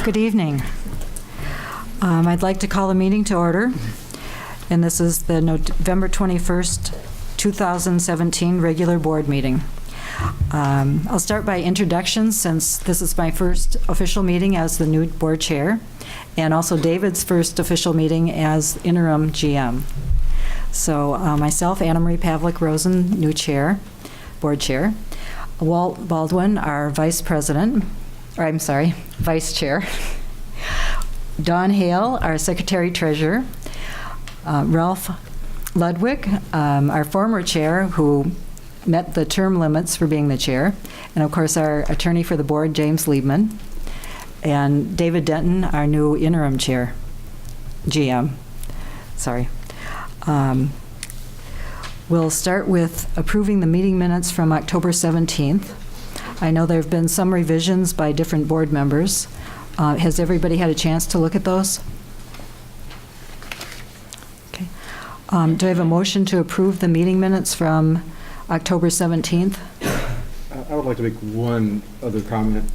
Good evening. I'd like to call the meeting to order, and this is the November 21st, 2017 regular board meeting. I'll start by introductions, since this is my first official meeting as the new board chair, and also David's first official meeting as interim GM. So myself, Anna Marie Pavlik-Rosen, new chair, board chair. Walt Baldwin, our vice chair. Don Hale, our secretary treasurer. Ralph Ludwig, our former chair, who met the term limits for being the chair. And of course, our attorney for the board, James Liebman. And David Denton, our new interim chair, GM. Sorry. We'll start with approving the meeting minutes from October 17th. I know there have been some revisions by different board members. Has everybody had a chance to look at those? Okay. Do I have a motion to approve the meeting minutes from October 17th? I would like to make one other comment.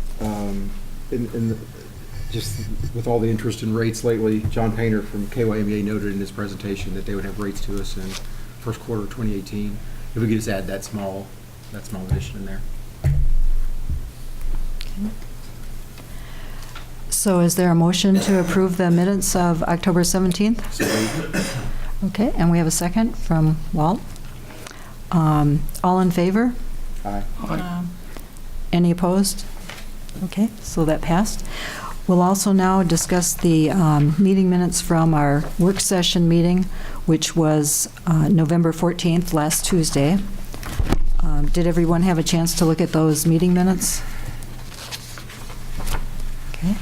Just with all the interest in rates lately, John Painter from KyMEA noted in his presentation that they would have rates to us in first quarter of 2018. If we could just add that small addition in there. Okay. So is there a motion to approve the minutes of October 17th? Okay, and we have a second from Walt. All in favor? Aye. Any opposed? Okay, so that passed. We'll also now discuss the meeting minutes from our work session meeting, which was November 14th, last Tuesday. Did everyone have a chance to look at those meeting minutes? Okay.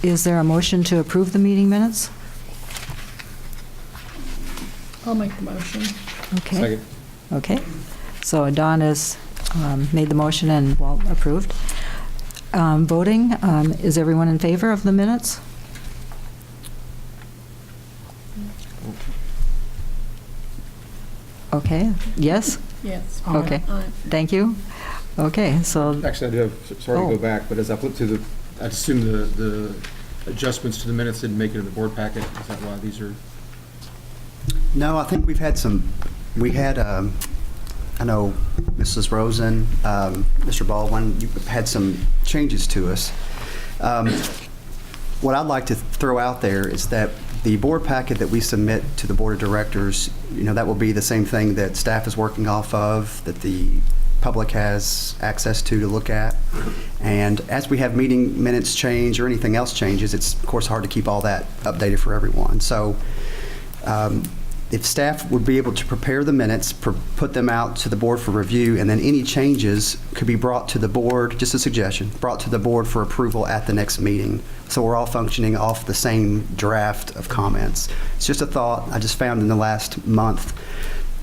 Is there a motion to approve the meeting minutes? I'll make the motion. Okay. Second. Okay. So Don has made the motion and Walt approved. Voting, is everyone in favor of the minutes? Okay, yes? Yes. Okay, Aye. thank you. Okay, so, Actually, I do have, sorry to go back, but as I flip to I assume the adjustments to the minutes didn't make it in the board packet. Is that why these are? No, I think we had, I know Mrs. Rosen, Mr. Baldwin, you had some changes to us. What I'd like to throw out there is that the board packet that we submit to the board of directors, that will be the same thing that staff is working off of, that the public has access to look at. And as we have meeting minutes change or anything else changes, it's of course hard to keep all that updated for everyone. So if staff would be able to prepare the minutes, put them out to the board for review, and then any changes could be brought to the board, just a suggestion, brought to the board for approval at the next meeting. So we're all functioning off the same draft of comments. It's just a thought I just found in the last month.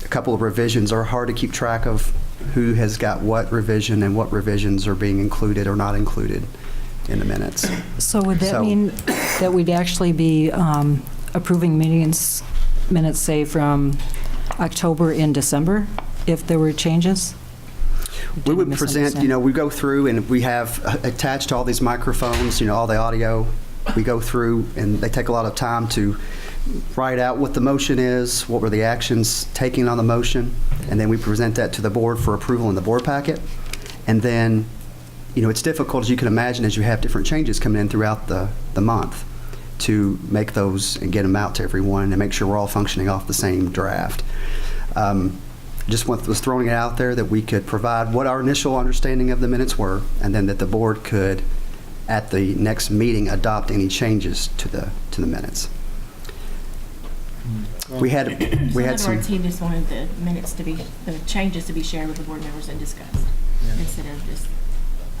A couple of revisions are hard to keep track of who has got what revision and what revisions are being included or not included in the minutes. so would that mean that we'd actually be approving minutes, say, from October in December, if there were changes? We would present, we go through and we have attached all these microphones, all the audio. We go through and they take a lot of time to write out what the motion is, what were the actions taken on the motion, and then we present that to the board for approval in the board packet. And then, it's difficult, as you can imagine, as you have different changes coming in throughout the month, to make those and get them out to everyone and make sure we're all functioning off the same draft. Just was throwing it out there that we could provide what our initial understanding of the minutes were, and then that the board could, at the next meeting, adopt any changes to the minutes. We had In other some. words, he just wanted the changes to be shared with the board members and discussed, instead of just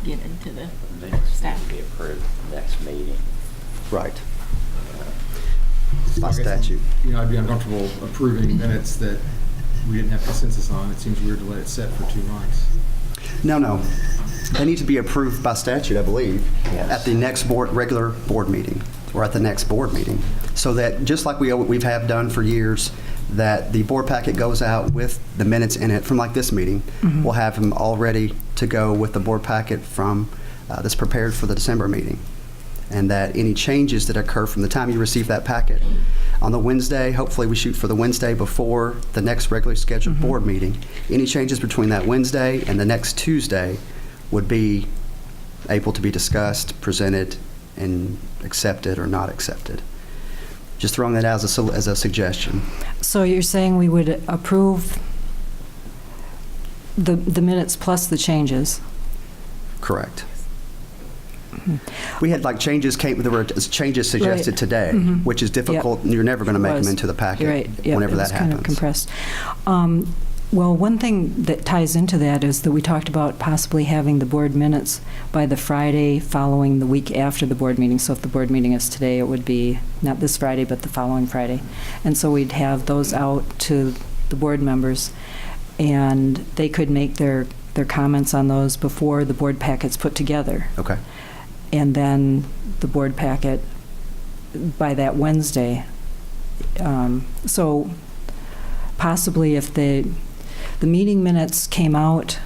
given to the staff. Be approved next meeting. Right. By statute. I'd be uncomfortable approving minutes that we didn't have consensus on. It seems weird to let it set for 2 months. No. They need to be approved by statute, I believe, Yes. at the next regular board meeting, or at the next board meeting. So that, just like we've have done for years, that the board packet goes out with the minutes in it from like this meeting. Mm-hmm. We'll have them all ready to go with the board packet from that's prepared for the December meeting. and that any changes that occur from the time you receive that packet on the Wednesday, hopefully we shoot for the Wednesday before the next regularly scheduled board meeting, any changes between that Wednesday and the next Tuesday would be able to be discussed, presented, and accepted or not accepted. Just throwing that out as a suggestion. So you're saying we would approve the minutes plus the changes? Correct. We had like there were changes suggested Right. today, which is difficult. You're never going to make them into the packet You're right. Yep, whenever it that was kind of happens. compressed. Well, one thing that ties into that is that we talked about possibly having the board minutes by the Friday following the week after the board meeting. So if the board meeting is today, it would be not this Friday, but the following Friday. And so we'd have those out to the board members, and they could make their comments on those before the board packet's put together. Okay. And then the board packet by that Wednesday. So possibly if the meeting minutes came out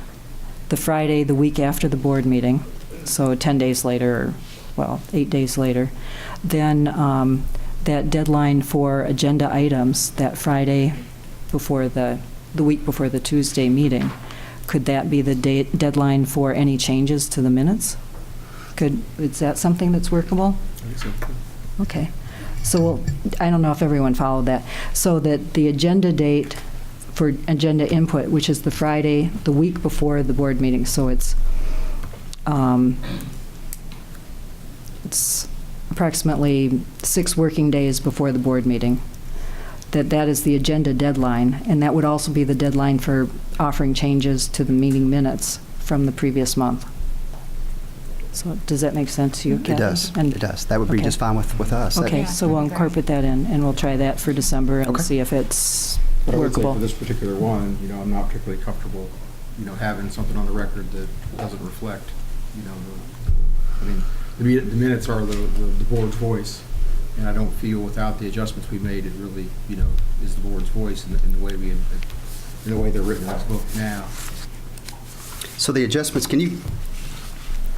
the Friday, the week after the board meeting, so 10 days later, or, well, 8 days later, then that deadline for agenda its that Friday before the week before the Tuesday meeting, could that be the deadline for any changes to the minutes? Is that something that's workable? I think so. Okay. So I don't know if everyone followed that. So that the agenda date for agenda input, which is the Friday, the week before the board meeting, so it's approximately 6 working days before the board meeting, that is the agenda deadline, and that would also be the deadline for offering changes to the meeting minutes from the previous month. So does that make sense to you, Kathy? It does. And- It does. That would be okay. just fine with us. Okay, Yeah, so we'll great. incorporate that in, and we'll try that for December and Okay. see if it's But I would say workable. for this particular one, I'm not particularly comfortable, having something on the record that doesn't reflect, the minutes are the board's voice, and I don't feel without the adjustments we made, it really, is the board's voice in the way in the way they're written in this book now. So the adjustments, can you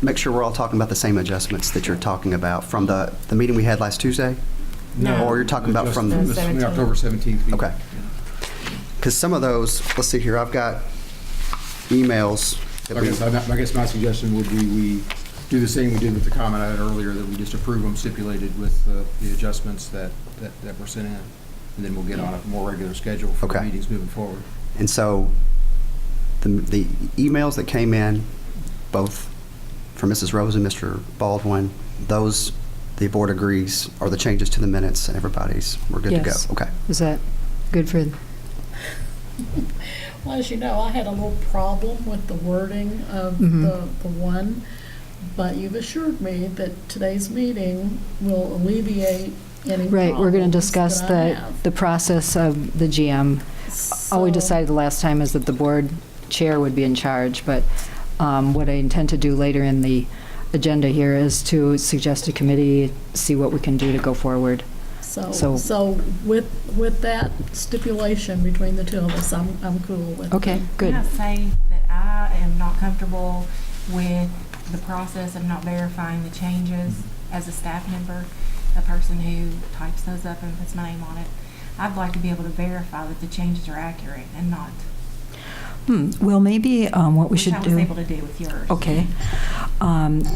make sure we're all talking about the same adjustments that you're talking about from the meeting we had last Tuesday? No. Or you're talking about from The This is from the October 17th meeting. Okay. Because some of those, let's see here, I've got emails. that I guess my suggestion would be we do the same we did with the comment I had earlier, that we just approve them stipulated with the adjustments that were sent in. And then we'll get on a more regular schedule for the Okay. meetings moving forward. And so the emails that came in, both from Mrs. Rose and Mr. Baldwin, those, the board agrees, are the changes to the minutes, and we're good to go. Yes. Okay. Is that good for, Well, as you know, I had a little problem with the wording of Mhm. the one, but you've assured me that today's meeting will alleviate any right, we're going to problems discuss that I have. the process of the GM. All we So- decided the last time is that the board chair would be in charge, but what I intend to do later in the agenda here is to suggest a committee, see what we can do to go forward. So- So with that stipulation between the two of us, I'm cool with it. Okay, good. Can I say that I am not comfortable with the process of not verifying the changes as a staff member, a person who types those up and puts my name on it? I'd like to be able to verify that the changes are accurate and not, Well, maybe what we which should I was do. able to do with yours. Okay.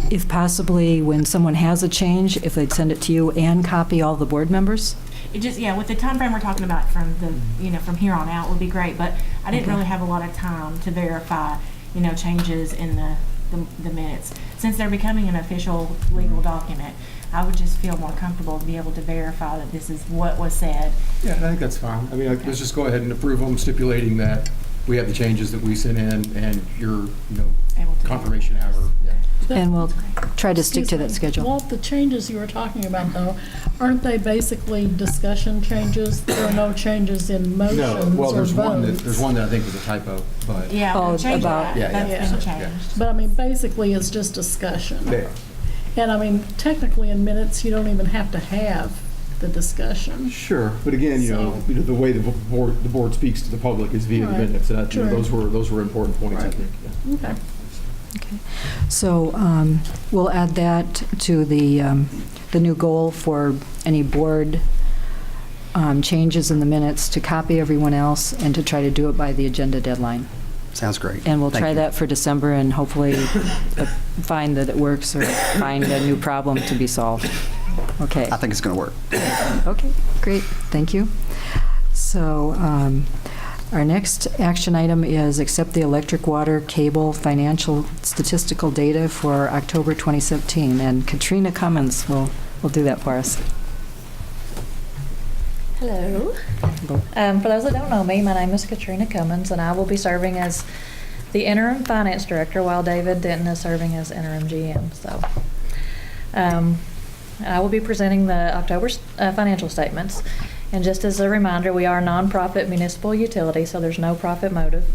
If possibly, when someone has a change, if they'd send it to you and copy all the board members? It just, yeah, with the time frame we're talking about from from here on out would be great, but I didn't Okay. really have a lot of time to verify, changes in the minutes. Since they're becoming an official legal document, I would just feel more comfortable to be able to verify that this is what was said. Yeah, I think that's fine. Let's just go ahead and approve them, stipulating that we have the changes that we sent in, and your, Able to confirmation, however. Yeah. And we'll try to stick to Excuse that me. schedule. Walt, the changes you were talking about, though, aren't they basically discussion changes? There are no changes in motions No, or well, there's votes. one that I think was a typo, but. Yeah, Oh, change about- that. Yeah, That's yeah. been Yeah. changed. But basically, it's just discussion. Yeah. And technically in minutes, you don't even have to have the discussion. Sure, but again, So- the way the board speaks to the public is via the Right. minutes, and True. those were important points, I Right. think. Yeah. Okay. Okay. So we'll add that to the new goal for any board changes in the minutes, to copy everyone else and to try to do it by the agenda deadline. Sounds great. And we'll Thank try you. that for December and hopefully find that it works or find a new problem to be solved. Okay. I think it's going to work. Okay, great, thank you. So our next action item is accept the electric, water, cable, financial, statistical data for October 2017, and Katrina Cummins will do that for us. Hello. For those that don't know me, my name is Katrina Cummins, and I will be serving as the interim finance director while David Denton is serving as interim GM. So I will be presenting the October financial statements. And just as a reminder, we are a nonprofit municipal utility, so there's no profit motive.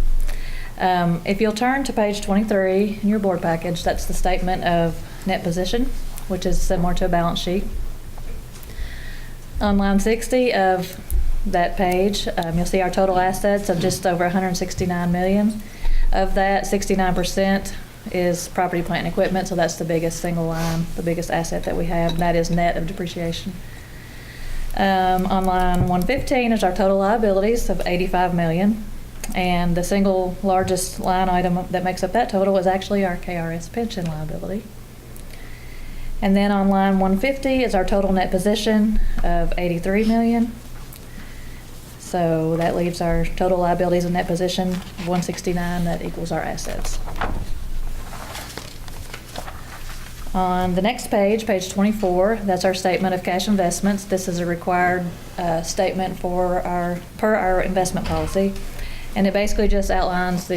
If you'll turn to page 23 in your board package, that's the statement of net position, which is similar to a balance sheet. On line 60 of that page, you'll see our total assets of just over $169 million. Of that, 69% is property, plant, and equipment, so that's the biggest single line, the biggest asset that we have, and that is net of depreciation. On line 115 is our total liabilities of $85 million, and the single largest line item that makes up that total is actually our KRS pension liability. And then on line 150 is our total net position of $83 million. So that leaves our total liabilities and net position of $169. That equals our assets. On the next page, page 24, that's our statement of cash investments. This is a required statement for our investment policy. And it basically just outlines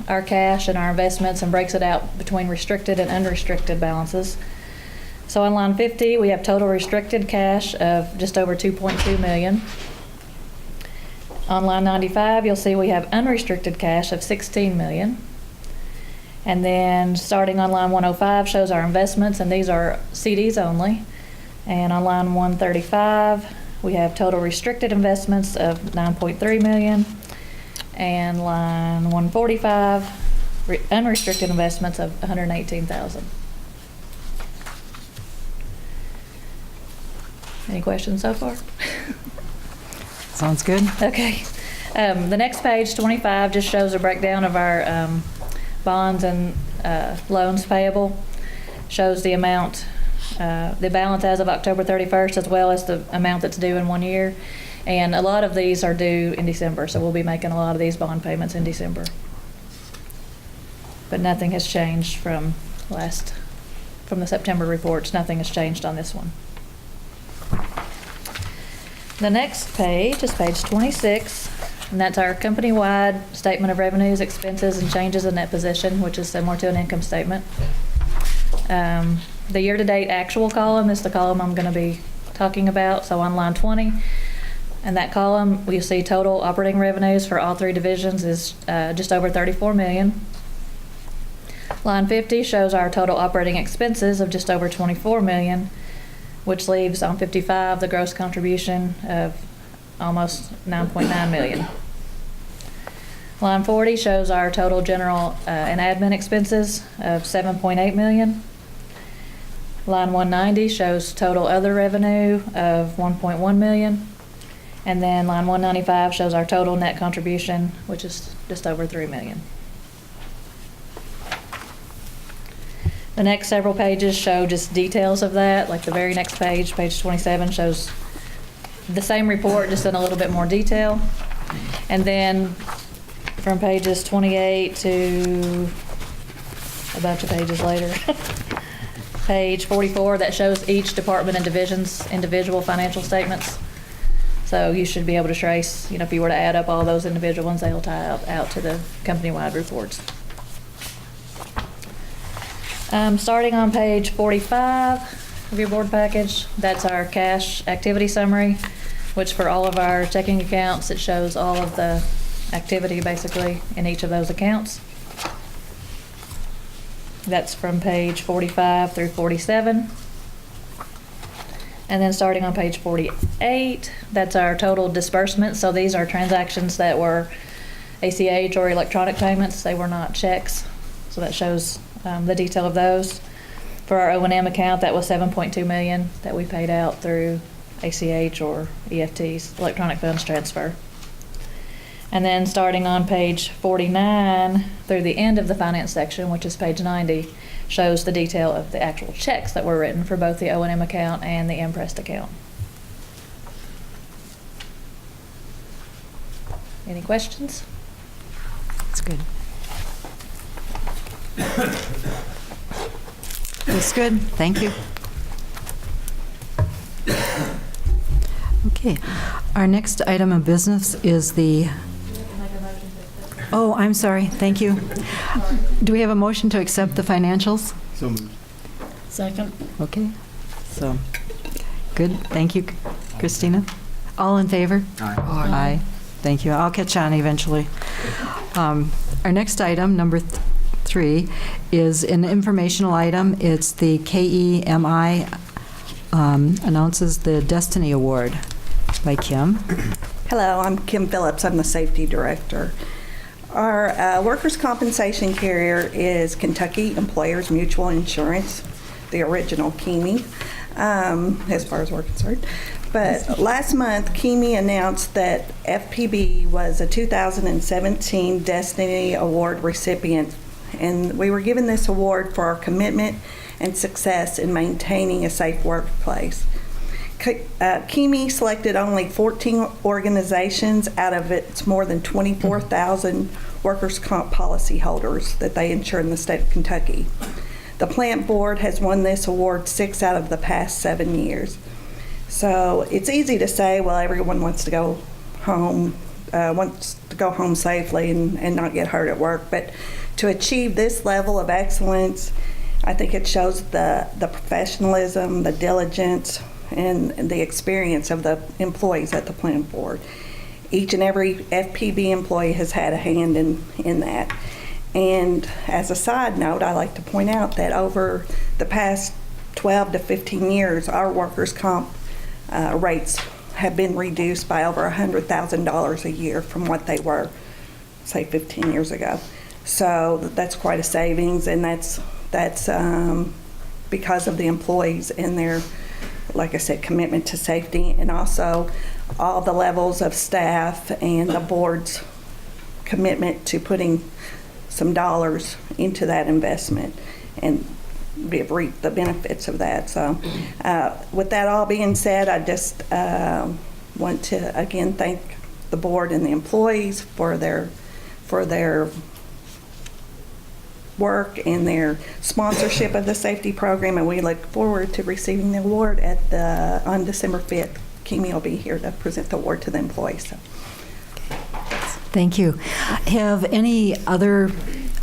our cash and our investments and breaks it out between restricted and unrestricted balances. So on line 50, we have total restricted cash of just over $2.2 million. On line 95, you'll see we have unrestricted cash of $16 million. And then starting on line 105 shows our investments, and these are CDs only. And on line 135, we have total restricted investments of $9.3 million. And line 145, unrestricted investments of $118,000. Any questions so far? Sounds good. Okay. The next page, 25, just shows a breakdown of our bonds and loans payable. Shows the amount, the balance as of October 31st, as well as the amount that's due in 1 year. And a lot of these are due in December, so we'll be making a lot of these bond payments in December. But nothing has changed from the September reports. Nothing has changed on this one. The next page is page 26, and that's our company-wide statement of revenues, expenses, and changes in net position, which is similar to an income statement. The year-to-date actual column is the column I'm going to be talking about. So on line 20, in that column, we see total operating revenues for all three divisions is just over $34 million. Line 50 shows our total operating expenses of just over $24 million. Which leaves on 55 the gross contribution of almost $9.9 million. Line 40 shows our total general and admin expenses of $7.8 million. Line 190 shows total other revenue of $1.1 million. And then line 195 shows our total net contribution, which is just over $3 million. The next several pages show just details of that, like the very next page, page 27, shows the same report, just in a little bit more detail. And then from pages 28 to a bunch of pages later, page 44, that shows each department and division's individual financial statements. So you should be able to trace, if you were to add up all those individual ones, they'll tie out to the company-wide reports. Starting on page 45 of your board package, that's our cash activity summary, which for all of our checking accounts, it shows all of the activity basically in each of those accounts. That's from page 45 through 47. And then starting on page 48, that's our total disbursements. So these are transactions that were ACH or electronic payments. They were not checks. So that shows the detail of those. For our O&M account, that was $7.2 million that we paid out through ACH or EFTs, electronic funds transfer. And then starting on page 49 through the end of the finance section, which is page 90, shows the detail of the actual checks that were written for both the O&M account and the Imprest account. Any questions? That's good. That's good, thank you. Okay, our next item of business is the, oh, I'm sorry, thank you. Do we have a motion to accept the financials? So moved. Second. Okay, so, good, thank you, Christina. All in favor? Aye. Aye. Thank you. I'll catch on eventually. Our next item, number 3, is an informational item. It's the KEMI announces the Destiny Award by Kim. Hello, I'm Kim Phillips. I'm the safety director. Our workers' compensation carrier is Kentucky Employers Mutual Insurance, the original KEMI, as far as we're concerned. But last month, KyMEA announced that FPB was a 2017 Destiny Award recipient, and we were given this award for our commitment and success in maintaining a safe workplace. KyMEA selected only 14 organizations out of its more than 24,000 workers' comp policyholders that they insure in the state of Kentucky. The plant board has won this award 6 out of the past 7 years. So it's easy to say, well, everyone wants to go home safely and not get hurt at work. But to achieve this level of excellence, I think it shows the professionalism, the diligence, and the experience of the employees at the plant board. Each and every FPB employee has had a hand in that. And as a side note, I like to point out that over the past 12 to 15 years, our workers' comp rates have been reduced by over $100,000 a year from what they were, say, 15 years ago. So that's quite a savings, and that's because of the employees and their, like I said, commitment to safety, and also all the levels of staff and the board's commitment to putting some dollars into that investment. And we have reaped the benefits of that. So with that all being said, I just want to again thank the board and the employees for their work and their sponsorship of the safety program, and we look forward to receiving the award on December 5th. KEMI will be here to present the award to the employees. So. Thank you. Have any other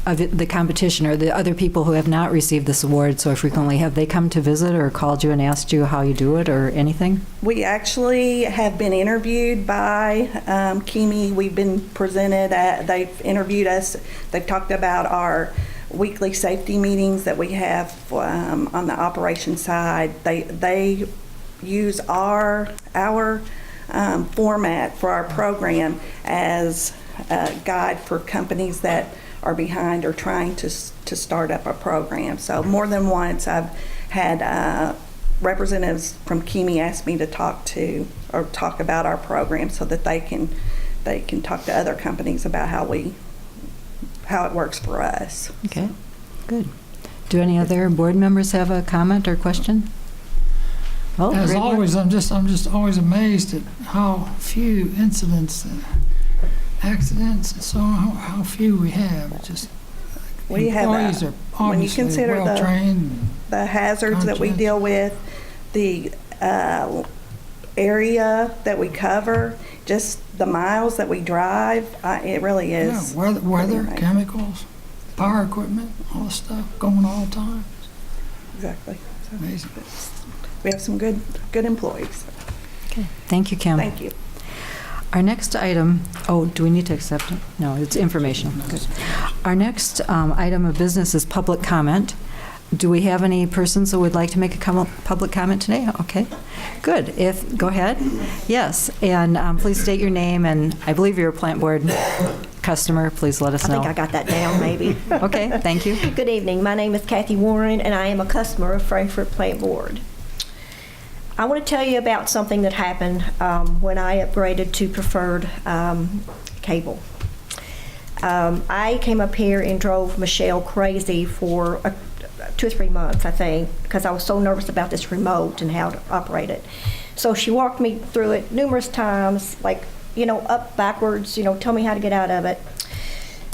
of the competition or the other people who have not received this award so frequently, have they come to visit or called you and asked you how you do it or anything? We actually have been interviewed by KEMI. We've been presented they've interviewed us. They've talked about our weekly safety meetings that we have on the operation side. They use our format for our program as a guide for companies that are behind or trying to start up a program. So more than once I've had representatives from KEMI ask me to talk about our program so that they can talk to other companies about how it works for us. Okay, good. Do any other board members have a comment or question? Oh, As great always, one. I'm just always amazed at how few incidents, accidents, and so on, how few we have. Just We have employees are when you obviously consider well trained. the hazards that we Conscious. deal with, the area that we cover, just the miles that we drive, it really is. Yeah, weather, pretty chemicals, power equipment, all the stuff going all the time. Exactly. So Amazing. we have some good employees. Okay, thank you, Kim. Thank you. Our next item, do we need to accept it? No, it's informational. Good. Our next item of business is public comment. Do we have any persons who would like to make a public comment today? Okay, good. Go ahead. Yes, and please state your name, and I believe you're a plant board customer, please let us I know. think I got that down, maybe. Okay, thank you. Good evening. My name is Kathy Warren, and I am a customer of Frankfort Plant Board. I want to tell you about something that happened when I upgraded to preferred cable. I came up here and drove Michelle crazy for 2 or 3 months, I think, because I was so nervous about this remote and how to operate it. So she walked me through it numerous times, like, up, backwards, tell me how to get out of it.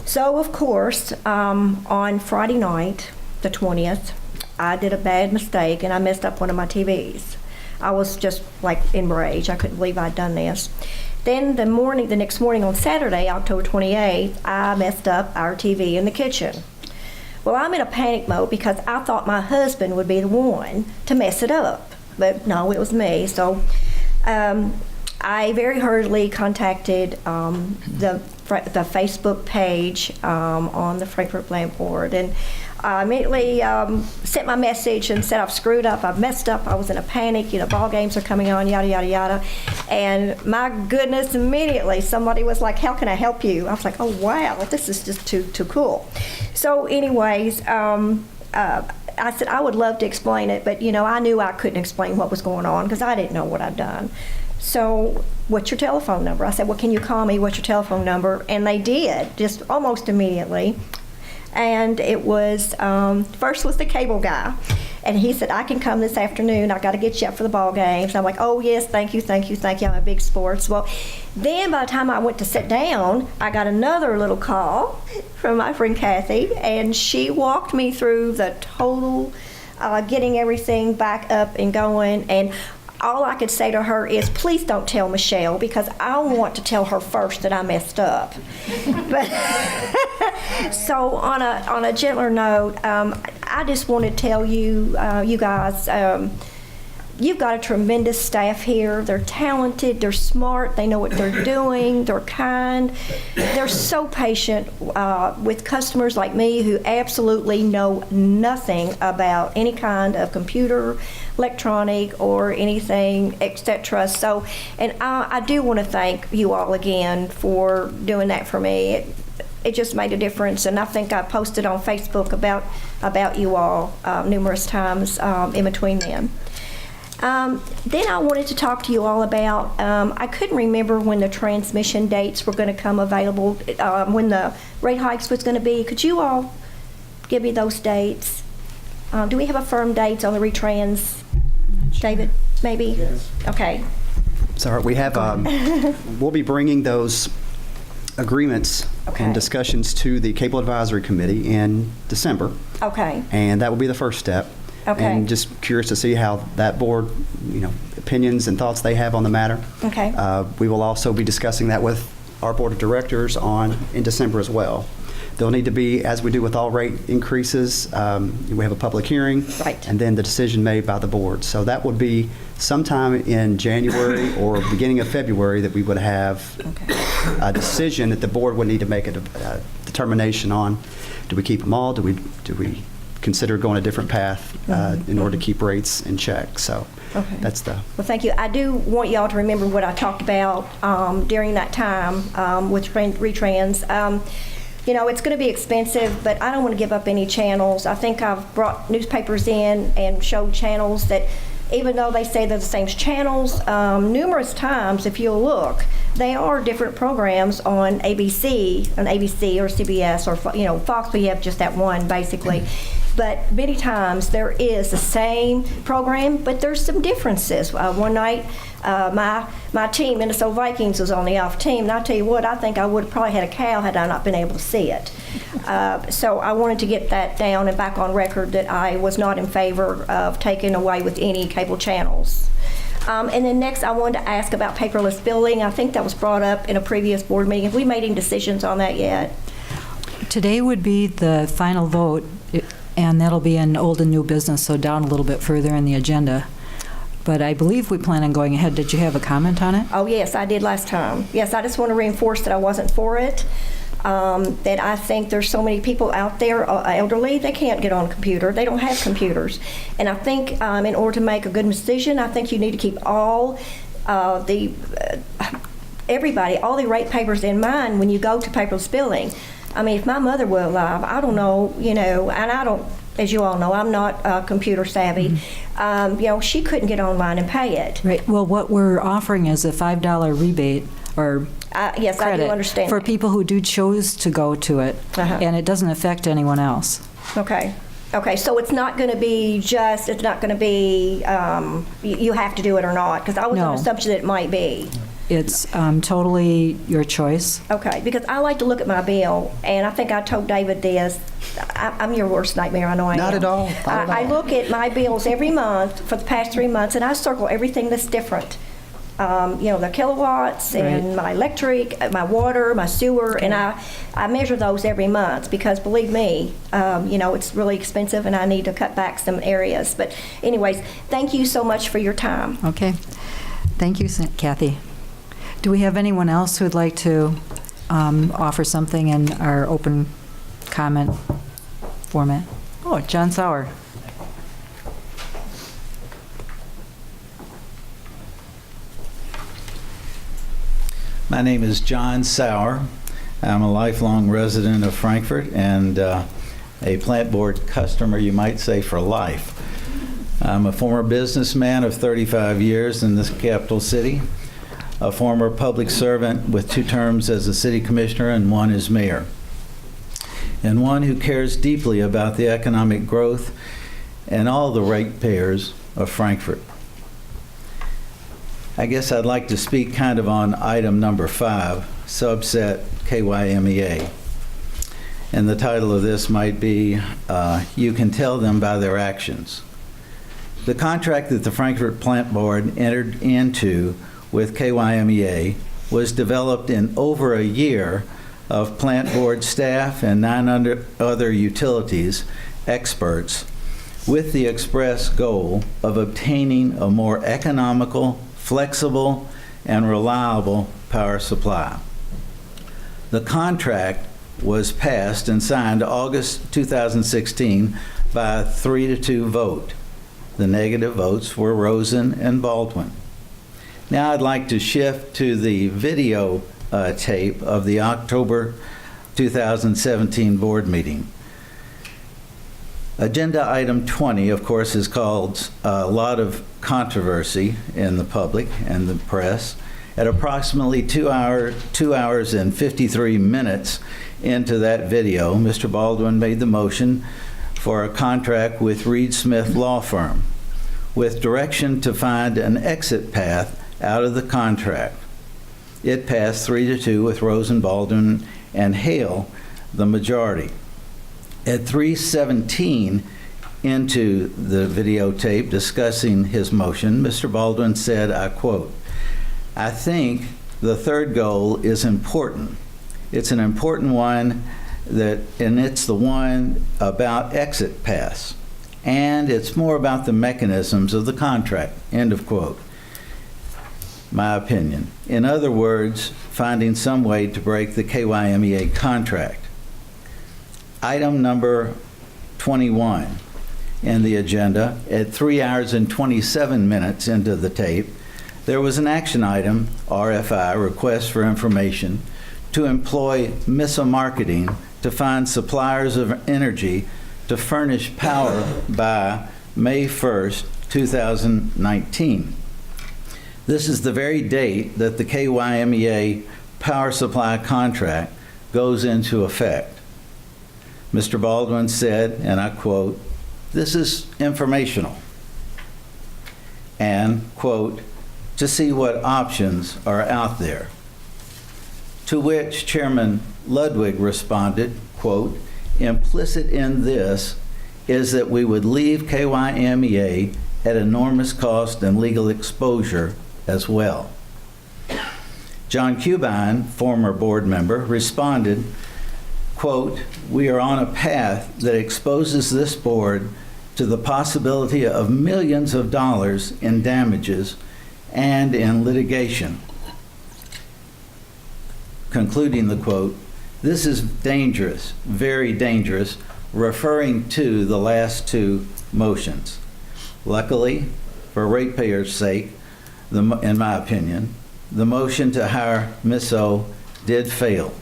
So, of course, on Friday night, the 20th, I did a bad mistake and I messed up one of my TVs. I was just like enraged. I couldn't believe I'd done this. Then the next morning on Saturday, October 28th, I messed up our TV in the kitchen. Well, I'm in a panic mode because I thought my husband would be the one to mess it up. But no, it was me. So I very hurriedly contacted the Facebook page on the Frankfort Plant Board, and I immediately sent my message and said, I've screwed up, I've messed up, I was in a panic, ball games are coming on, yada, yada, yada. And my goodness, immediately somebody was like, how can I help you? I was like, oh, wow, this is just too cool. So anyways, I said, I would love to explain it, but I knew I couldn't explain what was going on because I didn't know what I'd done. So, what's your telephone number? I said, well, can you call me? What's your telephone number? And they did, just almost immediately. And it was, first was the cable guy. And he said, I can come this afternoon. I got to get you up for the ball games. I'm like, oh, yes, thank you. I'm a big sports. Well, then by the time I went to sit down, I got another little call from my friend Kathy, and she walked me through the total getting everything back up and going. And all I could say to her is, please don't tell Michelle, because I want to tell her first that I messed up. But so on a gentler note, I just want to tell you, you guys, you've got a tremendous staff here. They're talented, they're smart, they know what they're doing, they're kind. They're so patient with customers like me who absolutely know nothing about any kind of computer, electronic, or anything, etc. So, and I do want to thank you all again for doing that for me. It just made a difference, and I think I posted on Facebook about you all numerous times in between then. Then I wanted to talk to you all about, I couldn't remember when the transmission dates were going to come available, when the rate hikes was going to be. Could you all give me those dates? Do we have a firm date on the retrans? David, maybe? Yes. Okay. So we have, we'll be bringing those agreements and discussions to the Cable Advisory Committee in December. Okay. And that will be the first step. Okay. And just curious to see how that board, opinions and thoughts they have on the matter. Okay. We will also be discussing that with our board of directors in December as well. There'll need to be, as we do with all rate increases, we have a public hearing. Right. And then the decision made by the board. So that would be sometime in January or beginning of February that we would have a decision that the board would need to make a determination on. Do we keep them all? Do we consider going a different path in order to keep rates in check? So that's the... Well, thank you. I do want y'all to remember what I talked about during that time with retrans. It's going to be expensive, but I don't want to give up any channels. I think I've brought newspapers in and showed channels that, even though they say they're the same channels, numerous times, if you'll look, they are different programs on ABC or CBS or Fox. We have just that one basically. But many times there is the same program, but there's some differences. One night, my team, Minnesota Vikings, was on the off team, and I tell you what, I think I would have probably had a cow had I not been able to see it. So I wanted to get that down and back on record that I was not in favor of taking away with any cable channels. And then next, I wanted to ask about paperless billing. I think that was brought up in a previous board meeting. Have we made any decisions on that yet? Today would be the final vote, and that'll be in old and new business, so down a little bit further in the agenda. But I believe we plan on going ahead. Did you have a comment on it? Oh, yes, I did last time. Yes, I just want to reinforce that I wasn't for it. That I think there's so many people out there, elderly, they can't get on a computer. They don't have computers. And I think in order to make a good decision, I think you need to keep all the everybody, all the ratepayers in mind when you go to paperless billing. I mean, if my mother were alive, I don't know, and I don't, as you all know, I'm not computer savvy. She couldn't get online and pay it. Right, well, what we're offering is a $5 rebate or Yes, I do credit understand. for people who do choose to go to it, and it doesn't affect anyone else. Okay. Okay, so it's not going to be it's not going to be, you have to do it or not, because I was on No. the assumption that it might be. It's totally your choice. Okay, because I like to look at my bill, and I think I told David this. I'm your worst nightmare, I know I am. Not at all, not at I all. look at my bills every month for the past 3 months, and I circle everything that's different. The kilowatts and my electric, my water, my sewer, and I measure those every month because believe me, it's really expensive and I need to cut back some areas. But anyways, thank you so much for your time. Okay. Thank you, Kathy. Do we have anyone else who would like to offer something in our open comment format? Oh, John Sauer. My name is John Sauer. I'm a lifelong resident of Frankfort and a plant board customer, you might say, for life. I'm a former businessman of 35 years in this capital city, a former public servant with 2 terms as a city commissioner and 1 as mayor, and one who cares deeply about the economic growth and all the ratepayers of Frankfort. I guess I'd like to speak kind of on item number 5, subset KYMEA. And the title of this might be, You Can Tell Them by Their Actions. The contract that the Frankfort Plant Board entered into with KYMEA was developed in over a year of plant board staff and 9 other utilities experts with the express goal of obtaining a more economical, flexible, and reliable power supply. The contract was passed and signed August 2016 by a 3-2 vote. The negative votes were Rosen and Baldwin. Now I'd like to shift to the video tape of the October 2017 board meeting. Agenda item 20, of course, has caused a lot of controversy in the public and the press. At approximately 2 hours and 53 minutes into that video, Mr. Baldwin made the motion for a contract with Reed Smith Law Firm with direction to find an exit path out of the contract. It passed 3-2 with Rosen, Baldwin, and Hale the majority. At 3:17 into the videotape discussing his motion, Mr. Baldwin said, I quote, "I think the third goal is important. It's an important one and it's the one about exit paths. And it's more about the mechanisms of the contract," end of quote. My opinion. In other words, finding some way to break the KYMEA contract. Item number 21 in the agenda, at 3 hours and 27 minutes into the tape, there was an action item, RFI, request for information, to employ MISA Marketing to find suppliers of energy to furnish power by May 1st, 2019. This is the very date that the KYMEA power supply contract goes into effect. Mr. Baldwin said, and I quote, "This is informational," and, quote, "to see what options are out there." To which Chairman Ludwig responded, quote, "Implicit in this is that we would leave KYMEA at enormous cost and legal exposure as well." John Cubine, former board member, responded, quote, "We are on a path that exposes this board to the possibility of millions of dollars in damages and in litigation." Concluding the quote, "This is dangerous, very dangerous," referring to the last 2 motions. Luckily, for ratepayers' sake, in my opinion, the motion to hire Ms. O did fail.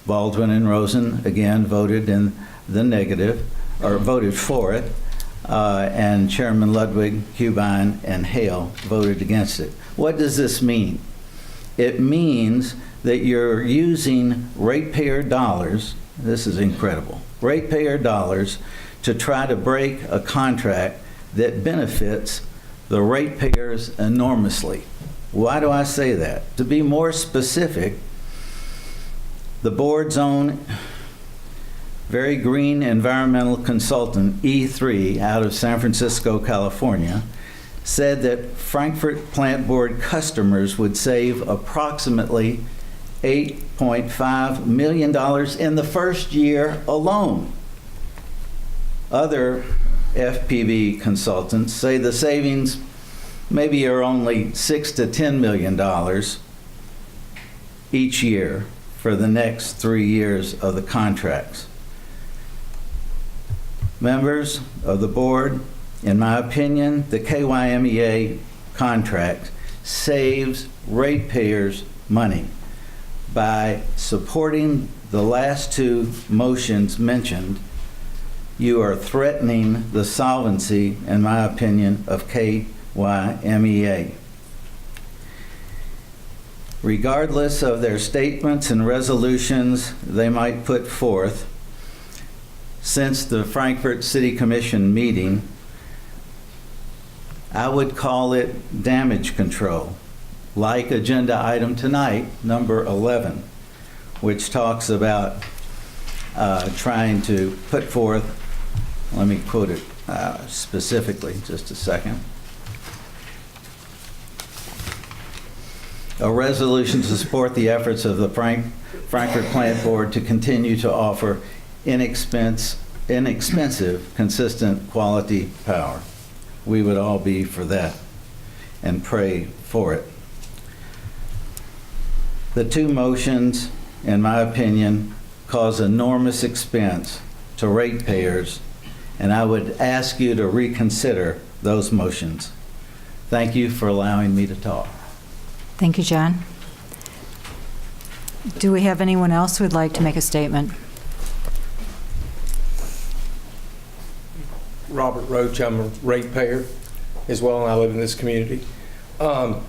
Baldwin and Rosen again voted in the negative, or voted for it, and Chairman Ludwig, Hubine, and Hale voted against it. What does this mean? It means that you're using ratepayer dollars, this is incredible, ratepayer dollars to try to break a contract that benefits the ratepayers enormously. Why do I say that? To be more specific, the board's own very green environmental consultant, E3, out of San Francisco, California, said that Frankfort Plant Board customers would save approximately $8.5 million in the first year alone. Other FPB consultants say the savings maybe are only $6 to $10 million each year for the next 3 years of the contracts. Members of the board, in my opinion, the KYMEA contract saves ratepayers money. By supporting the last two motions mentioned, you are threatening the solvency, in my opinion, of KYMEA. Regardless of their statements and resolutions they might put forth, since the Frankfort City Commission meeting, I would call it damage control, like agenda item tonight, number 11, which talks about trying to put forth, let me quote it specifically, just a second. A resolution to support the efforts of the Frankfort Plant Board to continue to offer inexpensive, consistent quality power. We would all be for that and pray for it. The two motions, in my opinion, cause enormous expense to ratepayers, and I would ask you to reconsider those motions. Thank you for allowing me to talk. Thank you, John. Do we have anyone else who would like to make a statement? Robert Roach, I'm a ratepayer as well, and I live in this community. I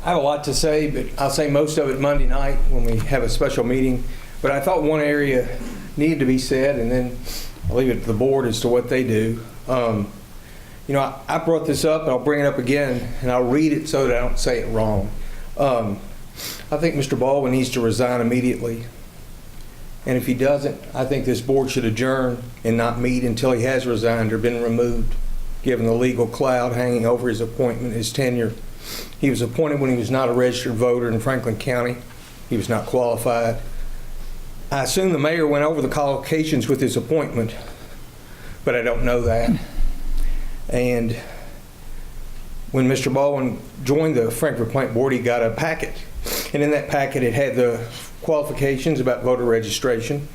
have a lot to say, but I'll say most of it Monday night when we have a special meeting. But I thought one area needed to be said, and then I'll leave it to the board as to what they do. You know, I brought this up, and I'll bring it up again, and I'll read it so that I don't say it wrong. I think Mr. Baldwin needs to resign immediately. And if he doesn't, I think this board should adjourn and not meet until he has resigned or been removed, given the legal cloud hanging over his appointment, his tenure. He was appointed when he was not a registered voter in Franklin County. He was not qualified. I assume the mayor went over the qualifications with his appointment, but I don't know that. And when Mr. Baldwin joined the Frankfort Plant Board, he got a packet. And in that packet, it had the qualifications about voter registration,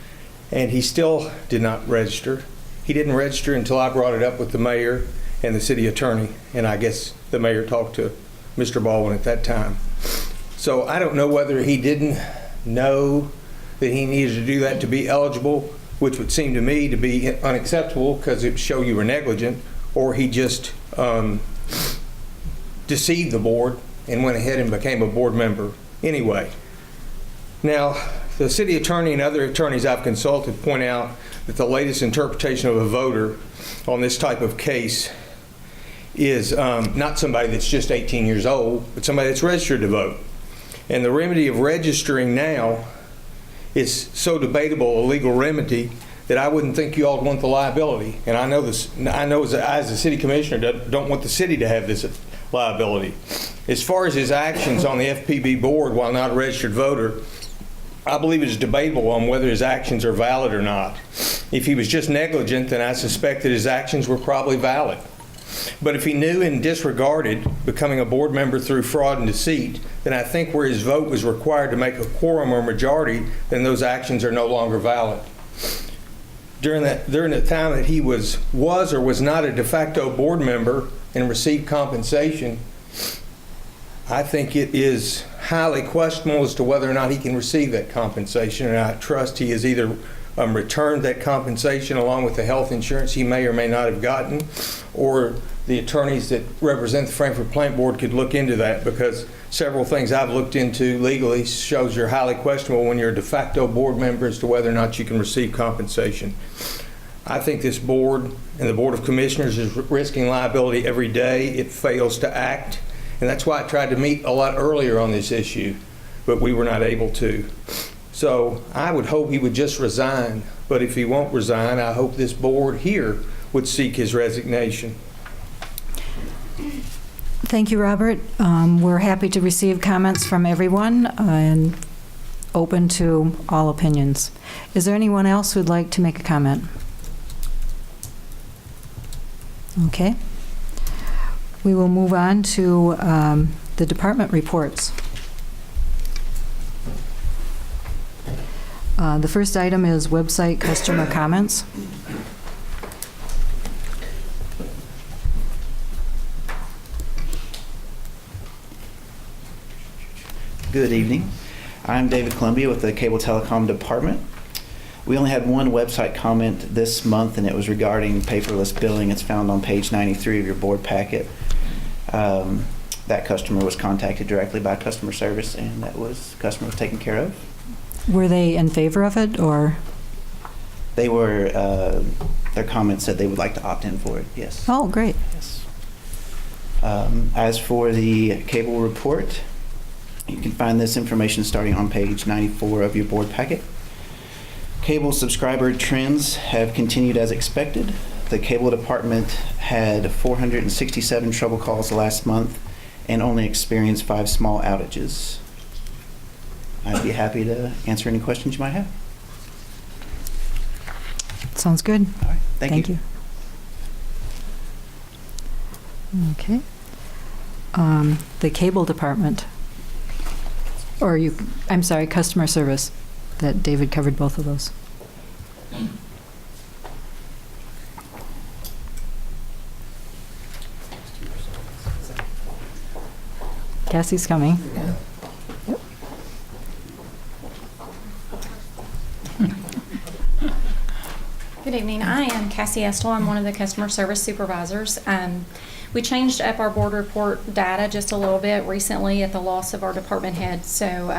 and he still did not register. He didn't register until I brought it up with the mayor and the city attorney, and I guess the mayor talked to Mr. Baldwin at that time. So I don't know whether he didn't know that he needed to do that to be eligible, which would seem to me to be unacceptable because it would show you were negligent, or he just deceived the board and went ahead and became a board member anyway. Now, the city attorney and other attorneys I've consulted point out that the latest interpretation of a voter on this type of case is not somebody that's just 18 years old, but somebody that's registered to vote. And the remedy of registering now is so debatable a legal remedy that I wouldn't think you all would want the liability. And I know this. I know as a city commissioner don't want the city to have this liability. As far as his actions on the FPB board while not a registered voter, I believe it is debatable on whether his actions are valid or not. If he was just negligent, then I suspect that his actions were probably valid. But if he knew and disregarded becoming a board member through fraud and deceit, then I think where his vote was required to make a quorum or majority, then those actions are no longer valid. During the time that he was or was not a de facto board member and received compensation, I think it is highly questionable as to whether or not he can receive that compensation, and I trust he has either returned that compensation along with the health insurance he may or may not have gotten, or the attorneys that represent the Frankfort Plant Board could look into that, because several things I've looked into legally shows you're highly questionable when you're a de facto board member as to whether or not you can receive compensation. I think this board and the Board of Commissioners is risking liability every day it fails to act, and that's why I tried to meet a lot earlier on this issue, but we were not able to. So I would hope he would just resign, but if he won't resign, I hope this board here would seek his resignation. Thank you, Robert. We're happy to receive comments from everyone and open to all opinions. Is there anyone else who'd like to make a comment? Okay. We will move on to the department reports. The first item is website customer comments. Good evening. I'm David Columbia with the Cable Telecom Department. We only had one website comment this month, and it was regarding paperless billing. It's found on page 93 of your board packet. That customer was contacted directly by customer service, and customer was taken care of. Were they in favor of it, or? They were, their comment said they would like to opt in for it, yes. Oh, great. Yes. As for the cable report, you can find this information starting on page 94 of your board packet. Cable subscriber trends have continued as expected. The cable department had 467 trouble calls last month and only experienced 5 small outages. I'd be happy to answer any questions you might have. Sounds good. All right, thank you. Okay. The cable department, I'm sorry, customer service, that David covered both of those. Cassie's coming. Yep. Good evening. I am Cassie Estel. I'm one of the customer service supervisors. We changed up our board report data just a little bit recently at the loss of our department head. So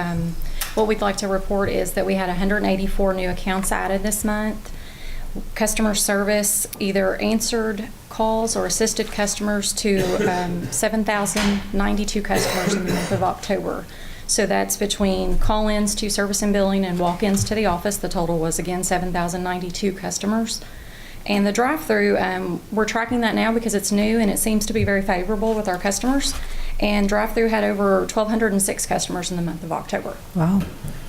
what we'd like to report is that we had 184 new accounts added this month. Customer service either answered calls or assisted customers to 7,092 customers in the month of October. So that's between call-ins to service and billing and walk-ins to the office. The total was, again, 7,092 customers. And the drive-through, we're tracking that now because it's new and it seems to be very favorable with our customers. And drive-through had over 1,206 customers in the month of October. Wow.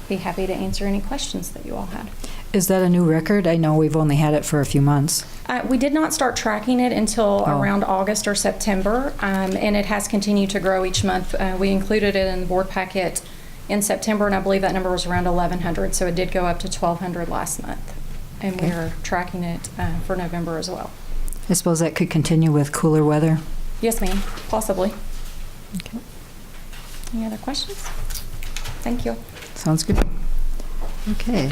Be happy to answer any questions that you all had. Is that a new record? I know we've only had it for a few months. We did not start tracking it until around August or September, and it has continued to grow each month. We included it in the board packet in September, and I believe that number was around 1,100, so it did go up to 1,200 last month. And Okay. we're tracking it for November as well. I suppose that could continue with cooler weather. Yes, ma'am, possibly. Okay. Any other questions? Thank you. Sounds good. Okay.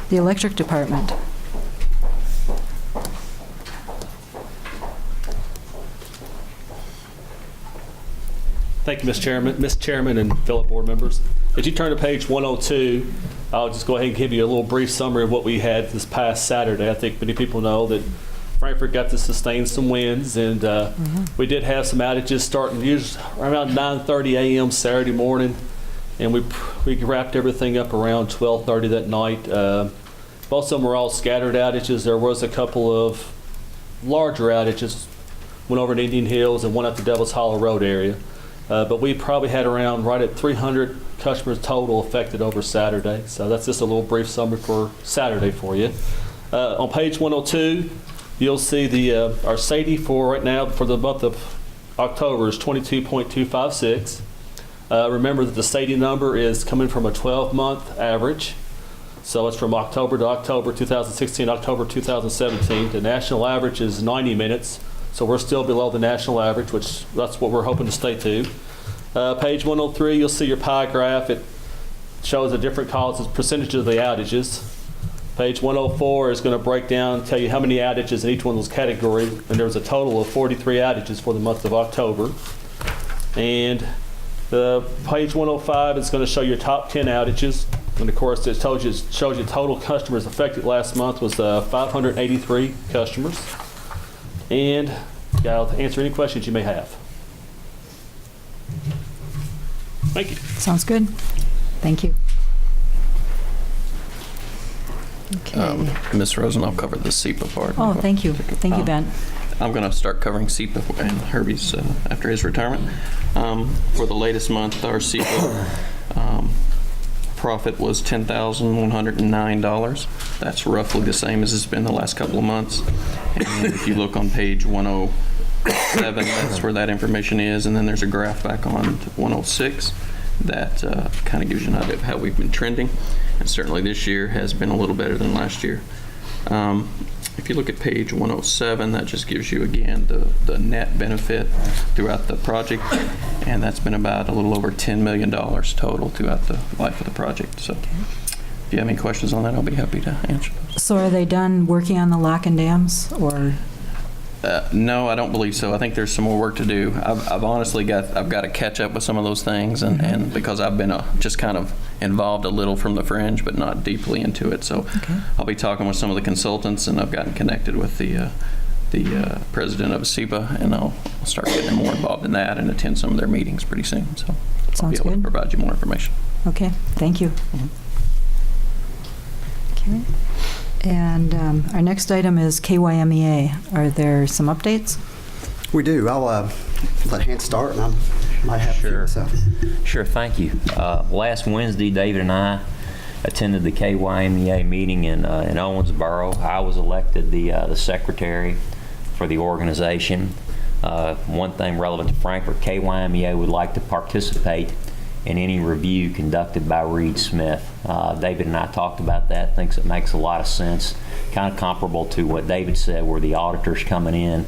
The electric department. Thank you, Ms. Chairman and fellow board members. As you turn to page 102, I'll just go ahead and give you a little brief summary of what we had this past Saturday. I think many people know that Frankfort got to sustain some winds, and we did have some outages starting usually around 9:30 a.m. Saturday morning, and we wrapped everything up around 12:30 that night. Most of them were all scattered outages. There was a couple of larger outages, one over in Indian Hills and one at the Devil's Hollow Road area. But we probably had around right at 300 customers total affected over Saturday. So that's just a little brief summary for Saturday for you. On page 102, you'll see our SAIDI for right now for the month of October is 22.256. Remember that the SAIDI number is coming from a 12-month average. So it's from October to October 2016, October 2017. The national average is 90 minutes. So we're still below the national average, which that's what we're hoping to stay to. Page 103, you'll see your pie graph. It shows the different causes, percentages of the outages. Page 104 is going to break down, tell you how many outages in each one of those categories, and there was a total of 43 outages for the month of October. And the page 105 is going to show your top 10 outages, and of course it shows you total customers affected last month was 583 customers. And I'll answer any questions you may have. Thank you. Sounds good. Thank you. Okay. Ms. Rosen, I'll cover the SEPA part. Oh, thank you. Thank you, Ben. I'm going to start covering SEPA and Herbie's after his retirement. For the latest month, our SEPA profit was $10,109. That's roughly the same as it's been the last couple of months. And if you look on page 107, that's where that information is. And then there's a graph back on 106 that kind of gives you an idea of how we've been trending. And certainly this year has been a little better than last year. If you look at page 107, that just gives you, again, the net benefit throughout the project, and that's been about a little over $10 million total throughout the life of the project. So if you have any questions on that, I'll be happy to answer those. So are they done working on the lock and dams, or? No, I don't believe so. I think there's some more work to do. I've honestly got to catch up with some of those things, and because I've been just kind of involved a little from the fringe, but not deeply into it. So I'll be talking with some of the consultants, and I've gotten connected with the president of SEPA, and I'll start getting more involved in that and attend some of their meetings pretty soon. So I'll be able to provide you more information. Okay, thank you. Okay. And our next item is KYMEA. Are there some updates? We do. I'll let Hans start, and I might have to. Sure, thank you. Last Wednesday, David and I attended the KYMEA meeting in Owensboro. I was elected the secretary for the organization. One thing relevant to Frankfort, KYMEA would like to participate in any review conducted by Reed Smith. David and I talked about that, thinks it makes a lot of sense, kind of comparable to what David said, where the auditor's coming in.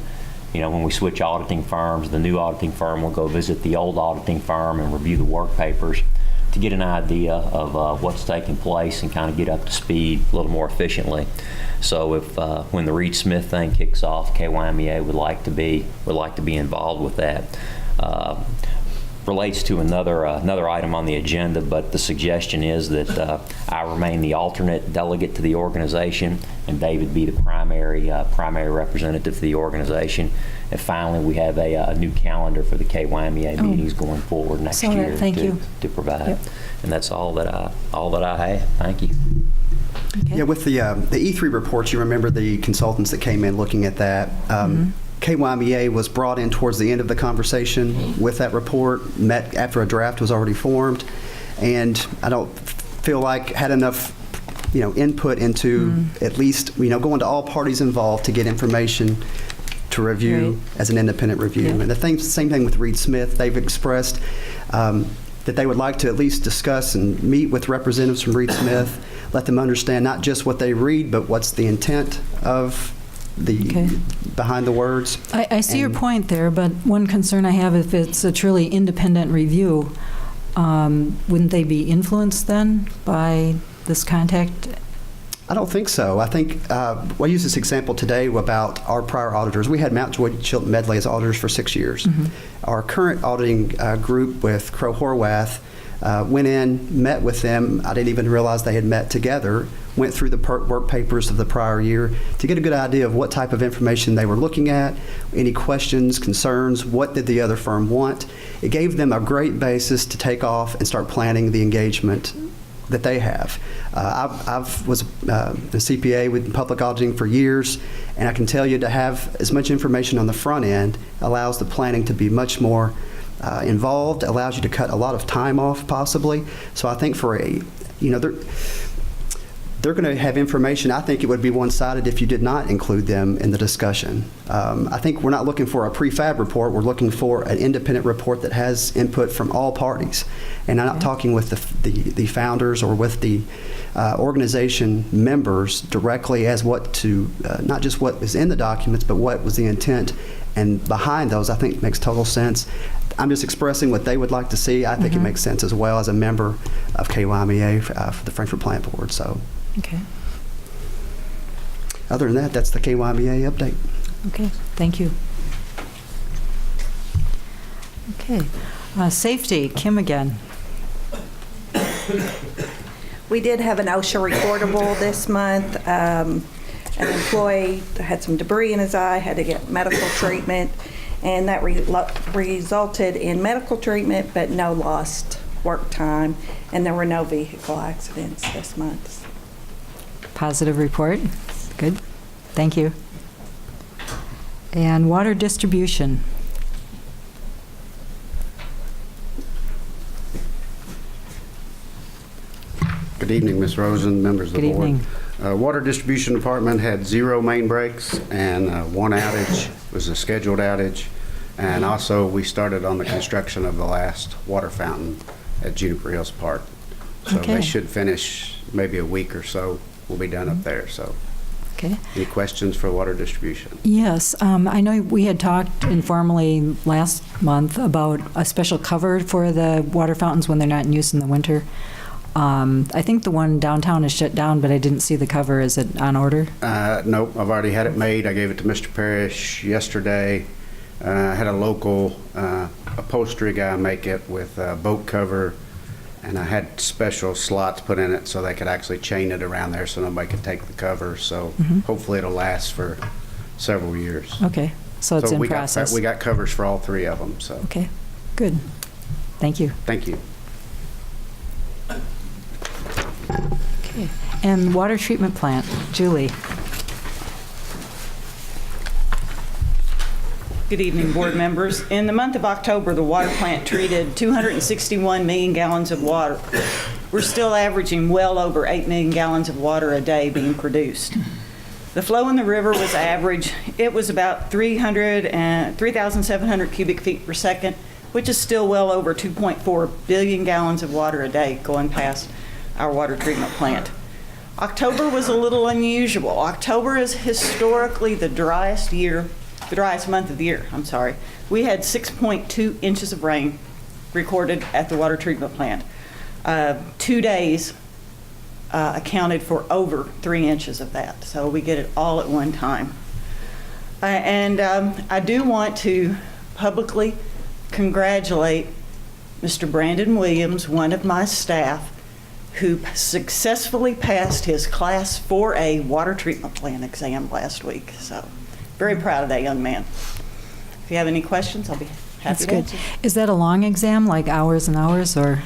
You know, when we switch auditing firms, the new auditing firm will go visit the old auditing firm and review the work papers to get an idea of what's taking place and kind of get up to speed a little more efficiently. So if when the Reed Smith thing kicks off, KYMEA would like to be involved with that. Relates to another item on the agenda, but the suggestion is that I remain the alternate delegate to the organization, and David be the primary representative to the organization. And finally, we have a new calendar for the KYMEA meetings going forward next year to provide. Yep. And that's all that I have. Thank you. Okay. Yeah, with the E3 reports, you remember the consultants that came in looking at that. KYMEA was brought in towards the end of the conversation with that report, met after a draft was already formed, and I don't feel like had enough, input into at least, going to all parties involved to get information to review as an independent review. Yeah. And the same thing with Reed Smith. They've expressed that they would like to at least discuss and meet with representatives from Reed Smith, let them understand not just what they read, but what's the intent of behind the words. I see your point there, but one concern I have, if it's a truly independent review, wouldn't they be influenced then by this contact? I don't think so. I think we'll use this example today about our prior auditors. We had Mountjoy Chilton Medley as auditors for 6 years. Our current auditing group with Crowe Horwath went in, met with them. I didn't even realize they had met together, went through the work papers of the prior year to get a good idea of what type of information they were looking at, any questions, concerns, what did the other firm want. It gave them a great basis to take off and start planning the engagement that they have. I was a CPA with public auditing for years, and I can tell you to have as much information on the front end allows the planning to be much more involved, allows you to cut a lot of time off possibly. So I think for they're going to have information. I think it would be one-sided if you did not include them in the discussion. I think we're not looking for a prefab report. We're looking for an independent report that has input from all parties. And I'm not talking with the founders or with the organization members directly as what to, not just what is in the documents, but what was the intent And behind those, I think makes total sense. I'm just expressing what they would like to see. I think it makes sense as well as a member of KYMEA for the Frankfort Plant Board. So, Okay. other than that, that's the KYMEA update. Okay, thank you. Okay, safety, Kim again. We did have an OSHA recordable this month. An employee had some debris in his eye, had to get medical treatment, and that resulted in medical treatment but no lost work time, and there were no vehicle accidents this month. Positive report. Good. Thank you. And water distribution. Good evening, Ms. Rosen, members of the board. Good evening. Water Distribution Department had 0 main breaks, and one outage was a scheduled outage. And also, we started on the construction of the last water fountain at Juniper Hills Park. So Okay. they should finish maybe a week or so. We'll be done up there. So, Okay. any questions for water distribution? Yes, I know we had talked informally last month about a special cover for the water fountains when they're not in use in the winter. I think the one downtown is shut down, but I didn't see the cover. Is it on order? Nope, I've already had it made. I gave it to Mr. Parrish yesterday. I had a local upholstery guy make it with a boat cover, and I had special slots put in it so they could actually chain it around there so nobody could take the cover. So hopefully it'll last for several years. Okay, so it's in we process. We got covers for all 3 of them. So Okay, good. Thank you. thank you. Okay. And water treatment plant, Julie. Good evening, board members. In the month of October, the water plant treated 261 million gallons of water. We're still averaging well over 8 million gallons of water a day being produced. The flow in the river was average. It was about 3,700 cubic feet per second, which is still well over 2.4 billion gallons of water a day going past our water treatment plant. October was a little unusual. October is historically the driest month of the year, We had 6.2 inches of rain recorded at the water treatment plant. 2 days accounted for over 3 inches of that, so we get it all at one time. I do want to publicly congratulate Mr. Brandon Williams, one of my staff, who successfully passed his Class 4A water treatment plant exam last week. So, very proud of that young man. If you have any questions, I'll be happy to answer. Is that a long exam, like hours and hours, or?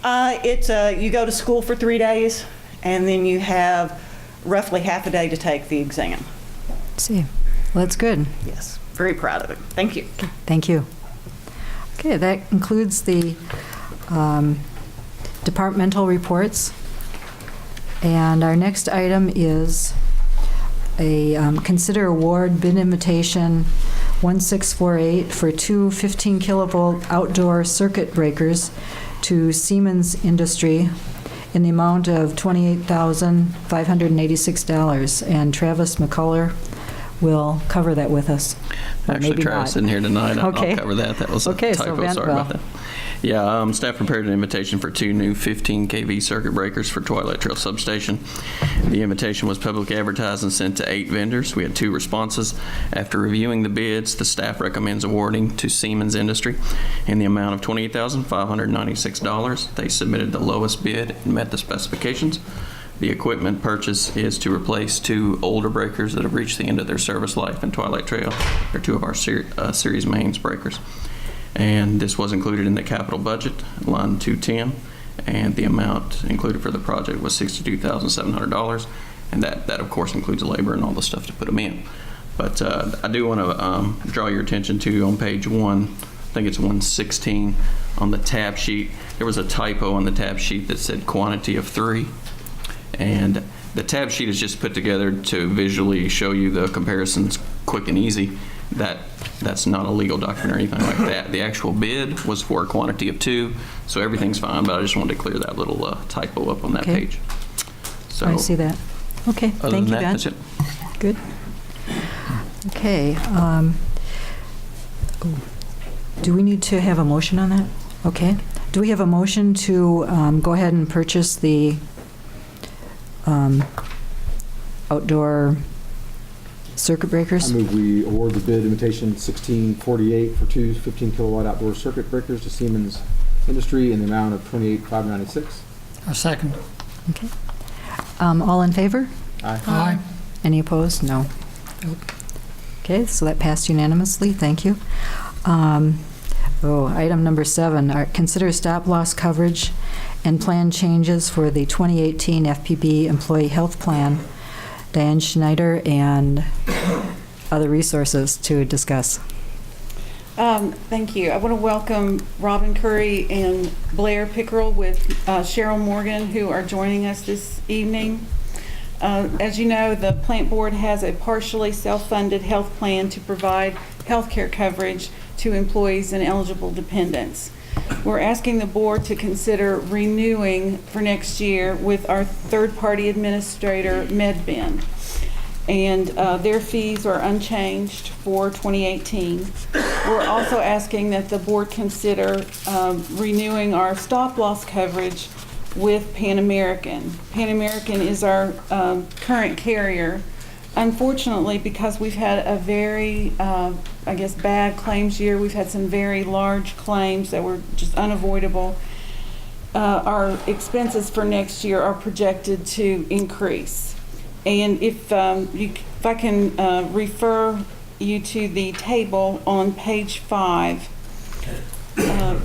You go to school for 3 days, and then you have roughly half a day to take the exam. Let's see. Well, that's good. Yes, very proud of him. Thank you. Thank you. Okay, that concludes the departmental reports. And our next item is a consider award bid invitation 1648 for 2 15-kilovolt outdoor circuit breakers to Siemens Industry in the amount of $28,586. And Travis McCullough will cover that with us. Or Actually, maybe Travis not. isn't here tonight. Okay. I'll cover that. That was a Okay, so typo. Sorry about that. Yeah, staff prepared an invitation for 2 new 15 kV circuit breakers for Twilight Trail Substation. The invitation was publicly advertised and sent to 8 vendors. We had 2 responses. After reviewing the bids, the staff recommends awarding to Siemens Industry in the amount of $28,596. They submitted the lowest bid and met the specifications. The equipment purchase is to replace 2 older breakers that have reached the end of their service life in Twilight Trail. They're 2 of our series mains breakers. And this was included in the capital budget, line 210, and the amount included for the project was $62,700, and that of course includes the labor and all the stuff to put them in. But I do want to draw your attention to on page 1, I think it's 116, on the tab sheet. There was a typo on the tab sheet that said quantity of 3, and the tab sheet is just put together to visually show you the comparisons quick and easy. That's not a legal document or anything like that. The actual bid was for a quantity of 2, so everything's fine, but I just wanted to clear that little typo up on that page. So, I see that. Okay, thank you, Ben. That's it. Good. Okay. Do we need to have a motion on that? Okay. Do we have a motion to go ahead and purchase the outdoor circuit breakers? I move we award the bid invitation 1648 for two 15-kilowatt outdoor circuit breakers to Siemens Industry in the amount of $28,596. A second. Okay. All in favor? Aye. Aye. Any opposed? No. Okay, so that passed unanimously. Thank you. Item number 7, consider stop-loss coverage and plan changes for the 2018 FPB Employee Health Plan. Diane Schneider and other resources to discuss. Thank you. I want to welcome Robin Curry and Blair Pickerel with Cheryl Morgan, who are joining us this evening. As you know, the plant board has a partially self-funded health plan to provide health care coverage to employees and eligible dependents. We're asking the board to consider renewing for next year with our third-party administrator, MedBen. And their fees are unchanged for 2018. We're also asking that the board consider renewing our stop-loss coverage with Pan American. Pan American is our current carrier. Unfortunately, because we've had a very, bad claims year, we've had some very large claims that were just unavoidable. Our expenses for next year are projected to increase. And if I can refer you to the table on page 5,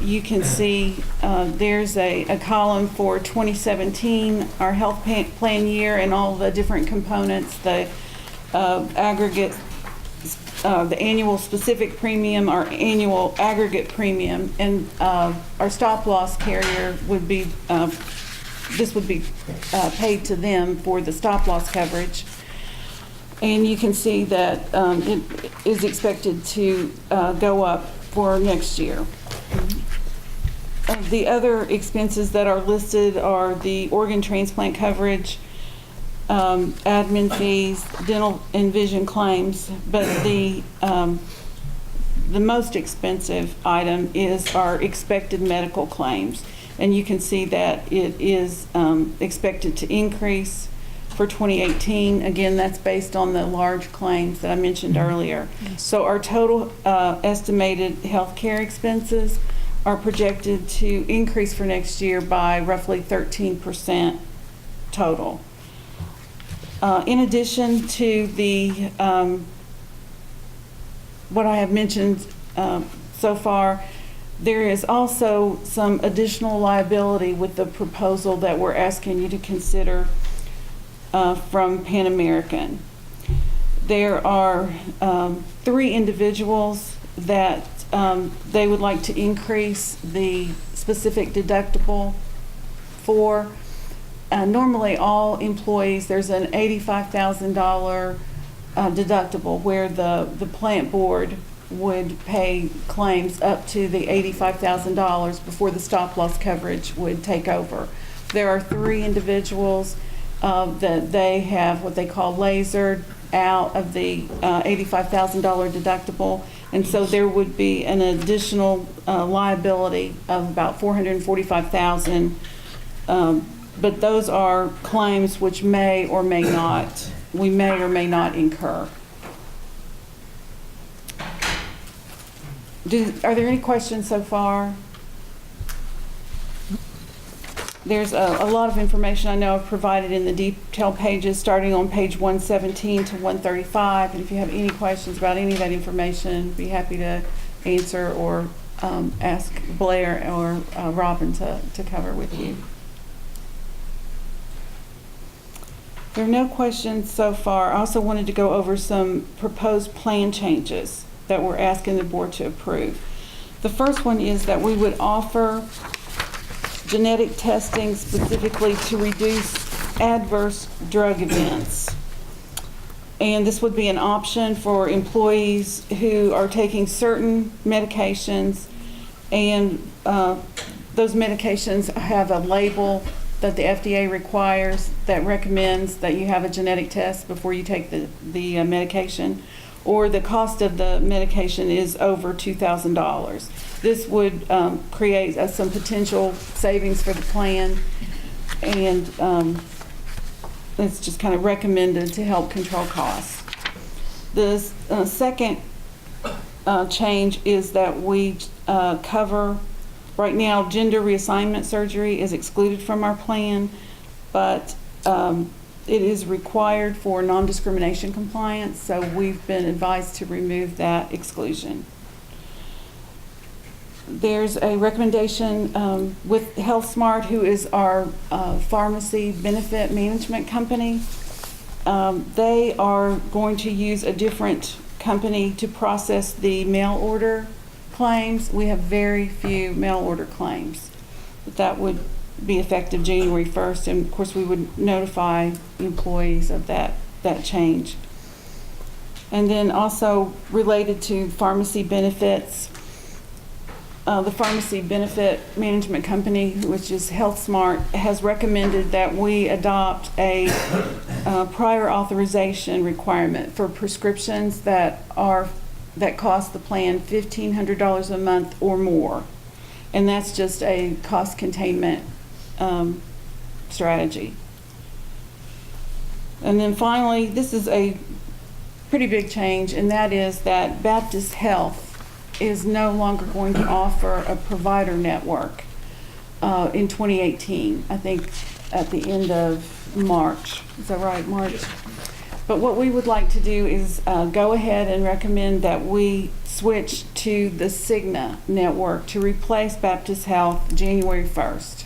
you can see there's a column for 2017, our health plan year, and all the different components, the aggregate, the annual specific premium, our annual aggregate premium, and our stop-loss carrier would be, this would be paid to them for the stop-loss coverage. And you can see that it is expected to go up for next year. The other expenses that are listed are the organ transplant coverage, admin fees, dental and vision claims, but the most expensive item is our expected medical claims. And you can see that it is expected to increase for 2018. Again, that's based on the large claims that I mentioned earlier. So our total estimated health care expenses are projected to increase for next year by roughly 13% total. In addition to the what I have mentioned so far, there is also some additional liability with the proposal that we're asking you to consider from Pan American. There are 3 individuals that they would like to increase the specific deductible for. Normally, all employees, there's an $85,000 deductible where the plant board would pay claims up to the $85,000 before the stop-loss coverage would take over. There are 3 individuals that they have what they call lasered out of the $85,000 deductible, and so there would be an additional liability of about $445,000. But those are claims which may or may not incur. Are there any questions so far? There's a lot of information I know I've provided in the detail pages, starting on page 117 to 135. And if you have any questions about any of that information, I'd be happy to answer or ask Blair or Robin to cover with you. There are no questions so far. I also wanted to go over some proposed plan changes that we're asking the board to approve. The first one is that we would offer genetic testing specifically to reduce adverse drug events. And this would be an option for employees who are taking certain medications, and those medications have a label that the FDA requires that recommends that you have a genetic test before you take the medication, or the cost of the medication is over $2,000. This would create some potential savings for the plan, and it's just kind of recommended to help control costs. The second change is that we cover, right now, gender reassignment surgery is excluded from our plan, but it is required for non-discrimination compliance, so we've been advised to remove that exclusion. There's a recommendation with HealthSmart, who is our pharmacy benefit management company. They are going to use a different company to process the mail order claims. We have very few mail order claims. But that would be effective January 1st, and of course we would notify employees of that change. And then also related to pharmacy benefits, the pharmacy benefit management company, which is HealthSmart, has recommended that we adopt a prior authorization requirement for prescriptions that cost the plan $1,500 a month or more, and that's just a cost containment strategy. And then finally, this is a pretty big change, and that is that Baptist Health is no longer going to offer a provider network in 2018, I think at the end of March. Is that right, March? But what we would like to do is go ahead and recommend that we switch to the Cigna network to replace Baptist Health January 1st.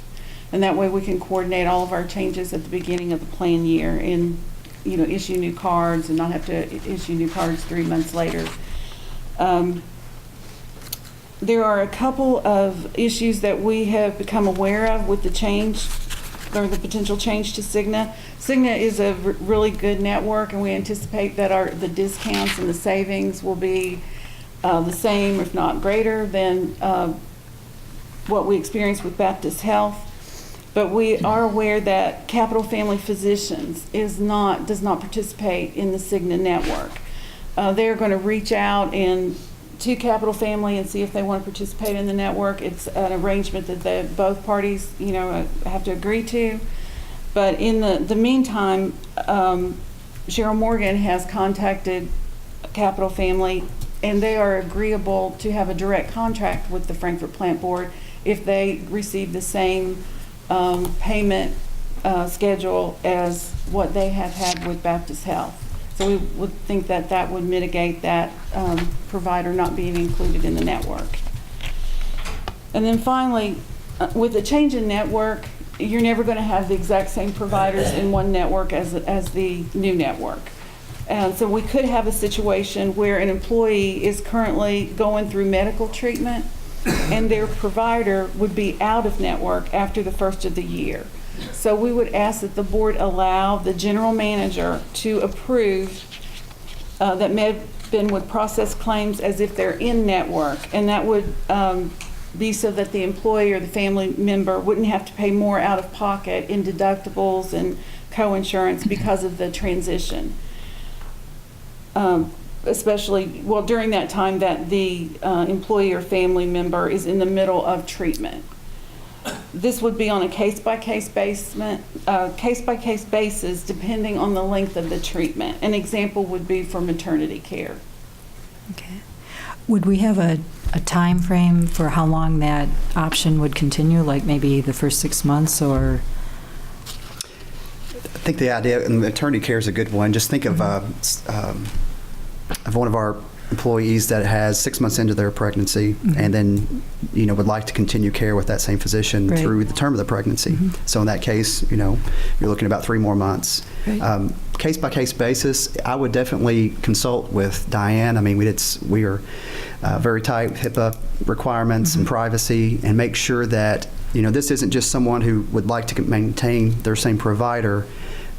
And that way we can coordinate all of our changes at the beginning of the plan year and, issue new cards and not have to issue new cards 3 months later. There are a couple of issues that we have become aware of with the change, or the potential change to Cigna. Cigna is a really good network, and we anticipate that the discounts and the savings will be the same, if not greater, than what we experienced with Baptist Health. But we are aware that Capital Family Physicians does not participate in the Cigna network. They're going to reach out to Capital Family and see if they want to participate in the network. It's an arrangement that both parties, have to agree to. But in the meantime, Cheryl Morgan has contacted Capital Family, and they are agreeable to have a direct contract with the Frankfort Plant Board if they receive the same payment schedule as what they have had with Baptist Health. So we would think that would mitigate that provider not being included in the network. And then finally, with the change in network, you're never going to have the exact same providers in one network as the new network. So we could have a situation where an employee is currently going through medical treatment and their provider would be out of network after the first of the year. So we would ask that the board allow the general manager to approve that MedBen would process claims as if they're in network, and that would be so that the employee or the family member wouldn't have to pay more out of pocket in deductibles and co-insurance because of the transition. Especially, during that time that the employee or family member is in the middle of treatment. This would be on a case-by-case basis, depending on the length of the treatment. An example would be for maternity care. Okay. Would we have a time frame for how long that option would continue, like maybe the first 6 months, or? I think the idea, and maternity care is a good one. Just think of one of our employees that has 6 months into their pregnancy and then, would like to continue care with that same physician through the term of the pregnancy. So in that case, you're looking about 3 more months. Case-by-case basis, I would definitely consult with Diane. I mean, we are very tight with HIPAA requirements and privacy, and make sure that, this isn't just someone who would like to maintain their same provider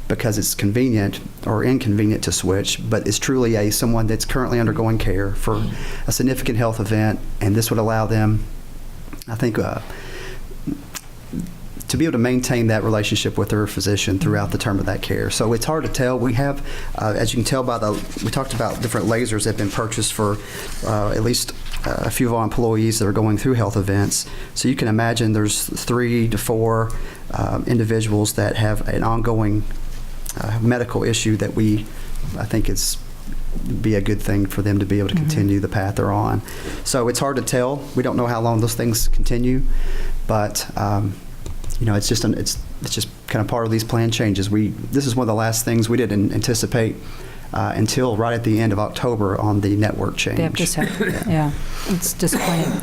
because it's convenient or inconvenient to switch, but it's truly someone that's currently undergoing care for a significant health event, and this would allow them, I think, to to be able to maintain that relationship with their physician throughout the term of that care. So it's hard to tell. We have, as you can tell by we talked about different lasers that have been purchased for at least a few of our employees that are going through health events. So you can imagine there's 3 to 4 individuals that have an ongoing medical issue that I think it's be a good thing for them to be able to continue the path they're on. So it's hard to tell. We don't know how long those things continue, but it's just kind of part of these plan changes. This is one of the last things we didn't anticipate until right at the end of October on the network change. Yeah, it's disappointing.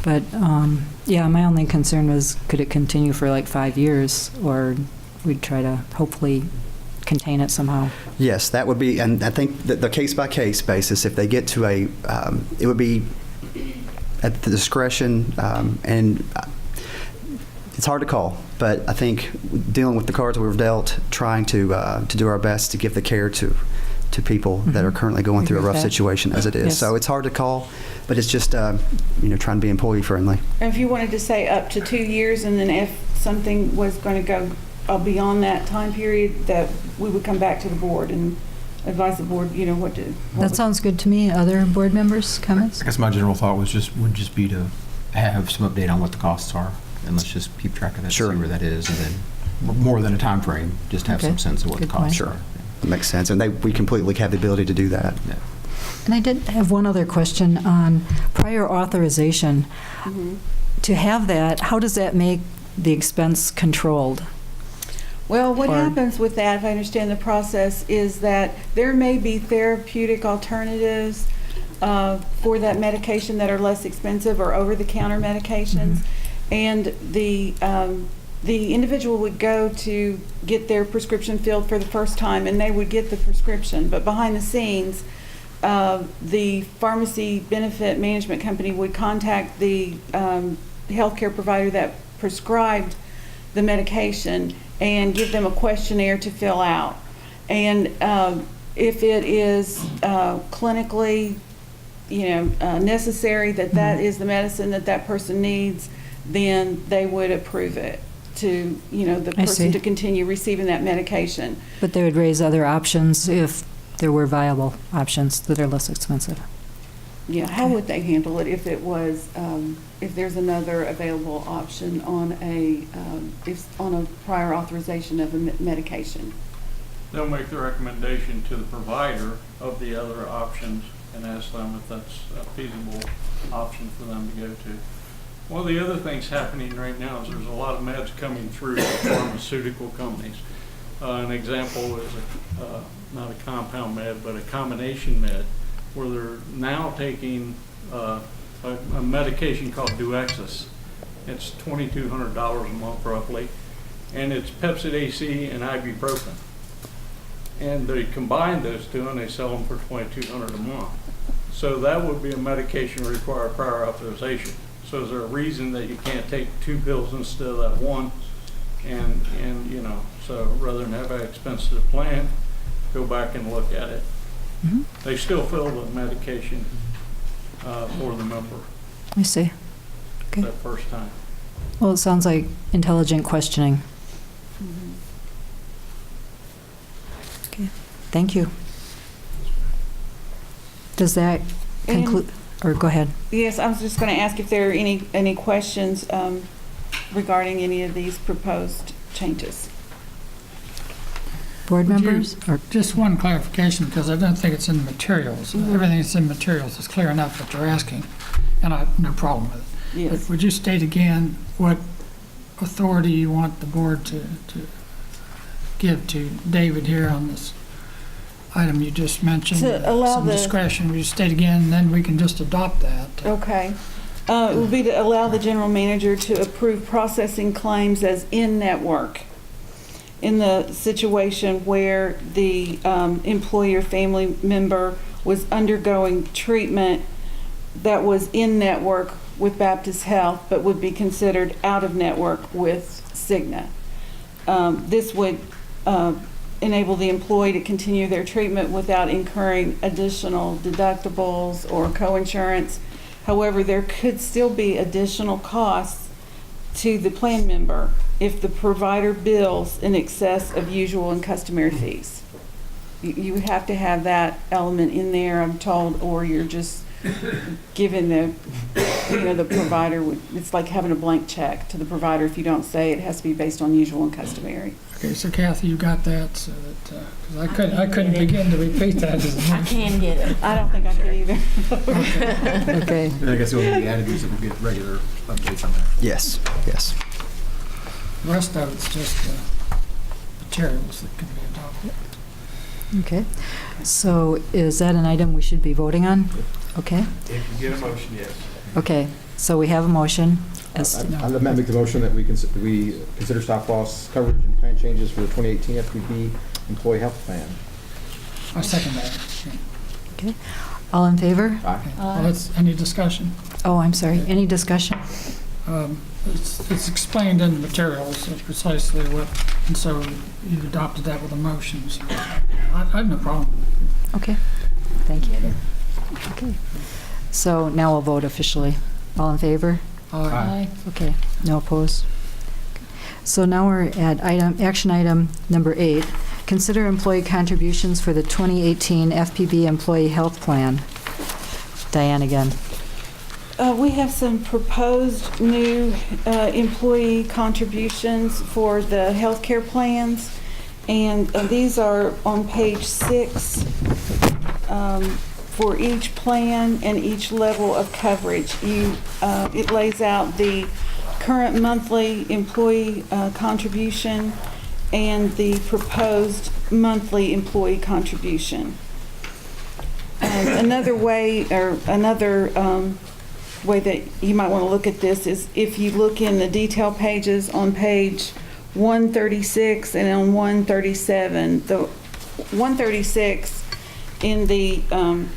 But my only concern was, could it continue for like 5 years, or we'd try to hopefully contain it somehow. Yes, that would be, and I think the case-by-case basis, if they get to it would be at the discretion, and it's hard to call, but I think dealing with the cards we were dealt, trying to do our best to give the care to people that are currently going through a rough situation as it is. Yes. So it's hard to call, but it's just, trying to be employee-friendly. And if you wanted to say up to 2 years, and then if something was going to go beyond that time period, that we would come back to the board and advise the board, what to. That sounds good to me. Other board members, comments? I guess my general thought would just be to have some update on what the costs are, and let's just keep track of that, see where that is, and then more than a time frame, just have some sense of what the costs are. That makes sense, and we completely have the ability to do that. Yeah. And I did have one other question on prior authorization. To have that, how does that make the expense controlled? Well, what happens with that, if I understand the process, is that there may be therapeutic alternatives for that medication that are less expensive, or over-the-counter medications, and the individual would go to get their prescription filled for the first time, and they would get the prescription. But behind the scenes, the pharmacy benefit management company would contact the healthcare provider that prescribed the medication and give them a questionnaire to fill out. And if it is clinically, necessary that is the medicine that person needs, then they would approve it to, the person to continue receiving that medication. But they would raise other options if there were viable options that are less expensive. Yeah, how would they handle it if it was, if there's another available option on a prior authorization of a medication? They'll make the recommendation to the provider of the other options and ask them if that's a feasible option for them to go to. One of the other things happening right now is there's a lot of meds coming through pharmaceutical companies. An example is not a compound med, but a combination med, where they're now taking a medication called Duexis. It's $2,200 a month roughly, and it's Pepsid AC and ibuprofen. And they combine those two and they sell them for $2,200 a month. So that would be a medication require prior authorization. So is there a reason that you can't take 2 pills instead of that one? And so rather than have an expensive plan, go back and look at it. They still fill the medication for the member. I see. Okay. That first time. Well, it sounds like intelligent questioning. Okay, thank you. Does that conclude, or go ahead? Yes, I was just going to ask if there are any questions regarding any of these proposed changes. Board members? Or just one clarification, because I don't think it's in the materials. Everything that's in materials is clear enough what they're asking, and I have no problem with it. Yes. But would you state again what authority you want the board to give to David here on this item you just mentioned? To allow some discretion. Would you state again, and then we can just adopt that? Okay. It would be to allow the general manager to approve processing claims as in-network in the situation where the employee or family member was undergoing treatment that was in-network with Baptist Health but would be considered out-of-network with Cigna. This would enable the employee to continue their treatment without incurring additional deductibles or coinsurance. However, there could still be additional costs to the plan member if the provider bills in excess of usual and customary fees. You would have to have that element in there, I'm told, or you're just giving the provider, it's like having a blank check to the provider if you don't say it has to be based on usual and customary. Okay, so Kathy, you got that, so that, because I couldn't begin to repeat that as a I motion. can get it. I don't think I could either. Okay. And I guess it will be added, so we'll get regular updates on that. Yes, yes. The rest of it's just materials that can be adopted. Okay. So is that an item we should be voting on? Okay. If you get a motion, yes. Okay. So we have a motion. I'll make the motion that we consider stop loss coverage and plan changes for the 2018 FPB employee health plan. I second that. Okay. All in favor? Aye. Well, that's, any discussion? Oh, I'm sorry. Any discussion? It's explained in the materials of precisely what, and so you adopted that with a motion. So I have no problem. Okay. Thank you. Okay. So now we'll vote officially. All in favor? Aye. Okay. No opposed? So now we're at action item number 8. Consider employee contributions for the 2018 FPB Employee Health Plan. Diane again. We have some proposed new employee contributions for the healthcare plans, and these are on page 6 for each plan and each level of coverage. It lays out the current monthly employee contribution and the proposed monthly employee contribution. Another way, or another way that you might want to look at this is if you look in the detail pages on page 136 and on 137. The 136 in the on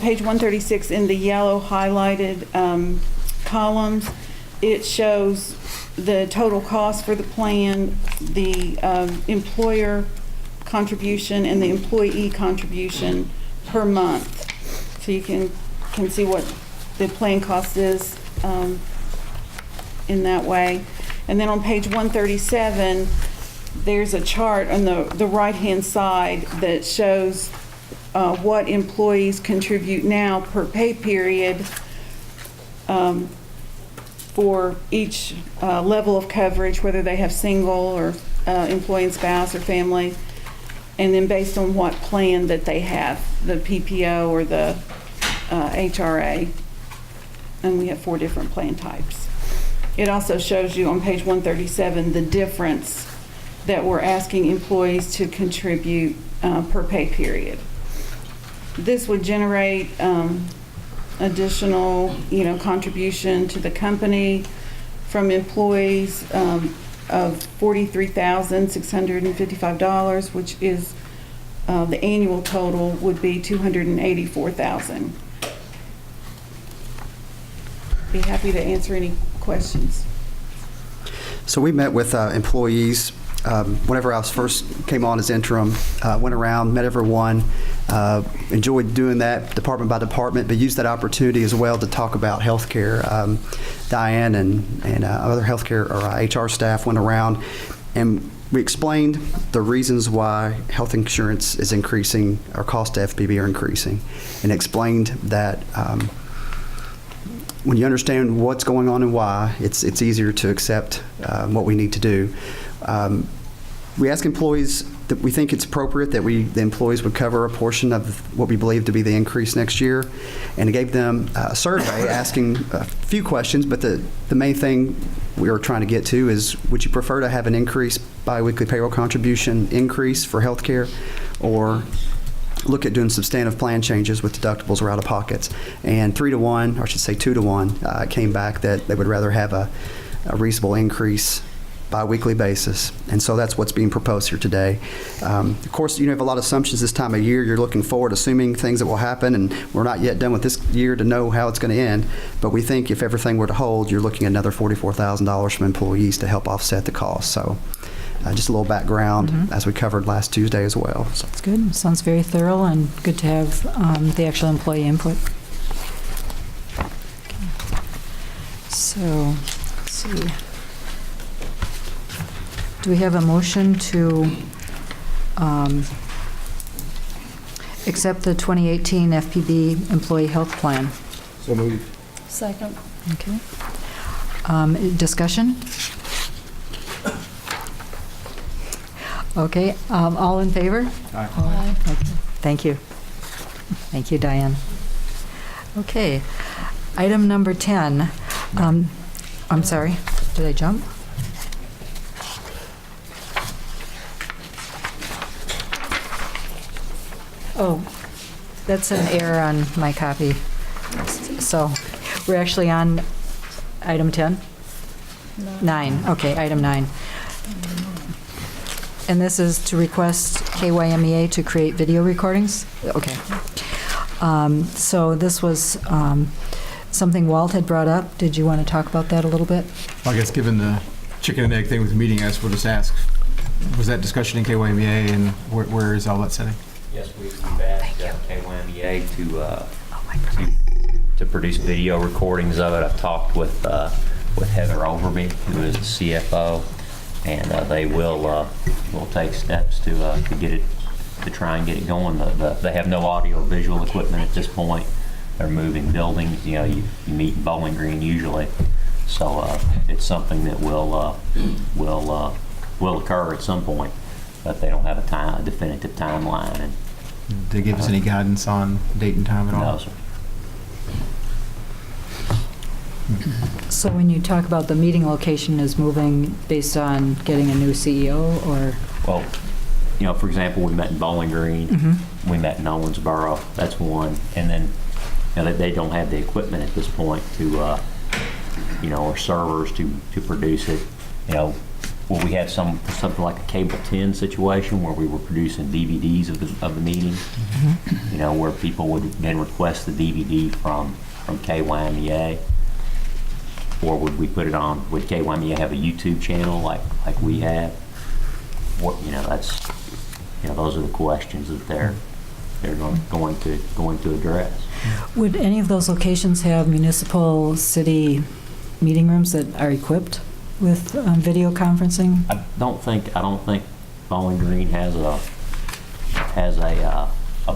page 136 in the yellow highlighted columns, it shows the total cost for the plan, the employer contribution, and the employee contribution per month. So you can see what the plan cost is in that way. And then on page 137, there's a chart on the right-hand side that shows what employees contribute now per pay period for each level of coverage, whether they have single or employee and spouse or family, and then based on what plan that they have, the PPO or the HRA. And we have 4 different plan types. It also shows you on page 137 the difference that we're asking employees to contribute per pay period. This would generate additional, contribution to the company from employees of $43,655, which is the annual total would be $284,000. Be happy to answer any questions. So we met with employees whenever I first came on as interim, went around, met everyone, enjoyed doing that department by department, but used that opportunity as well to talk about healthcare. Diane and other healthcare or HR staff went around, and we explained the reasons why health insurance is increasing, our costs to FPB are increasing, and explained that when you understand what's going on and why, it's easier to accept what we need to do. We ask employees that we think it's appropriate that the employees would cover a portion of what we believe to be the increase next year, and gave them a survey asking a few questions, but the main thing we were trying to get to is, would you prefer to have an increase biweekly payroll contribution increase for health care, or look at doing substantive plan changes with deductibles or out-of-pockets? And 3 to 1, or I should say 2 to 1, came back that they would rather have a reasonable increase bi-weekly basis. And so that's what's being proposed here today. Of course, you have a lot of assumptions this time of year. You're looking forward, assuming things that will happen, and we're not yet done with this year to know how it's going to end. But we think if everything were to hold, you're looking at another $44,000 from employees to help offset the cost. So just a little background, as we covered last Tuesday as well. So. That's good. Sounds very thorough and good to have the actual employee input. So see. Do we have a motion to accept the 2018 FPB Employee Health Plan? So moved. Second. Okay. Discussion? Okay, all in favor? Aye. Okay, thank you. Thank you, Diane. Okay, item number 10. I'm sorry, did I jump? Oh, that's an error on my copy. So, we're actually on item 10? 9, okay, item 9. And this is to request KYMEA to create video recordings? Okay. So this was something Walt had brought up. Did you want to talk about that a little bit? Well, I guess given the chicken and egg thing with the meeting, I guess we'll just ask, was that discussion in KYMEA, and where is all that setting? Yes, we've asked KYMEA to produce video recordings of it. I've talked with Heather Overby, who is the CFO, and they will take steps to get it, to try and get it going. They have no audio visual equipment at this point. They're moving buildings. You know, you meet in Bowling Green usually, so it's something that will occur at some point, but they don't have a definitive timeline. And did they give us any guidance on date and time at all? No, sir. So when you talk about the meeting location is moving based on getting a new CEO, or? Well, you know, for example, we met in Bowling Green. Mm-hmm. We met in Owensboro. That's one. And then, you know, they don't have the equipment at this point to, you know, or servers to produce it. You know, well, we had something like a cable 10 situation where we were producing DVDs of the meeting. Mm-hmm. You know, where people would then request the DVD from KYMEA. Or would we put it on, would KYMEA have a YouTube channel like we have? What, you know, that's, you know, those are the questions that they're going to address. Would any of those locations have municipal city meeting rooms that are equipped with video conferencing? I don't think Bowling Green has a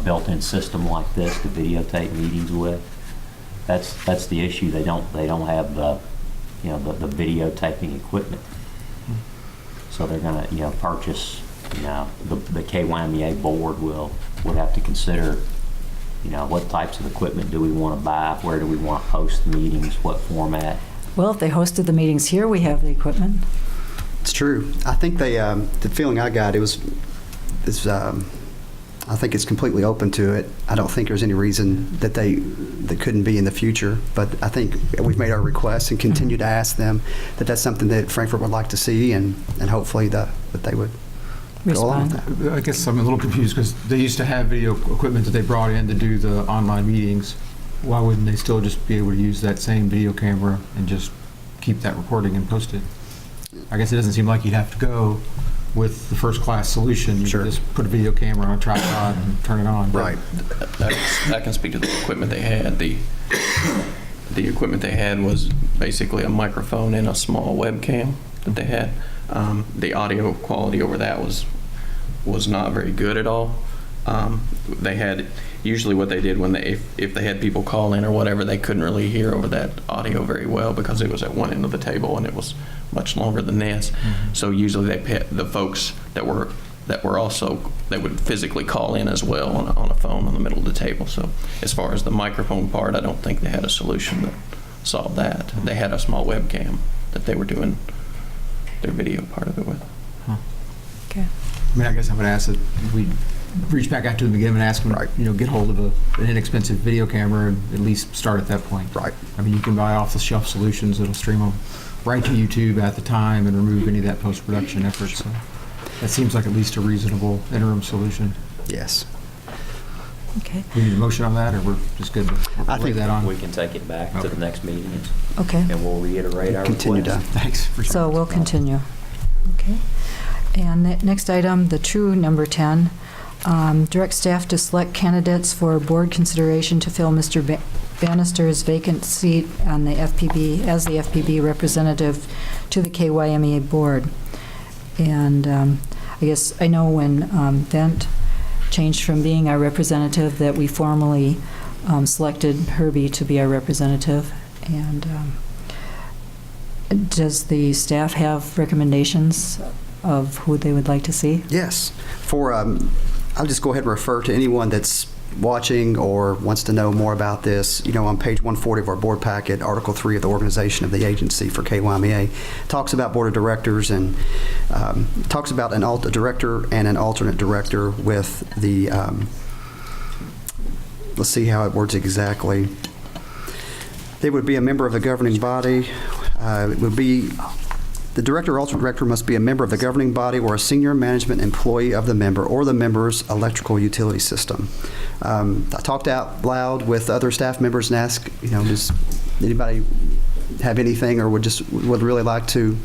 built-in system like this to videotape meetings with. That's the issue. They don't have the, you know, the videotaping equipment. So they're gonna, you know, purchase, you know, the KYMEA board would have to consider, you know, what types of equipment do we want to buy, where do we want to host the meetings, what format. Well, if they hosted the meetings here, we have the equipment. It's true. I think they, the feeling I got, I think it's completely open to it. I don't think there's any reason that they couldn't be in the future, but I think we've made our requests and continue to ask them that that's something that Frankfort would like to see, and hopefully that they would go along with that. I guess I'm a little confused because they used to have video equipment that they brought in to do the online meetings. Why wouldn't they still just be able to use that same video camera and just keep that recording and post it? I guess it doesn't seem like you'd have to go with the first-class solution. You Sure. just put a video camera on a tripod and turn it on. Right. I can speak to the equipment they had. The equipment they had was basically a microphone and a small webcam that they had. The audio quality over that was not very good at all. They had, usually what they did when if they had people call in or whatever, they couldn't really hear over that audio very well because it was at one end of the table and it was much longer than this. Mm-hmm. So usually the folks that would physically call in as well on a phone in the middle of the table. So as far as the microphone part, I don't think they had a solution that solved that. They had a small webcam that they were doing their video part of it with. Huh. Okay. I mean, I guess I would ask that we reach back out to them again and ask them, you know, get hold of an inexpensive video camera and at least start at that point. Right. I mean, you can buy off-the-shelf solutions that'll stream them right to YouTube at the time and remove any of that post-production effort. So that seems like at least a reasonable interim solution. Yes. Okay. We need a motion on that, or we're just good to lay that on? We can take it back to the next meeting Okay. and we'll reiterate our Continue request. to. Thanks. So we'll continue. Okay. And the next item, the true number 10, direct staff to select candidates for board consideration to fill Mr. Bannister's vacant seat on the FPB, as the FPB representative to the KYMEA board. And I guess I know when Vent changed from being our representative that we formally selected Herbie to be our representative. And does the staff have recommendations of who they would like to see? Yes. I'll just go ahead and refer to anyone that's watching or wants to know more about this. On page 140 of our board packet, Article 3 of the organization of the agency for KYMEA talks about board of directors and talks about a director and an alternate director with the, let's see how it words exactly. They would be a member of the governing body. It would be the director or alternate director must be a member of the governing body or a senior management employee of the member or the member's electrical utility system. I talked out loud with other staff members and asked, does anybody have anything or would really like to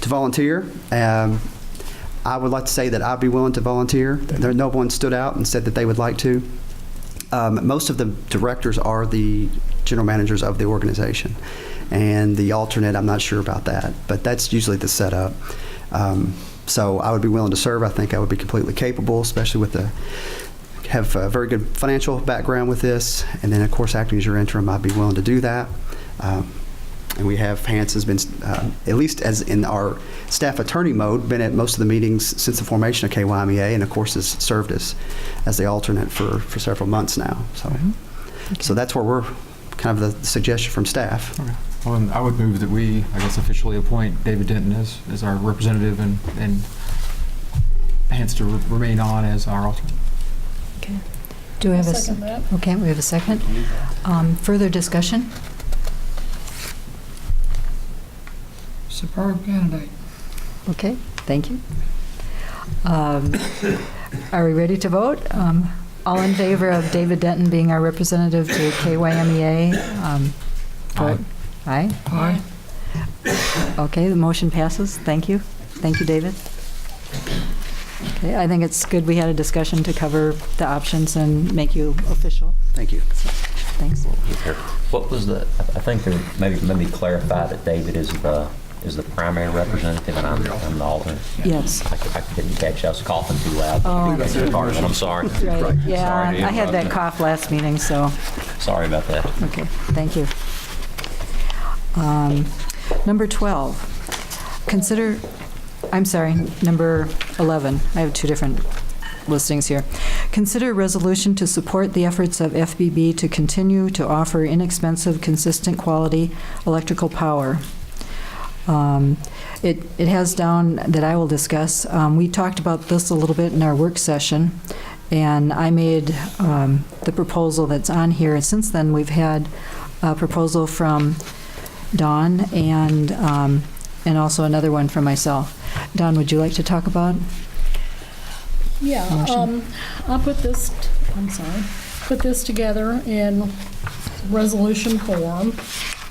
volunteer? I would like to say that I'd be willing to volunteer. No one stood out and said that they would like to. Most of the directors are the general managers of the organization. And the alternate, I'm not sure about that, but that's usually the setup. So I would be willing to serve. I think I would be completely capable, especially have a very good financial background with this. And then, of course, acting as your interim, I'd be willing to do that. And we have, Hans has been, at least as in our staff attorney mode, been at most of the meetings since the formation of KYMEA, and of course has served as the alternate for several months now. So that's where we're kind of the suggestion from staff. Okay. Well, then I would move that we, officially appoint David Denton as our representative and Hans to remain on as our alternate. Okay. Do we have I'll second that. Okay, we have a second. Further discussion? Superb candidate. Okay, thank you. Are we ready to vote? All in favor of David Denton being our representative to KYMEA? Vote. Aye. Aye. Okay, the motion passes. Thank you. Thank you, David. Okay, I think it's good we had a discussion to cover the options and make you official. Thank you. Thanks. What was the, I think there, maybe clarify that David is the primary representative and I'm the alternate. Yes. I couldn't catch, I was coughing too loud. Oh. Department, I'm sorry. Right. Yeah, Sorry to I had that interrupt. cough last meeting, so. Sorry about that. Okay, thank you. Number 12, number 11. I have two different listings here. Consider resolution to support the efforts of FPB to continue to offer inexpensive, consistent quality electrical power. It has down that I will discuss. We talked about this a little bit in our work session, and I made the proposal that's on here. And since then, we've had a proposal from Dawn and also another one from myself. Dawn, would you like to talk about? Yeah, I put this together in resolution form.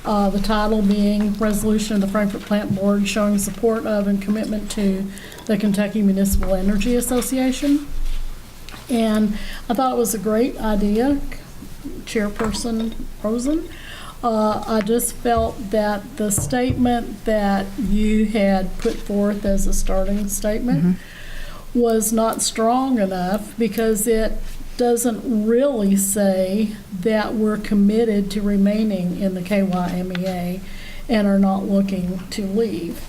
The title being Resolution of the Frankfort Plant Board showing support of and commitment to the Kentucky Municipal Energy Association. And I thought it was a great idea, Chairperson Rosen. I just felt that the statement that you had put forth as a starting statement was not strong enough because it doesn't really say that we're committed to remaining in the KYMEA and are not looking to leave.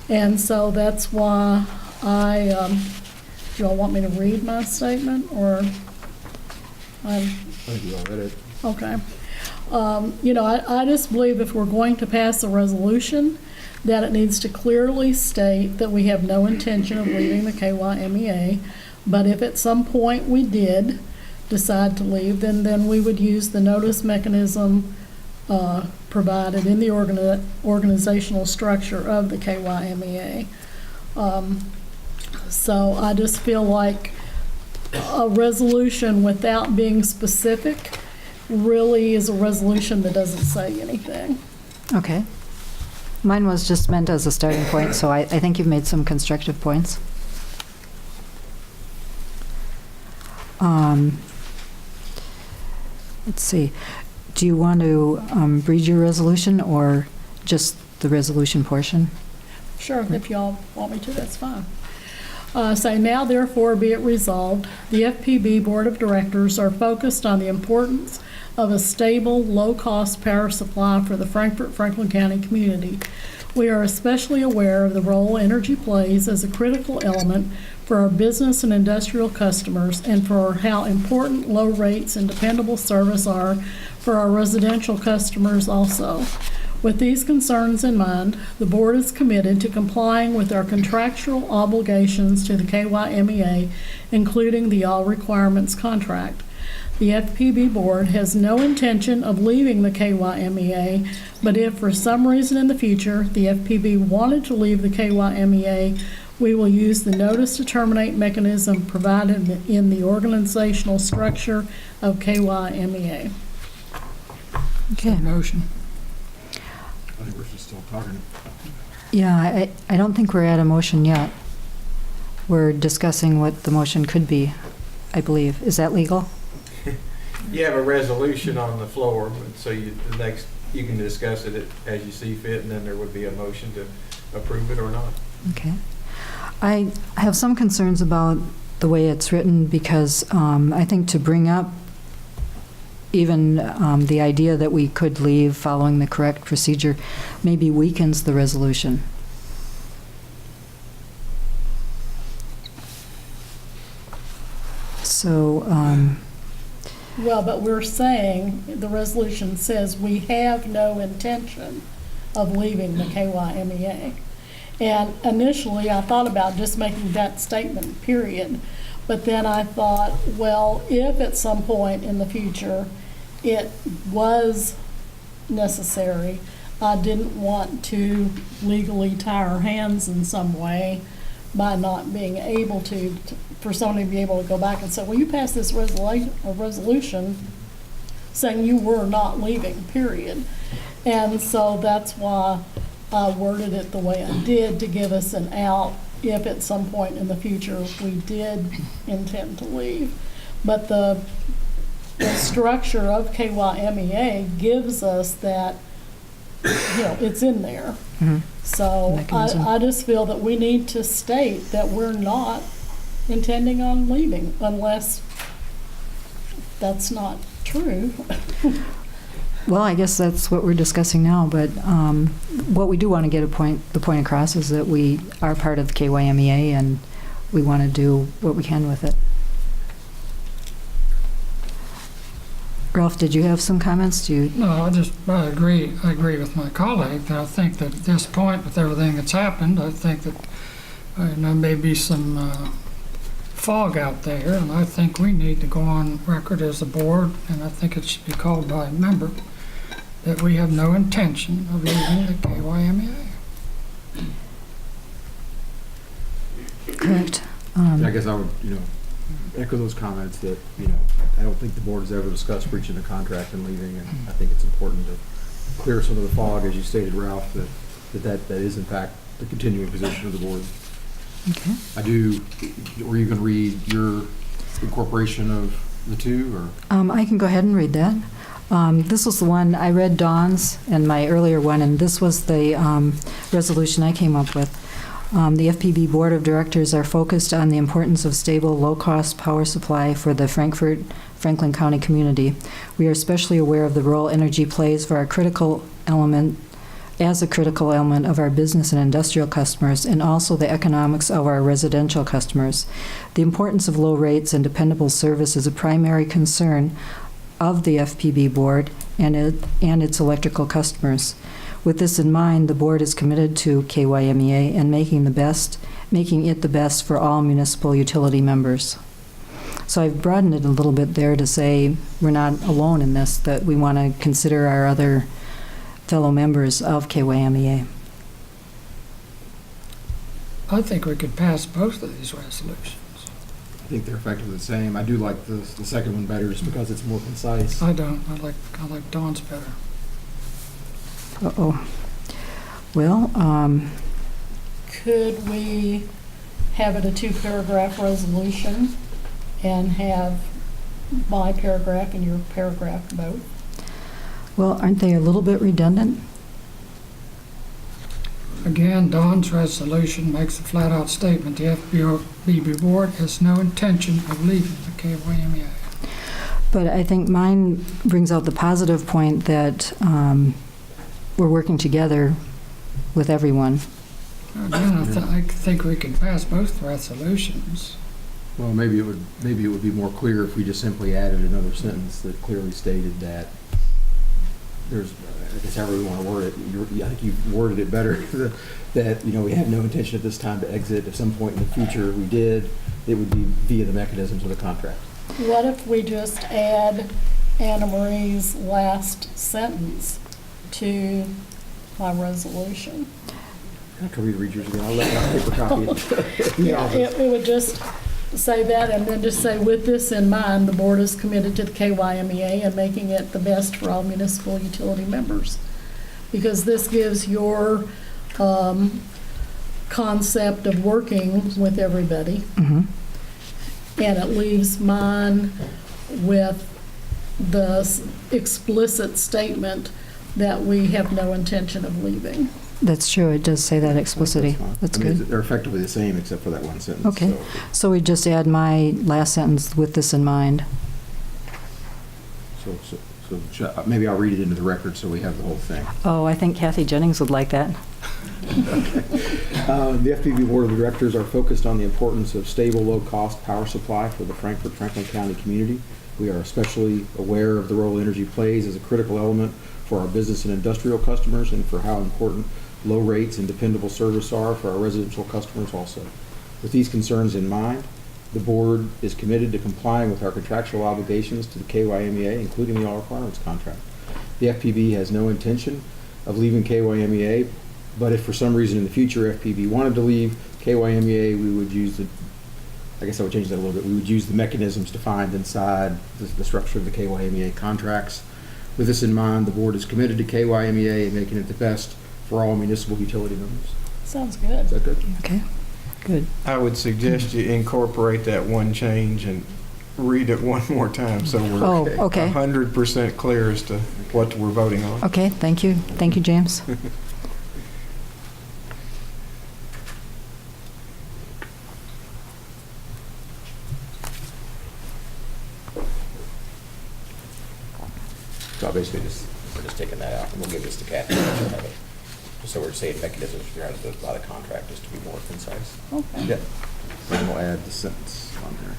And so that's why do you all want me to read my statement or? I think you all read it. Okay. I just believe if we're going to pass a resolution, that it needs to clearly state that we have no intention of leaving the KYMEA, but if at some point we did decide to leave, then we would use the notice mechanism provided in the organizational structure of the KYMEA. So I just feel like a resolution without being specific really is a resolution that doesn't say anything. Okay. Mine was just meant as a starting point, so I think you've made some constructive points. Let's see. Do you want to read your resolution or just the resolution portion? Sure, if y'all want me to, that's fine. Say, now therefore be it resolved, the FPB Board of Directors are focused on the importance of a stable, low-cost power supply for the Frankfort, Franklin County community. We are especially aware of the role energy plays as a critical element for our business and industrial customers and for how important low rates and dependable service are for our residential customers also. With these concerns in mind, the board is committed to complying with our contractual obligations to the KYMEA, including the All Requirements contract. The FPB board has no intention of leaving the KYMEA, but if for some reason in the future the FPB wanted to leave the KYMEA, we will use the notice to terminate mechanism provided in the organizational structure of KYMEA. Okay. Motion. I think we're just still talking. Yeah, I don't think we're at a motion yet. We're discussing what the motion could be, I believe. Is that legal? You have a resolution on the floor, so you can discuss it as you see fit, and then there would be a motion to approve it or not. Okay. I have some concerns about the way it's written because I think to bring up even the idea that we could leave following the correct procedure maybe weakens the resolution. So, Well, but we're saying, the resolution says we have no intention of leaving the KYMEA. And initially, I thought about just making that statement, period. But then I thought, well, if at some point in the future it was necessary, I didn't want to legally tie our hands in some way by not being able to for somebody to be able to go back and say, well, you passed this resolution saying you were not leaving, period. And so that's why I worded it the way I did, to give us an out if at some point in the future we did intend to leave. But the structure of KYMEA gives us that, it's in there. mm-hmm. So I just feel that we need to state that we're not intending on leaving unless that's not true. Well, I guess that's what we're discussing now, but what we do want to get the point across is that we are part of the KYMEA and we want to do what we can with it. Ralph, did you have some comments? No, I agree with my colleague. I think that at this point, with everything that's happened, I think that there may be some fog out there, and I think we need to go on record as a board, and I think it should be called by a member, that we have no intention of leaving the KYMEA. Correct. I guess I would, echo those comments that, I don't think the board has ever discussed breaching the contract and leaving, and I think it's important to clear some of the fog, as you stated, Ralph, that is in fact the continuing position of the board. Okay. Were you going to read your incorporation of the two, or? I can go ahead and read that. This was the one, I read Dawn's and my earlier one, and this was the resolution I came up with. The FPB Board of Directors are focused on the importance of stable, low-cost power supply for the Frankfort, Franklin County community. We are especially aware of the role energy plays for our critical element of our business and industrial customers, and also the economics of our residential customers. The importance of low rates and dependable service is a primary concern of the FPB board and its electrical customers. With this in mind, the board is committed to KYMEA and making it the best for all municipal utility members. So I've broadened it a little bit there to say we're not alone in this, that we want to consider our other fellow members of KYMEA. I think we could pass both of these resolutions. I think they're effectively the same. I do like the second one better just because it's more concise. I don't. I like Dawn's better. Uh-oh. Well, Could we have it a 2-paragraph resolution and have my paragraph and your paragraph both? Well, aren't they a little bit redundant? Again, Don's resolution makes a flat-out statement. The FPB board has no intention of leaving the KYMEA. But I think mine brings out the positive point that we're working together with everyone. Again, I think we can pass both resolutions. Well, maybe it would be more clear if we just simply added another sentence that clearly stated that there's, I guess however we want to word it, I think you've worded it better, that, we have no intention at this time to exit. At some point in the future we did, it would be via the mechanisms of the contract. What if we just add Anna Marie's last sentence to my resolution? Can we read yours again? I'll let you paper copy it. Yeah, it would just say that, and then just say, with this in mind, the board is committed to the KYMEA and making it the best for all municipal utility members. Because this gives your concept of working with everybody. Mm-hmm. And it leaves mine with the explicit statement that we have no intention of leaving. That's true, it does say that explicitly. That's good. They're effectively the same except for that one sentence. Okay, so we just add my last sentence with this in mind. So maybe I'll read it into the record so we have the whole thing. Oh, I think Kathy Jennings would like that. The FPB Board of Directors are focused on the importance of stable, low-cost power supply for the Frankfort, Franklin County community. We are especially aware of the role energy plays as a critical element for our business and industrial customers, and for how important low rates and dependable service are for our residential customers also. With these concerns in mind, the board is committed to complying with our contractual obligations to the KYMEA, including the all requirements contract. The FPB has no intention of leaving KYMEA, but if for some reason in the future FPB wanted to leave KYMEA, we would use I guess I would change that a little bit. We would use the mechanisms defined inside the structure of the KYMEA contracts. With this in mind, the board is committed to KYMEA and making it the best for all municipal utility members. Sounds good. Is that good? Okay, good. I would suggest you incorporate that one change and read it one more time so we're Oh, okay. 100% clear as to what we're voting on. Okay, thank you. Thank you, James. So basically, we're just taking that out, and we'll give this to Kathy. Just so we're saying mechanisms by the contract, just to be more concise. Okay. Yeah. And we'll add the sentence on there.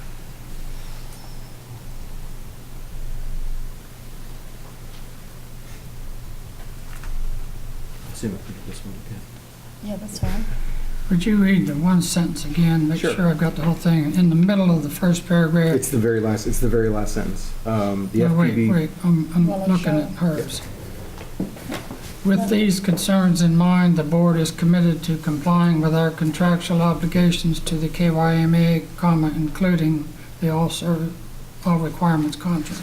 Assume I can do this one again. Yeah, that's fine. Would you read the one sentence again, make Sure. sure I've got the whole thing in the middle of the first paragraph? It's the very last sentence. The No, FPB. wait, I'm Well, looking sure. at hers. With these concerns in mind, the board is committed to complying with our contractual obligations to the KYMEA, including the all requirements contract.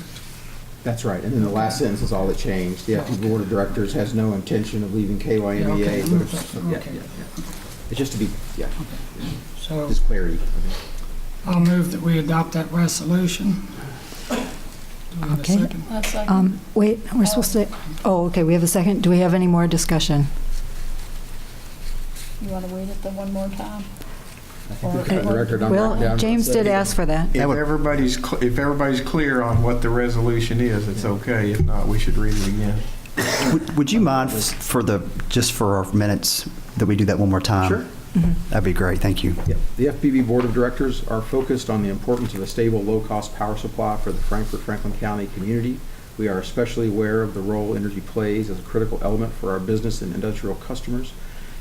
That's right, and then the last sentence is all that changed. The FPB Board of Directors has no intention of leaving KYMEA. Yeah, okay, but move it's- that, yeah, okay. yeah, yeah. It's just to be, yeah, So just clarity. I'll move that we adopt that resolution. Do we have a Okay. second? That's second. Wait, we're supposed to, oh, okay, we have a second. Do we have any more discussion? You want to read it the one more time? Director, I'm Well, writing down- James did ask for that. If everybody's clear on what the resolution is, it's okay. If not, we should read it again. Would you mind just for our minutes, that we do that one more time? Sure. That'd be great, thank you. Yep. The FPB Board of Directors are focused on the importance of a stable, low-cost power supply for the Frankfort, Franklin County community. We are especially aware of the role energy plays as a critical element for our business and industrial customers,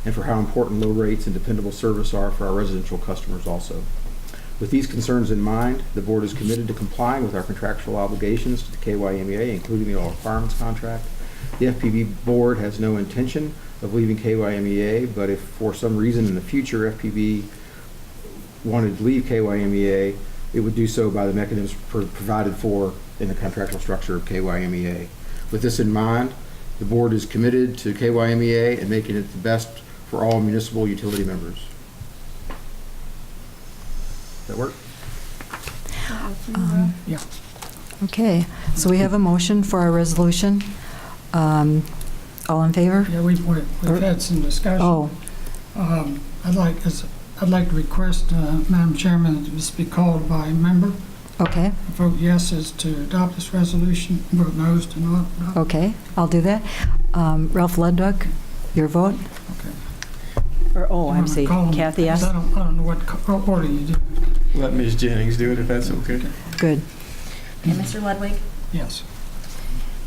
and for how important low rates and dependable service are for our residential customers also. With these concerns in mind, the board is committed to complying with our contractual obligations to the KYMEA, including the all requirements contract. The FPB board has no intention of leaving KYMEA, but if for some reason in the future FPB wanted to leave KYMEA, it would do so by the mechanisms provided for in the contractual structure of KYMEA. With this in mind, the board is committed to KYMEA and making it the best for all municipal utility members. Does that work? Yeah. Okay, so we have a motion for our resolution. All in favor? Yeah, we've had some discussion. Oh, I'd like to request, Madam Chairman, that this be called by member. okay, Vote yes as to adopt this resolution, vote no as to not adopt. okay, I'll do that. Ralph Ludwig, your vote? Or, oh, I'm I'm see, sorry, Kathy, yes. I don't know what order you do. Let Ms. Jennings do it if that's okay. Good. And Mr. Ludwig, Yes.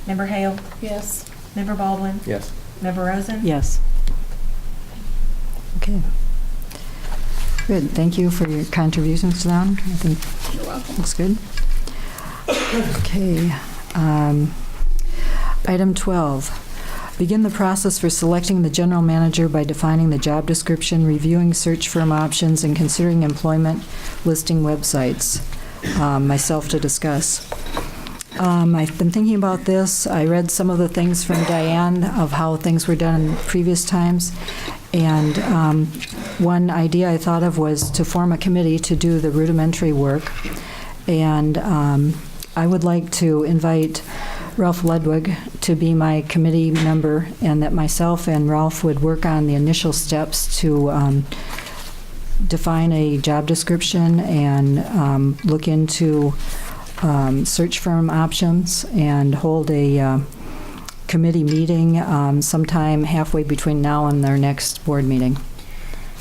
Member Hale, Yes. Member Baldwin, Yes. Member Rosen. Yes. Okay. Good, thank you for your contributions, Don. I think You're welcome. looks good. Okay. Item 12. Begin the process for selecting the general manager by defining the job description, reviewing search firm options, and considering employment listing websites. Myself to discuss. I've been thinking about this. I read some of the things from Diane of how things were done in previous times. And one idea I thought of was to form a committee to do the rudimentary work. And I would like to invite Ralph Ludwig to be my committee member, and that myself and Ralph would work on the initial steps to define a job description and look into search firm options and hold a committee meeting sometime halfway between now and their next board meeting.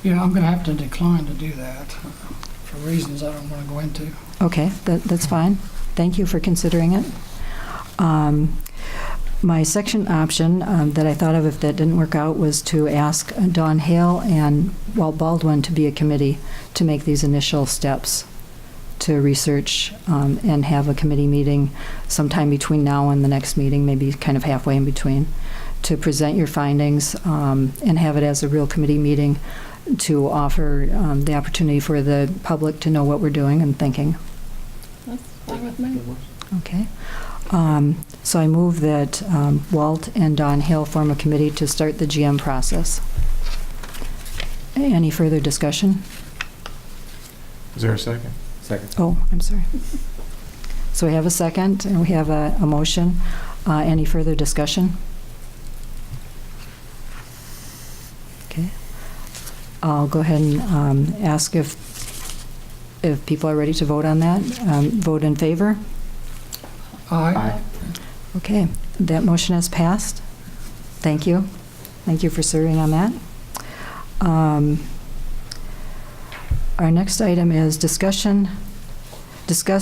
Yeah, I'm going to have to decline to do that for reasons I don't want to go into. Okay, that's fine. Thank you for considering it. My second option that I thought of if that didn't work out was to ask Dawn Hale and Walt Baldwin to be a committee to make these initial steps to research and have a committee meeting sometime between now and the next meeting, maybe kind of halfway in between, to present your findings and have it as a real committee meeting to offer the opportunity for the public to know what we're doing and thinking. That's fine with me. Okay. So I move that Walt and Don Hill form a committee to start the GM process. Any further discussion? Is there a second? Second. Oh, I'm sorry. So we have a second, and we have a motion. Any further discussion? Okay. I'll go ahead and ask if people are ready to vote on that. Vote in favor? Aye. Okay, that motion has passed. Thank you. Thank you for serving on that. Our next item is discuss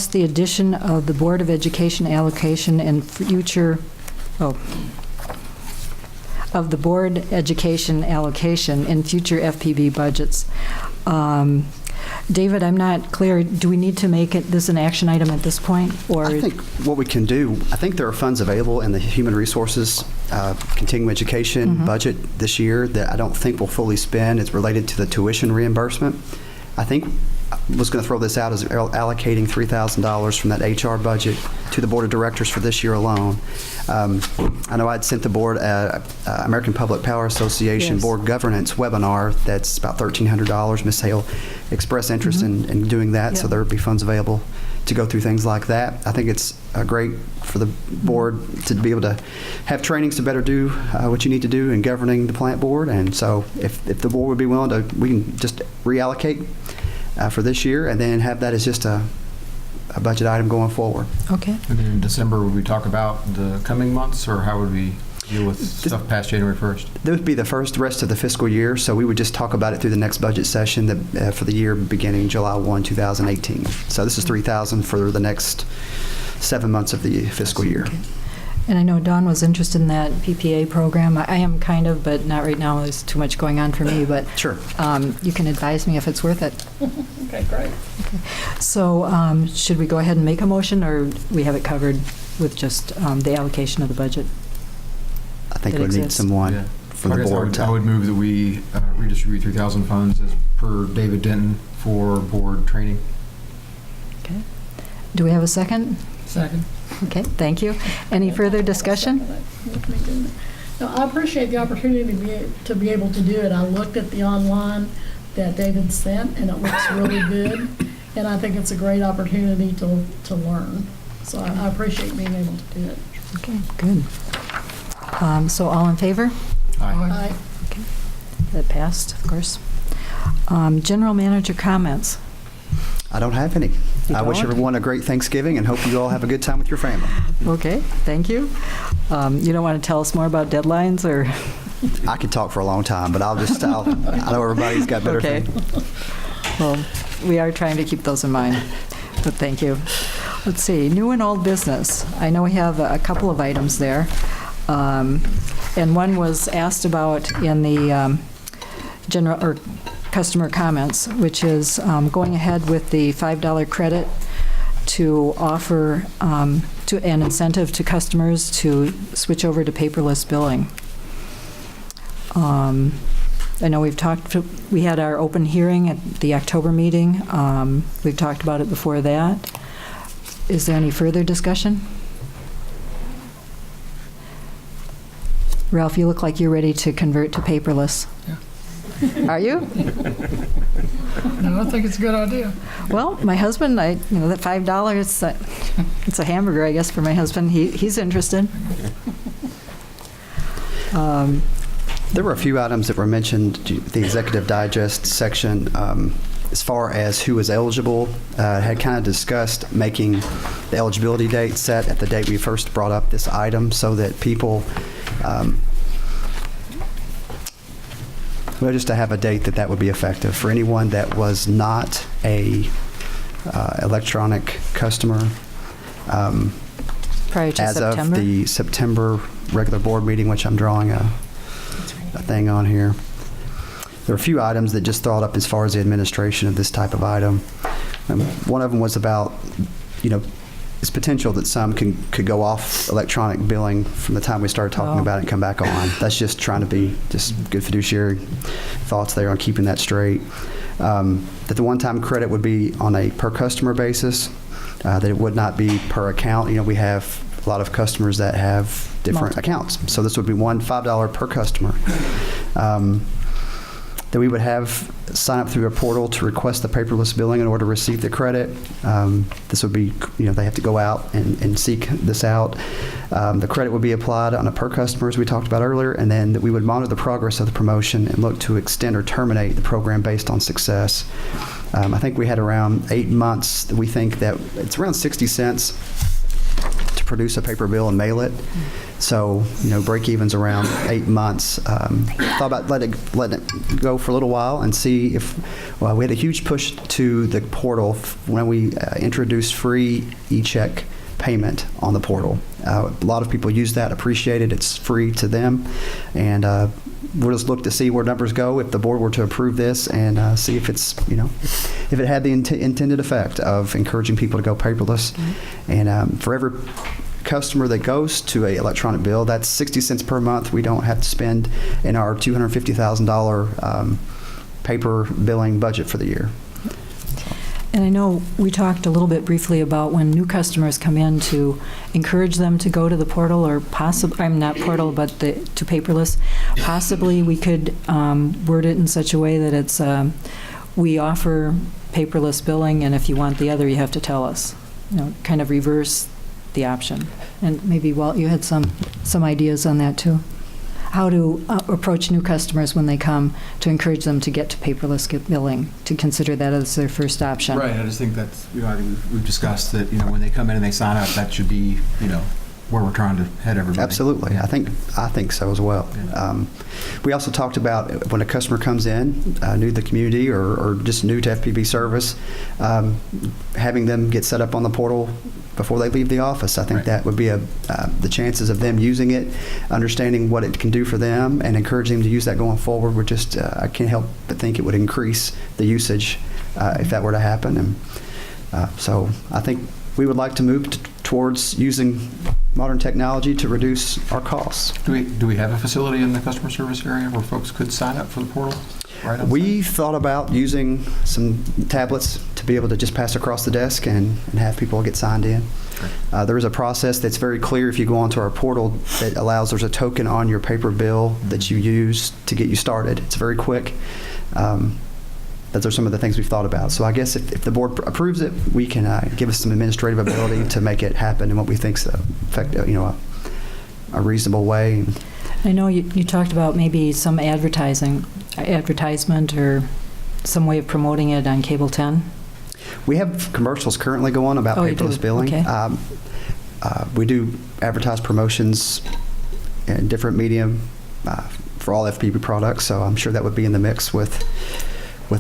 the addition of the Board of Education allocation and future, of the Board Education allocation in future FPB budgets. David, I'm not clear. Do we need to make this an action item at this point, or? I think what we can do, I think there are funds available in the Human Resources Continuing Education budget this year that I don't think we'll fully spend. It's related to the tuition reimbursement. I think I was going to throw this out as allocating $3,000 from that HR budget to the Board of Directors for this year alone. I know I'd sent the board American Public Power Association Board Governance webinar that's about $1,300. Ms. Hale expressed interest in doing that, so there would be funds available to go through things like that. I think it's great for the board to be able to have trainings to better do what you need to do in governing the plant board, and so if the board would be willing to, we can just reallocate for this year and then have that as just a budget item going forward. Okay. And then in December, would we talk about the coming months, or how would we deal with stuff past January 1st? This would be the rest of the fiscal year, so we would just talk about it through the next budget session for the year beginning July 1, 2018. So this is $3,000 for the next 7 months of the fiscal year. Okay. And I know Dawn was interested in that PPA program. I am kind of, but not right now. There's too much going on for me, but sure. You can advise me if it's worth it. Okay, great. Okay. So should we go ahead and make a motion, or we have it covered with just the allocation of the budget? I think we need someone from the board. I would move that we redistribute 3,000 funds as per David Denton for board training. Okay. Do we have a second? Second. Okay, thank you. Any further discussion? No, I appreciate the opportunity to be able to do it. I looked at the online that David sent, and it looks really good, and I think it's a great opportunity to learn. So I appreciate being able to do it. Okay, good. So all in favor? Aye. Okay. That passed, of course. General manager comments. I don't have any. You I wish don't? everyone a great Thanksgiving and hope you all have a good time with your family. Okay, thank you. You don't want to tell us more about deadlines, or? I could talk for a long time, but I know everybody's got better Okay. things. Well, we are trying to keep those in mind, but thank you. Let's see, new and old business. I know we have a couple of items there. And one was asked about in the general or customer comments, which is going ahead with the $5 credit to offer to an incentive to customers to switch over to paperless billing. I know we had our open hearing at the October meeting. We've talked about it before that. Is there any further discussion? Ralph, you look like you're ready to convert to paperless. Yeah. Are you? No, I think it's a good idea. Well, my husband, that $5, it's a hamburger, I guess, for my husband. He's interested. There were a few items that were mentioned, the Executive Digest section, as far as who was eligible, had kind of discussed making the eligibility date set at the date we first brought up this item so that people, well, just to have a date that would be effective for anyone that was not a electronic customer. Prior to as September? of the September regular board meeting, which I'm drawing a thing on here. There are a few items that just thought up as far as the administration of this type of item. One of them was about, it's potential that some could go off electronic billing from the time we started talking about it and come back on. That's just trying to be just good fiduciary thoughts there on keeping that straight. That the one-time credit would be on a per customer basis, that it would not be per account. We have a lot of customers that have different accounts. So this would be $5 per customer. That we would have sign up through a portal to request the paperless billing in order to receive the credit. This would be, they have to go out and seek this out. The credit would be applied on a per customer, as we talked about earlier, and then that we would monitor the progress of the promotion and look to extend or terminate the program based on success. I think we had around 8 months. We think that it's around 60 cents to produce a paper bill and mail it. So, break even's around 8 months. Thought about letting it go for a little while and see if, we had a huge push to the portal when we introduced free e-check payment on the portal. A lot of people use that, appreciate it. It's free to them. And we'll just look to see where numbers go if the board were to approve this and see if it's, if it had the intended effect of encouraging people to go paperless. And for every customer that goes to a electronic bill, that's 60 cents per month we don't have to spend in our $250,000 paper billing budget for the year. And I know we talked a little bit briefly about when new customers come in to encourage them to go to the portal or possibly, I'm not portal, but to paperless. Possibly we could word it in such a way that it's, we offer paperless billing, and if you want the other, you have to tell us. Kind of reverse the option. And maybe, Walt, you had some ideas on that too. How to approach new customers when they come to encourage them to get to paperless billing, to consider that as their first option. Right, I just think that's, I think we've discussed that, when they come in and they sign up, that should be, where we're trying to head everybody. Absolutely. Yeah. I think so as well. Yeah. We also talked about when a customer comes in, new to the community or just new to FPB service, having them get set up on the portal before they leave the office. I think that would be the chances of them using it, understanding what it can do for them, and encouraging them to use that going forward. We're just, I can't help but think it would increase the usage if that were to happen. And so I think we would like to move towards using modern technology to reduce our costs. Do we have a facility in the customer service area where folks could sign up for the portal? Right outside? We thought about using some tablets to be able to just pass across the desk and have people get signed in. There is a process that's very clear if you go onto our portal that allows, there's a token on your paper bill that you use to get you started. It's very quick. Those are some of the things we've thought about. So I guess if the board approves it, we can give us some administrative ability to make it happen in what we think is a reasonable way. I know you talked about maybe some advertisement or some way of promoting it on Cable 10. We have commercials currently going about paperless billing. Okay. We do advertise promotions in different medium for all FPB products, so I'm sure that would be in the mix with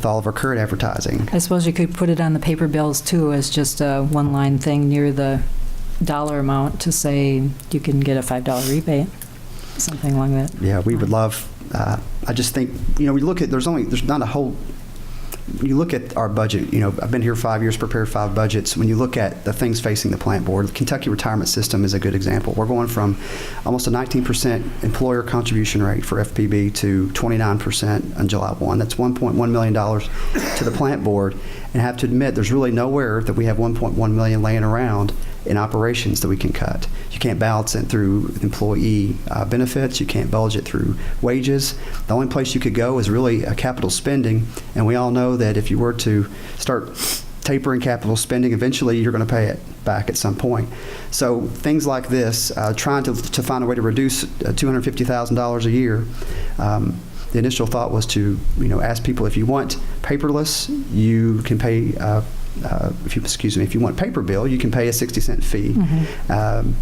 all of our current advertising. I suppose you could put it on the paper bills too as just a one-line thing near the dollar amount to say you can get a $5 rebate, something along that. Yeah, we would love. I just think, we look at, there's not a whole. You look at our budget, I've been here 5 years, prepared 5 budgets. When you look at the things facing the plant board, the Kentucky retirement system is a good example. We're going from almost a 19% employer contribution rate for FPB to 29% on July 1. That's $1.1 million to the plant board. And I have to admit, there's really nowhere that we have $1.1 million laying around in operations that we can cut. You can't balance it through employee benefits. You can't bulge it through wages. The only place you could go is really capital spending, and we all know that if you were to start tapering capital spending, eventually you're going to pay it back at some point. So things like this, trying to find a way to reduce $250,000 a year, the initial thought was to ask people, if you want paperless, you can pay if you want paper bill, you can pay a 60-cent fee. Mm-hmm.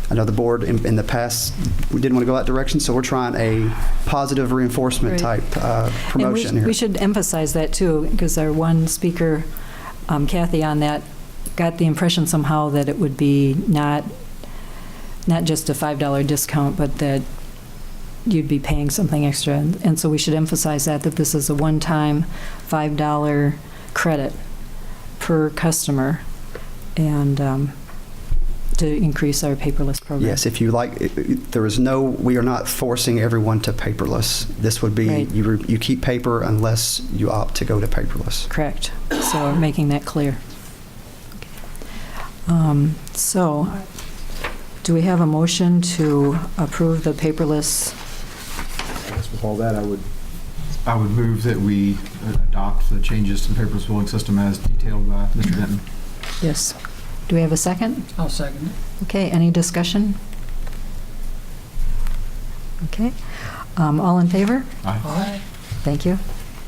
I know the board in the past, we didn't want to go that direction, so we're trying a positive reinforcement type promotion and here. We should emphasize that too, because our one speaker, Kathy, on that, got the impression somehow that it would be not just a $5 discount, but that you'd be paying something extra. And so we should emphasize that this is a one-time $5 credit per customer, and to increase our paperless program. Yes, if you like, we are not forcing everyone to paperless. This would be, Right. you keep paper unless you opt to go to paperless. Correct. So we're making that clear. So do we have a motion to approve the paperless? I guess with all that, I would move that we adopt the changes to the paperless billing system as detailed by Mr. Denton. Yes. Do we have a second? I'll second it. Okay, any discussion? Okay. All in favor? Aye. Aye. Thank you.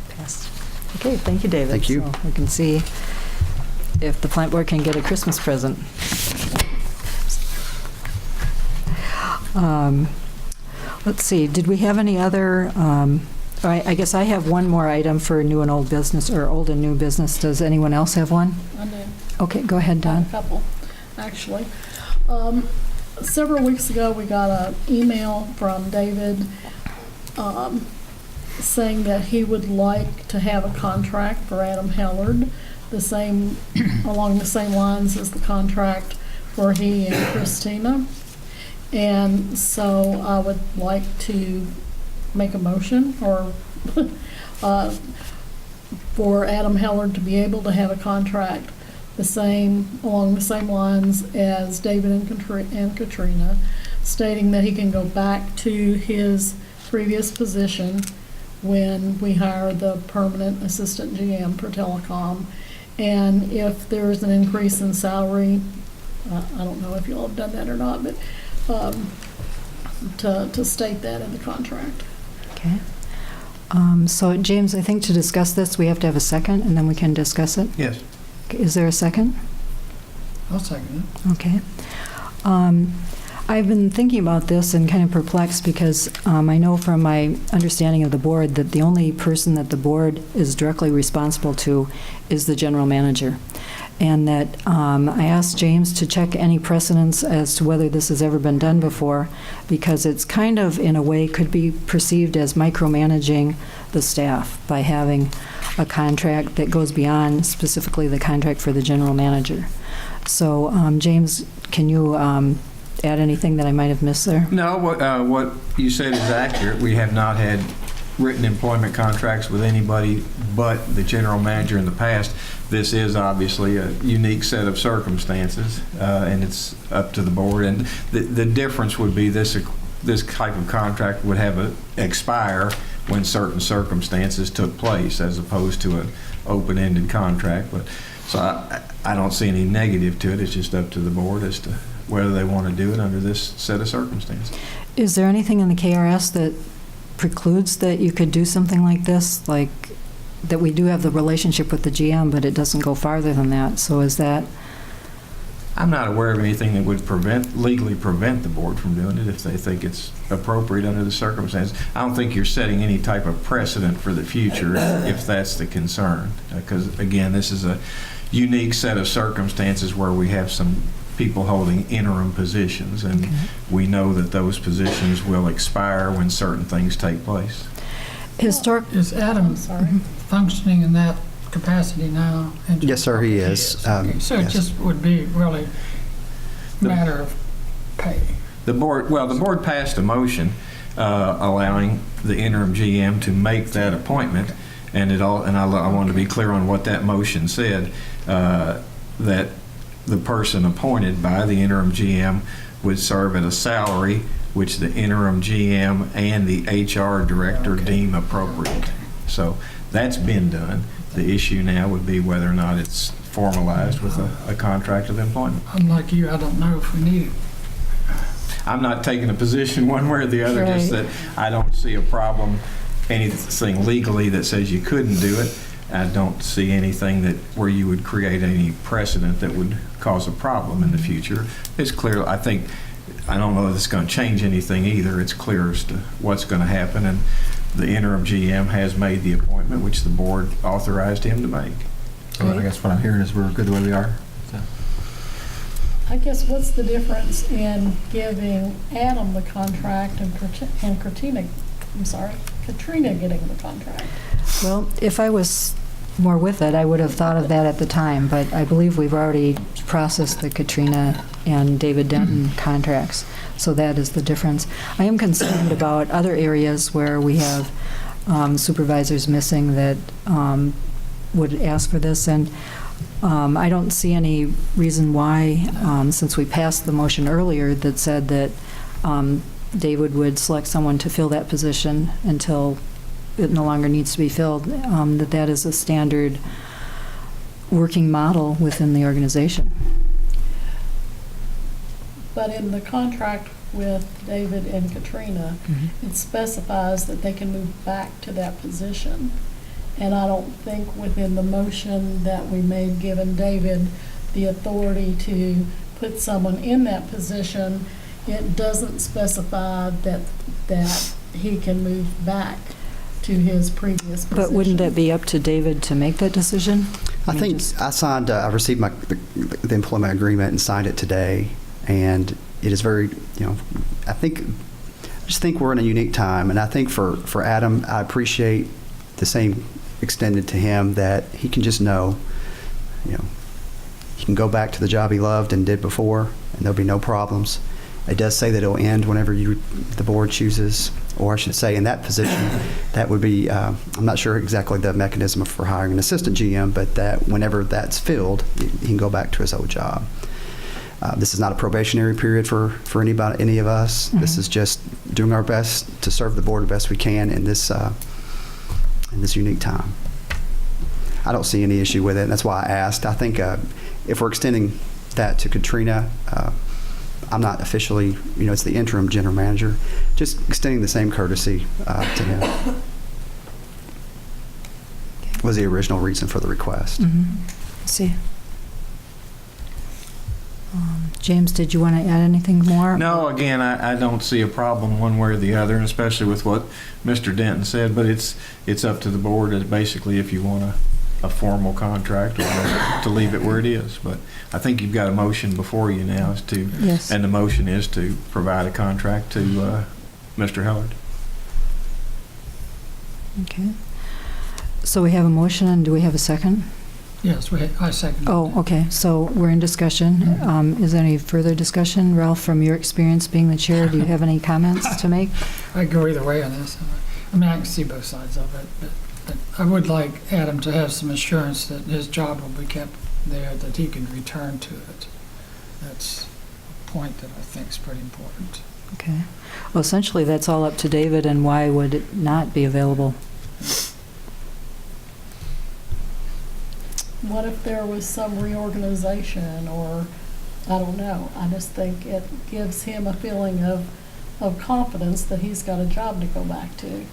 Passed. Okay, thank you, David. Thank you. So we can see if the plant board can get a Christmas present. Let's see, did we have any other, I guess I have one more item for new and old business, or old and new business. Does anyone else have one? I do. Okay, go ahead, Don. A couple, actually. Several weeks ago, we got an email from David saying that he would like to have a contract for Adam Hellard, along the same lines as the contract for he and Christina. And so I would like to make a motion for Adam Hellard to be able to have a contract along the same lines as David and Katrina, stating that he can go back to his previous position when we hire the permanent assistant GM for telecom. And if there's an increase in salary, I don't know if you all have done that or not, but to state that in the contract. Okay. So, James, I think to discuss this, we have to have a second, and then we can discuss it. Yes. Is there a second? I'll second it. Okay. I've been thinking about this and kind of perplexed because I know from my understanding of the board that the only person that the board is directly responsible to is the general manager. And that I asked James to check any precedents as to whether this has ever been done before, because it's kind of, in a way, could be perceived as micromanaging the staff by having a contract that goes beyond specifically the contract for the general manager. So, James, can you add anything that I might have missed there? No, what you said is accurate. We have not had written employment contracts with anybody but the general manager in the past. This is obviously a unique set of circumstances, and it's up to the board. And the difference would be this type of contract would have a expire when certain circumstances took place, as opposed to an open-ended contract. But so I don't see any negative to it. It's just up to the board as to whether they want to do it under this set of circumstances. Is there anything in the KRS that precludes that you could do something like this? Like, that we do have the relationship with the GM, but it doesn't go farther than that. So is that... I'm not aware of anything that would legally prevent the board from doing it if they think it's appropriate under the circumstances. I don't think you're setting any type of precedent for the future if that's the concern. Because, again, this is a unique set of circumstances where we have some people holding interim positions, and we know that those positions will expire when certain things take place. Is Adam functioning in that capacity now? Yes, sir, he is. So it Yes. just would be really a matter of pay. The board passed a motion allowing the interim GM to make that appointment, and I want to be clear on what that motion said, that the person appointed by the interim GM would serve at a salary which the interim GM and the HR director deem appropriate. So that's been done. The issue now would be whether or not it's formalized with a contract of employment. Unlike you, I don't know if we need it. I'm not taking a position one way or the other, just that I don't see a problem, anything legally that says you couldn't do it. I don't see anything where you would create any precedent that would cause a problem in the future. It's clear, I don't know if it's going to change anything either. It's clear as to what's going to happen, and the interim GM has made the appointment, which the board authorized him to make. So I guess what I'm hearing is we're good the way we are. So. I guess what's the difference in giving Adam the contract and Katrina getting the contract? Well, if I was more with it, I would have thought of that at the time, but I believe we've already processed the Katrina and David Denton contracts, so that is the difference. I am concerned about other areas where we have supervisors missing that would ask for this, and I don't see any reason why, since we passed the motion earlier that said that David would select someone to fill that position until it no longer needs to be filled, that is a standard working model within the organization. But in the contract with David and Katrina, it specifies that they can move back to that position. And I don't think within the motion that we made giving David the authority to put someone in that position, it doesn't specify that he can move back to his previous position. But wouldn't that be up to David to make that decision? I think I received the employment agreement and signed it today, and it is very, I just think we're in a unique time, and I think for Adam, I appreciate the same extended to him, that he can just know, he can go back to the job he loved and did before, and there'll be no problems. It does say that it'll end whenever the board chooses, or I should say in that position, that would be, I'm not sure exactly the mechanism for hiring an assistant GM, but that whenever that's filled, he can go back to his old job. This is not a probationary period for any of us. This is just doing our best to serve the board the best we can in this unique time. I don't see any issue with it, and that's why I asked. I think if we're extending that to Katrina, I'm not officially, it's the interim general manager, just extending the same courtesy to him. Was the original reason for the request. Let's see. James, did you want to add anything more? No, again, I don't see a problem one way or the other, and especially with what Mr. Denton said, but it's up to the board as basically if you want a formal contract or to leave it where it is. But I think you've got a motion before you now and the motion is to provide a contract to Mr. Hillard. Okay. So we have a motion, and do we have a second? Yes, I second. Oh, okay. So we're in discussion. Is there any further discussion? Ralph, from your experience being the chair, do you have any comments to make? I go either way on this. I mean, I can see both sides of it, but I would like Adam to have some assurance that his job will be kept there, that he can return to it. That's a point that I think is pretty important. Okay. Well, essentially, that's all up to David, and why would it not be available? What if there was some reorganization or I don't know. I just think it gives him a feeling of confidence that he's got a job to go back to.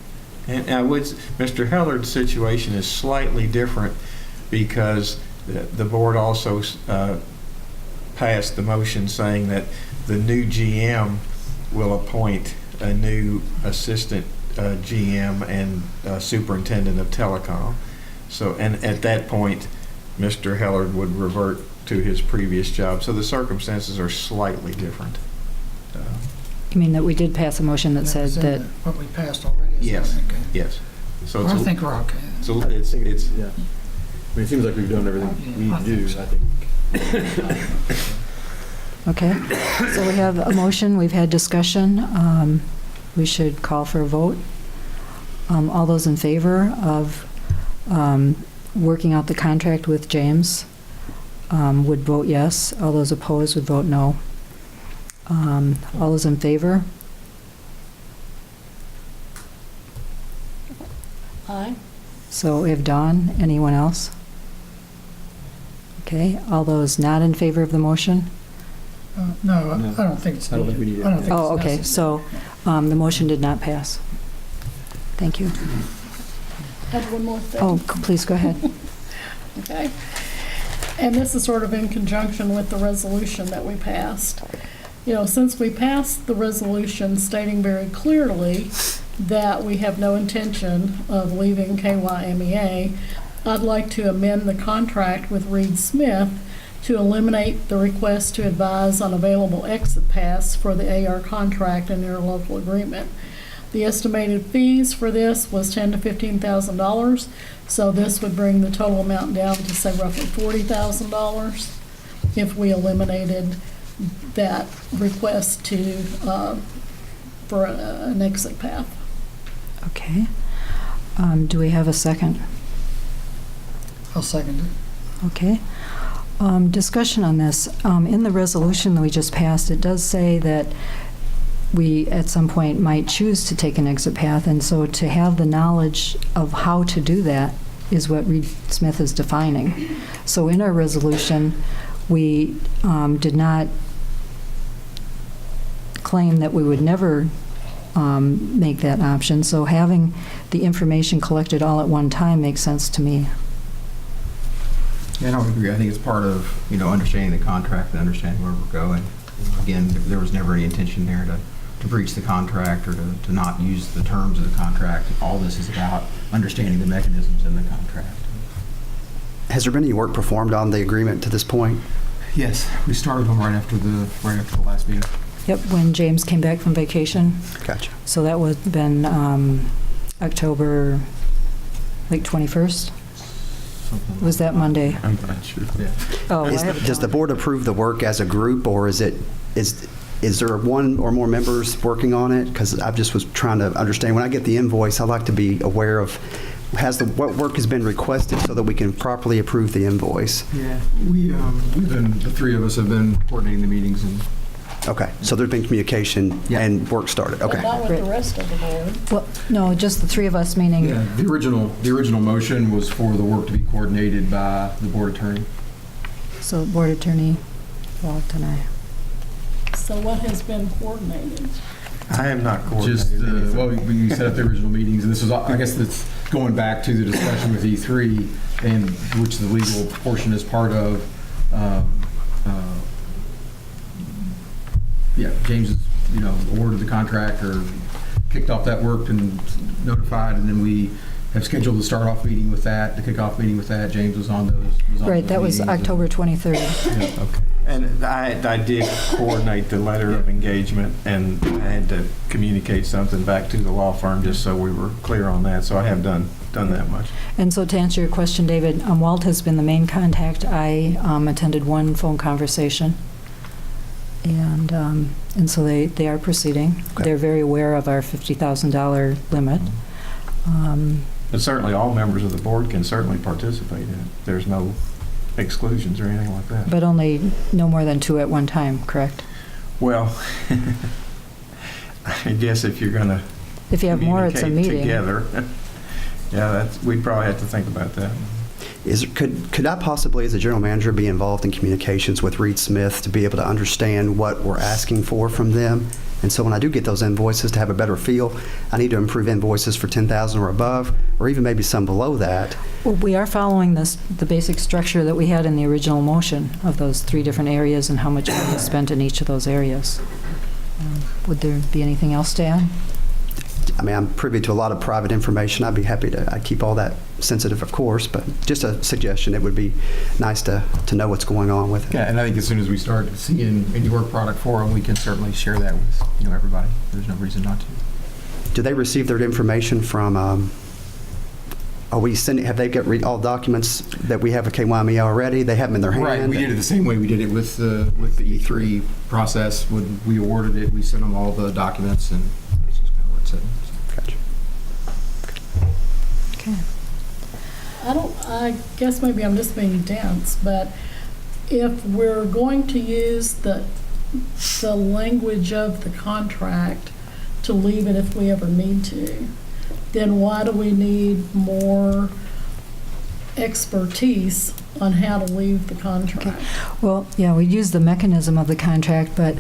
And Mr. Hellard's situation is slightly different because the board also passed the motion saying that the new GM will appoint a new assistant GM and superintendent of telecom. So, and at that point, Mr. Hellard would revert to his previous job. So the circumstances are slightly different. You mean that we did pass a motion that said was in that? What we passed already? Is Yes, that okay? yes. So Well, I think we're okay. So it's Yeah. I mean, it seems like we've done everything we need to do, I think. Okay, so we have a motion, we've had discussion. We should call for a vote. All those in favor of working out the contract with James would vote yes. All those opposed would vote no. All those in favor? Aye. So we have Dawn. Anyone else? Okay, all those not in favor of the motion? No, I don't think it's I don't think we needed. need it. I don't think Oh, it's okay, necessary. so the motion did not pass. Thank you. I have one more thing. Oh, please go ahead. Okay. And this is sort of in conjunction with the resolution that we passed. You know, since we passed the resolution stating very clearly that we have no intention of leaving KYMEA, I'd like to amend the contract with Reed Smith to eliminate the request to advise on available exit paths for the AR contract and interlocal agreement. The estimated fees for this was $10,000 to $15,000, so this would bring the total amount down to, say, roughly $40,000 if we eliminated that request to for an exit path. Okay. Do we have a second? I'll second it. Okay. Discussion on this. In the resolution that we just passed, it does say that we, at some point, might choose to take an exit path, and so to have the knowledge of how to do that is what Reed Smith is defining. So in our resolution, we did not claim that we would never make that option, so having the information collected all at one time makes sense to me. Yeah, I would agree. I think it's part of, understanding the contract and understanding where we're going. Again, there was never any intention there to breach the contract or to not use the terms of the contract. All this is about understanding the mechanisms in the contract. Has there been any work performed on the agreement to this point? Yes, we started them right after the last meeting. Yep, when James came back from vacation. Gotcha. So that would have been October, 21st? Was that Monday? I'm not sure. Yeah. Oh, I have it Does the down. board approve the work as a group, or is there one or more members working on it? Because I just was trying to understand. When I get the invoice, I like to be aware of what work has been requested so that we can properly approve the invoice. Yeah, the three of us have been coordinating the meetings and. Okay, so there's been communication and work started. But Okay. not with Great. the rest of the board. Well, no, just the three of us, meaning, Yeah, the original motion was for the work to be coordinated by the board attorney. so board attorney, Walt and I. So what has been coordinated? I am not Just, coordinating. we set up the original meetings, and this was, I guess that's going back to the discussion with E3, and which the legal portion is part of. Yeah, James has, awarded the contract or kicked off that work and notified, and then we have scheduled the start-off meeting with that, the kickoff meeting with that. James was on those. Right, that was October 23rd. Yeah, okay. And I did coordinate the letter of engagement, and I had to communicate something back to the law firm just so we were clear on that. So I have done that much. And so to answer your question, David, Walt has been the main contact. I attended one phone conversation. And so they are proceeding. Okay. They're very aware of our $50,000 limit. But certainly all members of the board can certainly participate in it. There's no exclusions or anything like that. But only no more than two at one time, correct? Well, I guess if you're going to If you have more, it's a meeting. together, yeah, we'd probably have to think about that. Could I possibly, as a general manager, be involved in communications with Reed Smith to be able to understand what we're asking for from them? And so when I do get those invoices, to have a better feel, I need to improve invoices for 10,000 or above, or even maybe some below that. Well, we are following the basic structure that we had in the original motion of those 3 different areas and how much money is spent in each of those areas. Would there be anything else to add? I mean, I'm privy to a lot of private information. I'd be happy to, I'd keep all that sensitive, of course, but just a suggestion. It would be nice to know what's going on with it. Yeah, and I think as soon as we start seeing any work product for them, we can certainly share that with, everybody. There's no reason not to. Do they receive their information from, are we sending, have they got all documents that we have a KYMEA already? They have them in their hand? Right, we did it the same way we did it with the E3 process. When we awarded it, we sent them all the documents, and this is kind of where it's sitting. Okay. I guess maybe I'm just being dense, but if we're going to use the language of the contract to leave it if we ever need to, then why do we need more expertise on how to leave the contract? Okay. Well, yeah, we use the mechanism of the contract, but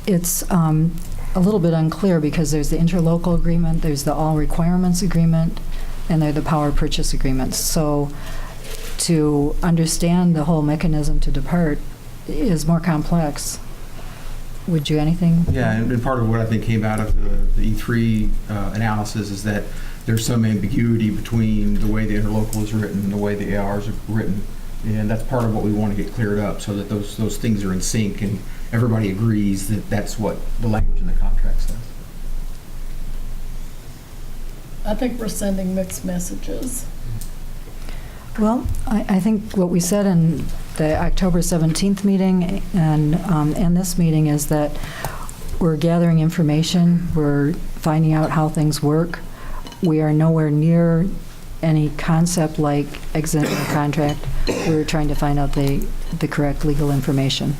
it's a little bit unclear because there's the interlocal agreement, there's the all requirements agreement, and they're the power purchase agreements. So to understand the whole mechanism to depart is more complex. Would you anything? Yeah, and part of what I think came out of the E3 analysis is that there's some ambiguity between the way the interlocal is written and the way the ARs are written. And that's part of what we want to get cleared up so that those things are in sync and everybody agrees that that's what the language in the contract says. I think we're sending mixed messages. Well, I think what we said in the October 17th meeting and this meeting is that we're gathering information, we're finding out how things work. We are nowhere near any concept like exiting the contract. We're trying to find out the correct legal information.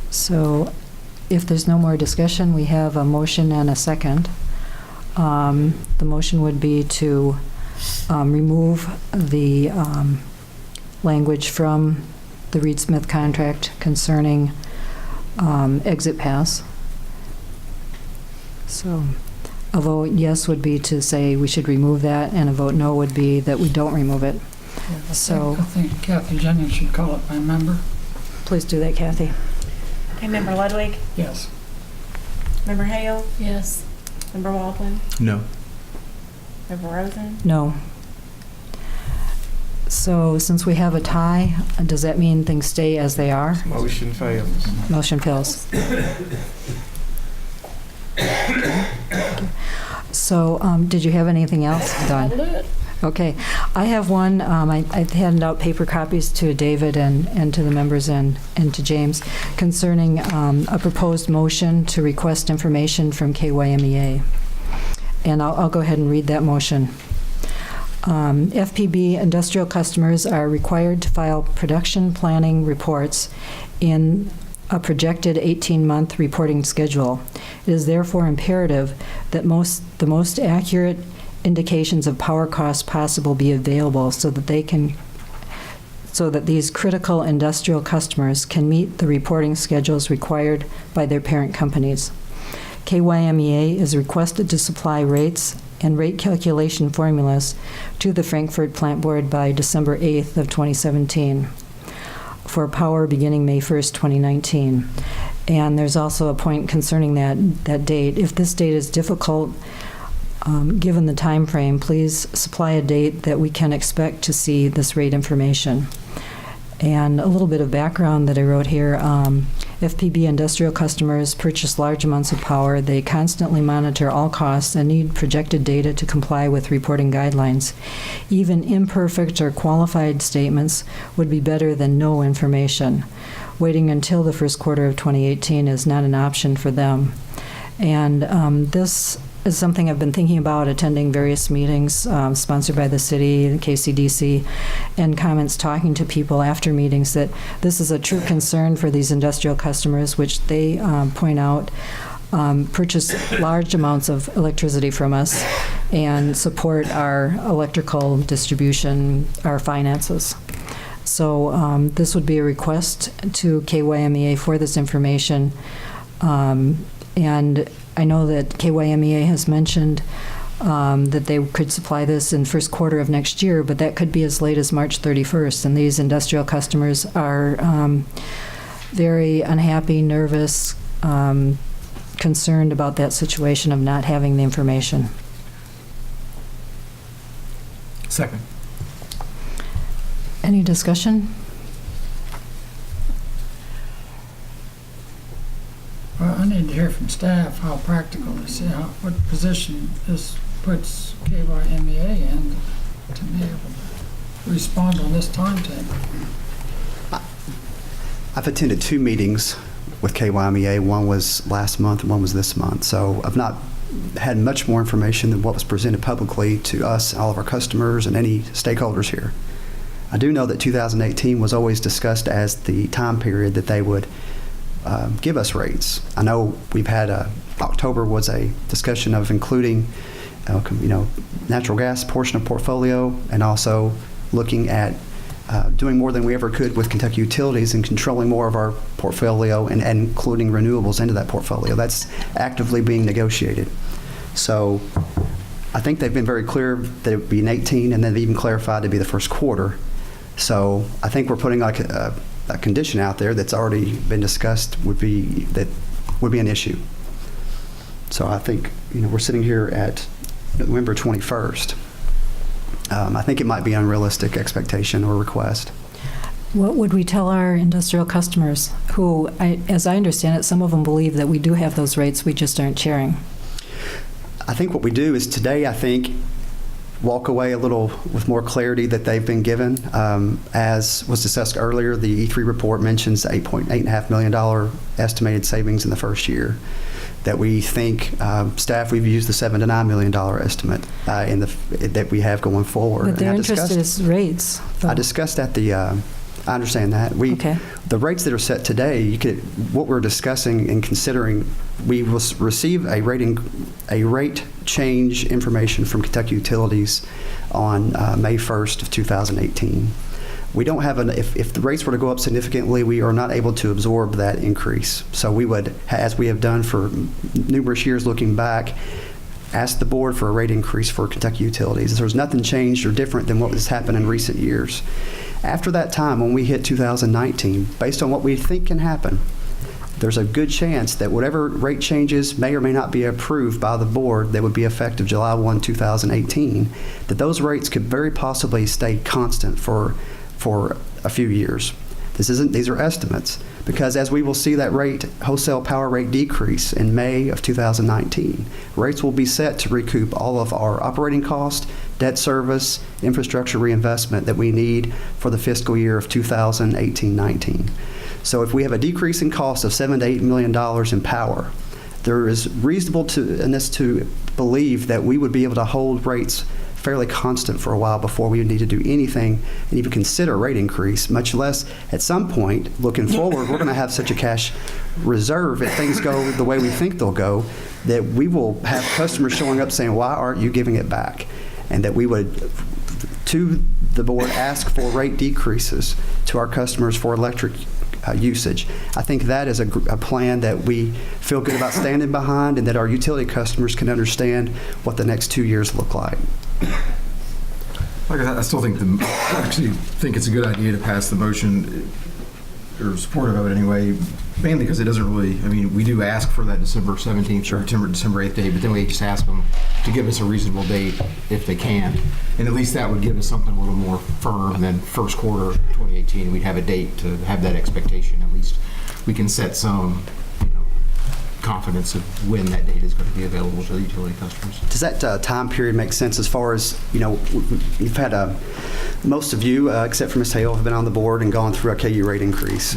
So if there's no more discussion, we have a motion and a second. The motion would be to remove the language from the Reed Smith contract concerning exit pass. So a vote yes would be to say we should remove that, and a vote no would be that we don't remove it. I think Kathy Jennings should call it by member. Please do that, Kathy. Okay, Member Ludwig? Yes. Member Hale? Yes. Member Waldman? No. Member Rosen? No. So since we have a tie, does that mean things stay as they are? Motion fails. Motion fails. So did you have anything else, Don? That'll do it. Okay. I have one. I handed out paper copies to David and to the members and to James concerning a proposed motion to request information from KYMEA. And I'll go ahead and read that motion. FPB industrial customers are required to file production planning reports in a projected 18-month reporting schedule. It is therefore imperative that the most accurate indications of power costs possible be available so that these critical industrial customers can meet the reporting schedules required by their parent companies. KYMEA is requested to supply rates and rate calculation formulas to the Frankfort Plant Board by December 8th of 2017 for power beginning May 1st, 2019. And there's also a point concerning that date. If this date is difficult, given the time frame, please supply a date that we can expect to see this rate information. And a little bit of background that I wrote here. FPB industrial customers purchase large amounts of power. They constantly monitor all costs and need projected data to comply with reporting guidelines. Even imperfect or qualified statements would be better than no information. Waiting until the first quarter of 2018 is not an option for them. And this is something I've been thinking about, attending various meetings sponsored by the city and KCDC, and comments talking to people after meetings, that this is a true concern for these industrial customers, which they point out purchase large amounts of electricity from us and support our electrical distribution, our finances. So this would be a request to KYMEA for this information. And I know that KYMEA has mentioned that they could supply this in first quarter of next year, but that could be as late as March 31st. And these industrial customers are very unhappy, nervous, concerned about that situation of not having the information. Second. Any discussion? Well, I need to hear from staff how practical this is, what position this puts KYMEA in to be able to respond on this timetable. I've attended 2 meetings with KYMEA. One was last month and one was this month. So I've not had much more information than what was presented publicly to us, all of our customers, and any stakeholders here. I do know that 2018 was always discussed as the time period that they would give us rates. I know we've had October was a discussion of including, natural gas portion of portfolio, and also looking at doing more than we ever could with Kentucky Utilities and controlling more of our portfolio and including renewables into that portfolio. That's actively being negotiated. So I think they've been very clear that it would be in 18, and then they've even clarified to be the first quarter. So I think we're putting like a condition out there that's already been discussed would be an issue. So I think we're sitting here at November 21st. I think it might be an unrealistic expectation or request. What would we tell our industrial customers who, as I understand it, some of them believe that we do have those rates, we just aren't sharing? I think what we do is today, walk away a little with more clarity that they've been given. As was discussed earlier, the E3 report mentions $8.5 million estimated savings in the first year. That we think, staff, we've used the $7 to $9 million estimate that we have going forward. But their interest is rates. I discussed at I understand that. The rates that are set today, what we're discussing and considering, we will receive a rate change information from Kentucky Utilities on May 1st of 2018. We don't have if the rates were to go up significantly, we are not able to absorb that increase. So we would, as we have done for numerous years looking back, ask the board for a rate increase for Kentucky Utilities. There's nothing changed or different than what has happened in recent years. After that time, when we hit 2019, based on what we think can happen, there's a good chance that whatever rate changes may or may not be approved by the board that would be effective July 1, 2018, that those rates could very possibly stay constant for a few years. These are estimates, because as we will see that wholesale power rate decrease in May of 2019, rates will be set to recoup all of our operating cost, debt service, infrastructure reinvestment that we need for the fiscal year of 2018-19. So if we have a decrease in cost of $7 to $8 million in power, there is reasonableness to believe that we would be able to hold rates fairly constant for a while before we would need to do anything and even consider a rate increase, much less at some point, looking forward, we're going to have such a cash reserve if things go the way we think they'll go, that we will have customers showing up saying, why aren't you giving it back? And that we would, to the board, ask for rate decreases to our customers for electric usage. I think that is a plan that we feel good about standing behind, and that our utility customers can understand what the next 2 years look like. I still think it's a good idea to pass the motion, or supportive of it anyway, mainly because it doesn't really, we do ask for that December 17th or December 8th date, but then we just ask them to give us a reasonable date if they can. And at least that would give us something a little more firm than first quarter 2018. We'd have a date to have that expectation. At least we can set some confidence of when that data is going to be available to the utility customers. Does that time period make sense as far as, you've had most of you, except for Ms. Hale, have been on the board and gone through a KU rate increase.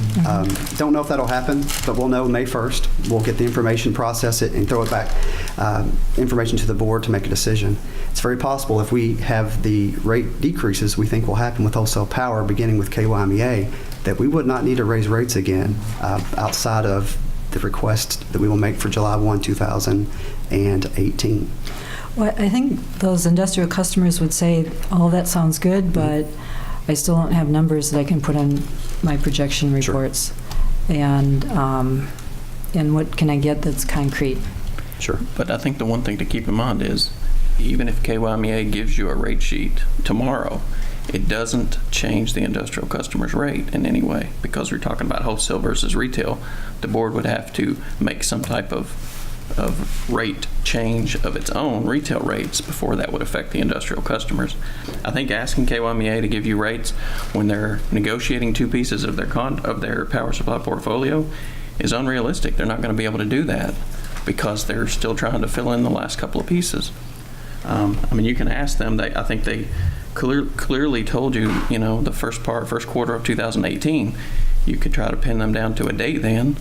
Don't know if that'll happen, but we'll know May 1st. We'll get the information, process it, and throw it back, information to the board to make a decision. It's very possible if we have the rate decreases we think will happen with wholesale power, beginning with KYMEA, that we would not need to raise rates again outside of the request that we will make for July 1, 2018. Well, I think those industrial customers would say, oh, that sounds good, but I still don't have numbers that I can put on my projection reports. Sure. And what can I get that's concrete? Sure. But I think the one thing to keep in mind is, even if KYMEA gives you a rate sheet tomorrow, it doesn't change the industrial customer's rate in any way, because we're talking about wholesale versus retail. The board would have to make some type of rate change of its own retail rates before that would affect the industrial customers. I think asking KYMEA to give you rates when they're negotiating two pieces of their power supply portfolio is unrealistic. They're not going to be able to do that because they're still trying to fill in the last couple of pieces. You can ask them. I think they clearly told you, the first quarter of 2018. You could try to pin them down to a date then,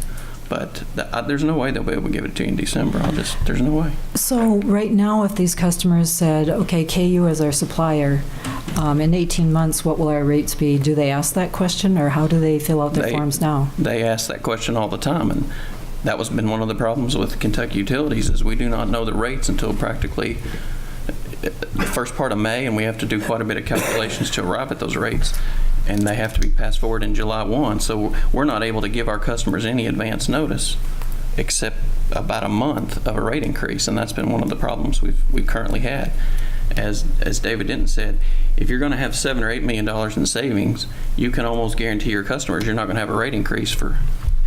but there's no way they'll be able to give it to you in December. There's no way. So right now, if these customers said, okay, KU is our supplier, in 18 months, what will our rates be? Do they ask that question, or how do they fill out their forms now? They ask that question all the time, and that was been one of the problems with Kentucky Utilities, is we do not know the rates until practically the first part of May, and we have to do quite a bit of calculations to arrive at those rates, and they have to be passed forward in July 1. So we're not able to give our customers any advance notice except about a month of a rate increase, and that's been one of the problems we've currently had. As David Denton said, if you're going to have $7 or $8 million in savings, you can almost guarantee your customers you're not going to have a rate increase for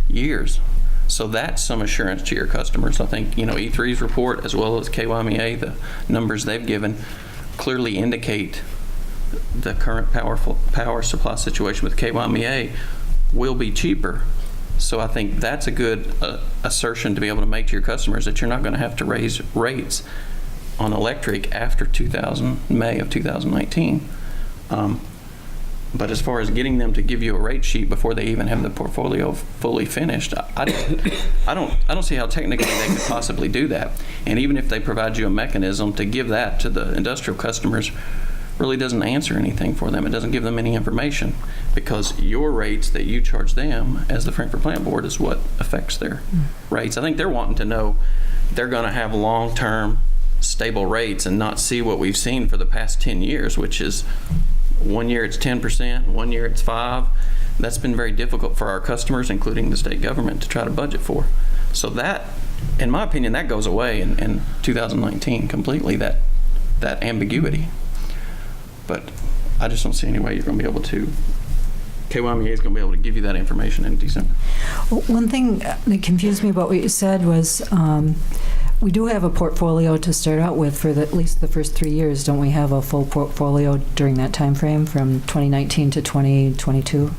years. So that's some assurance to your customers. I think, E3's report, as well as KYMEA, the numbers they've given clearly indicate the current power supply situation with KYMEA will be cheaper. So I think that's a good assertion to be able to make to your customers, that you're not going to have to raise rates on electric after May of 2019. But as far as getting them to give you a rate sheet before they even have the portfolio fully finished, I don't see how technically they could possibly do that. And even if they provide you a mechanism to give that to the industrial customers, really doesn't answer anything for them. It doesn't give them any information, because your rates that you charge them as the Frankfort Plant Board is what affects their rates. I think they're wanting to know they're going to have long-term stable rates and not see what we've seen for the past 10 years, which is 1 year it's 10%, 1 year it's 5%. That's been very difficult for our customers, including the state government, to try to budget for. So that, in my opinion, that goes away in 2019 completely, that ambiguity. But I just don't see any way you're going to be able to, KYMEA is going to be able to give you that information in December. Well, one thing that confused me about what you said was, we do have a portfolio to start out with for at least the first 3 years. Don't we have a full portfolio during that time frame from 2019 to 2022?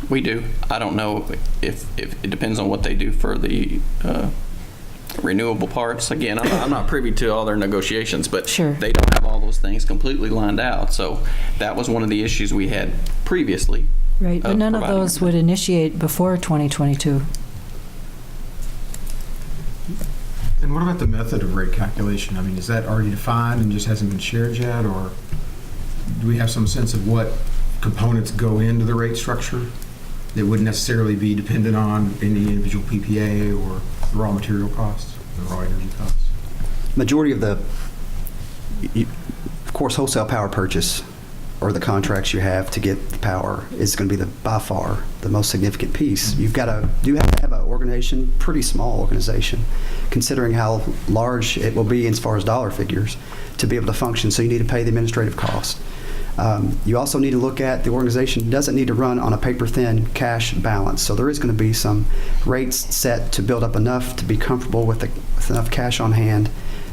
We do. I don't know if it depends on what they do for the renewable parts. Again, I'm not privy to all their negotiations, but sure, they don't have all those things completely lined out. So that was one of the issues we had previously. Right, but none of those would initiate before 2022. And what about the method of rate calculation? I mean, is that already defined and just hasn't been shared yet, or do we have some sense of what components go into the rate structure that wouldn't necessarily be dependent on any individual PPA or the raw material costs, the raw energy costs? Majority of of course, wholesale power purchase, or the contracts you have to get the power, is going to be by far the most significant piece. You have to have an organization, pretty small organization, considering how large it will be as far as dollar figures, to be able to function. So you need to pay the administrative cost. You also need to look at the organization doesn't need to run on a paper-thin cash balance. So there is going to be some rates set to build up enough to be comfortable with enough cash on hand,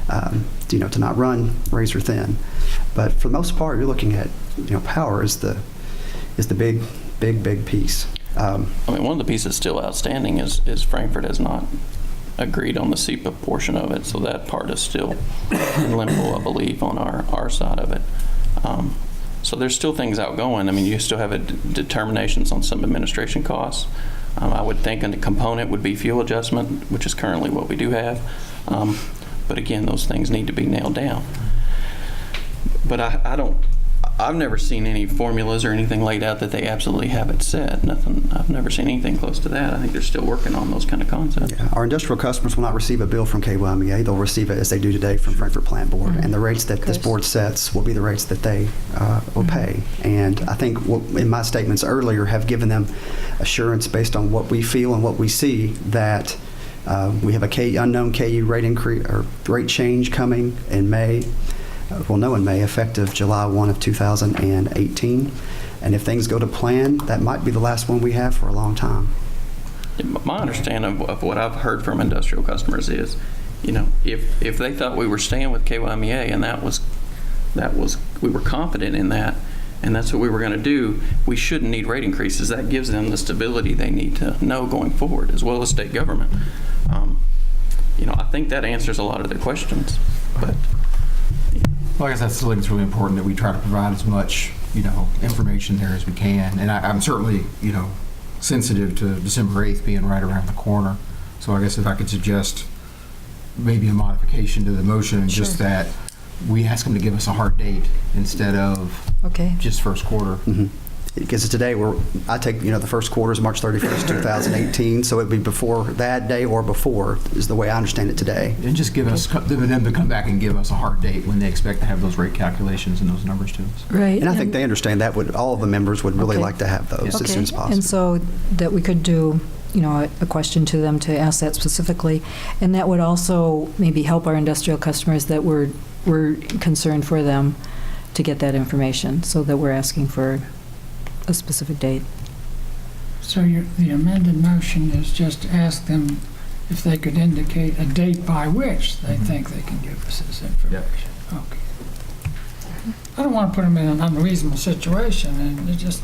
to not run razor thin. But for the most part, you're looking at, power is the big piece. One of the pieces still outstanding is Frankfort has not agreed on the SEPA portion of it, so that part is still in limbo, I believe, on our side of it. So there's still things outgoing. I mean, you still have determinations on some administration costs. I would think a component would be fuel adjustment, which is currently what we do have. But again, those things need to be nailed down. But I've never seen any formulas or anything laid out that they absolutely have it set. Nothing. I've never seen anything close to that. I think they're still working on those kind of concepts. Yeah. Our industrial customers will not receive a bill from KYMEA. They'll receive it as they do today from Frankfort Plant Board. And the rates that this board sets will be the rates that they will pay. And I think in my statements earlier have given them assurance based on what we feel and what we see that we have a unknown KU rate increase or rate change coming in May. We'll know in May, effective July 1 of 2018. And if things go to plan, that might be the last one we have for a long time. My understanding of what I've heard from industrial customers is, if they thought we were staying with KYMEA and that was we were confident in that, and that's what we were going to do, we shouldn't need rate increases. That gives them the stability they need to know going forward, as well as state government. I think that answers a lot of their questions, but. Well, I guess I still think it's really important that we try to provide as much, information there as we can. And I'm certainly, sensitive to December 8th being right around the corner. So I guess if I could suggest maybe a modification to the motion, just that we ask them to give us a hard date instead of just first quarter. Mm-hmm. Because today I take, the first quarter is March 31st, 2018, so it'd be before that day or before is the way I understand it today. And just give us, them to come back and give us a hard date when they expect to have those rate calculations and those numbers to us. Right. And I think they understand that all of the members would really like to have those as soon as possible. And so that we could do, a question to them to ask that specifically. And that would also maybe help our industrial customers that we're concerned for them to get that information, so that we're asking for a specific date. So the amended motion is just to ask them if they could indicate a date by which they think they can give us this information. Yep. Okay. I don't want to put them in an unreasonable situation, and it just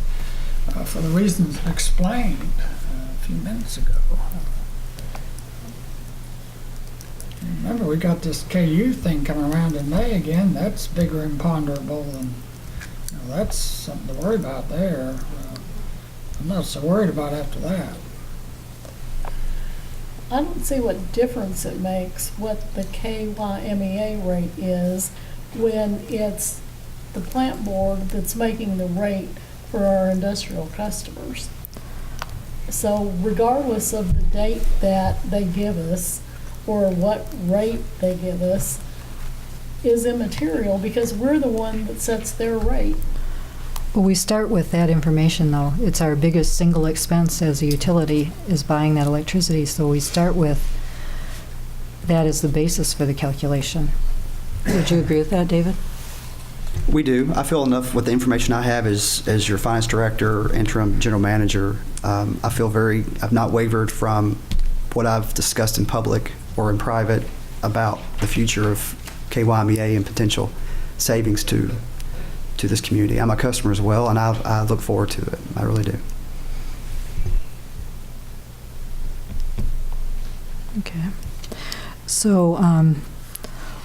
for the reasons explained a few minutes ago. Remember, we got this KU thing coming around in May again. That's bigger and ponderable than. That's something to worry about there. I'm not so worried about after that. I don't see what difference it makes what the KYMEA rate is when it's the plant board that's making the rate for our industrial customers. So regardless of the date that they give us or what rate they give us is immaterial because we're the one that sets their rate. Well, we start with that information, though. It's our biggest single expense as a utility is buying that electricity, so we start with that as the basis for the calculation. Would you agree with that, David? We do. I feel enough with the information I have as your finance director, interim general manager. I feel I've not wavered from what I've discussed in public or in private about the future of KYMEA and potential savings to this community. I'm a customer as well, and I look forward to it. I really do. Okay. So,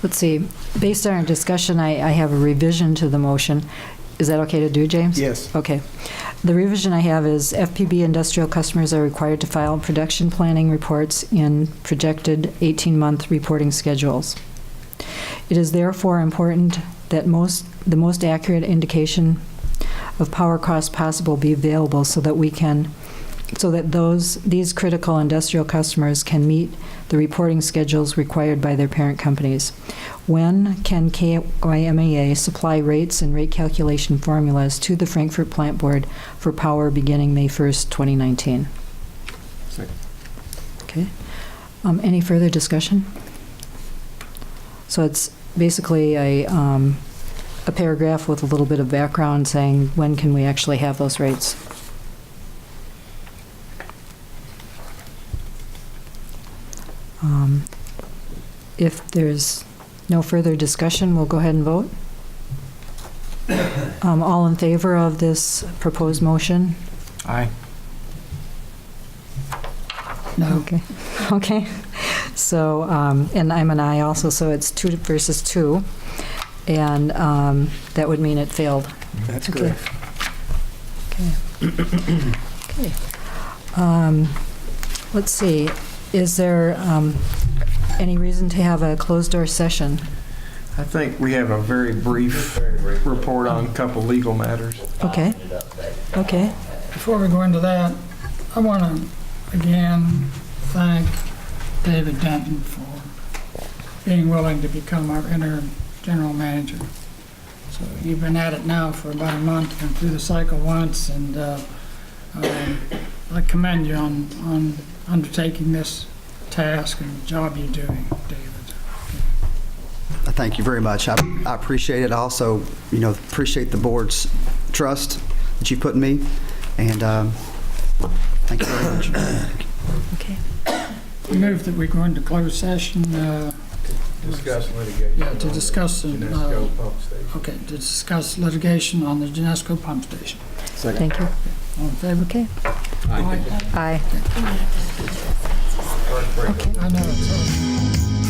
let's see. Based on our discussion, I have a revision to the motion. Is that okay to do, James? Yes. Okay. The revision I have is FPB industrial customers are required to file production planning reports in projected 18-month reporting schedules. It is therefore important that the most accurate indication of power costs possible be available so that these critical industrial customers can meet the reporting schedules required by their parent companies. When can KYMEA supply rates and rate calculation formulas to the Frankfort Plant Board for power beginning May 1st, 2019? Second. Okay. Any further discussion? So it's basically a paragraph with a little bit of background saying when can we actually have those rates. If there's no further discussion, we'll go ahead and vote. All in favor of this proposed motion? Aye. No. Okay. So, and I'm an aye also, so it's 2 versus 2. And that would mean it failed. That's Okay. correct. Okay. Let's see, is there any reason to have a closed-door session? I think we have a very brief report on a couple legal matters. Okay. Okay. Before we go into that, I want to again thank David Denton for being willing to become our interim general manager. So you've been at it now for about a month, been through the cycle once, and I commend you on undertaking this task and the job you're doing, David. Thank you very much. I appreciate it. I also, appreciate the board's trust that you put in me, and thank you very much. Okay. I move that we go into closed session. Discuss litigation. Yeah, to discuss, Genesco pump station. okay, to discuss litigation on the Genesco pump station. Thank you. All in favor? Okay. Aye. Okay, I know it's.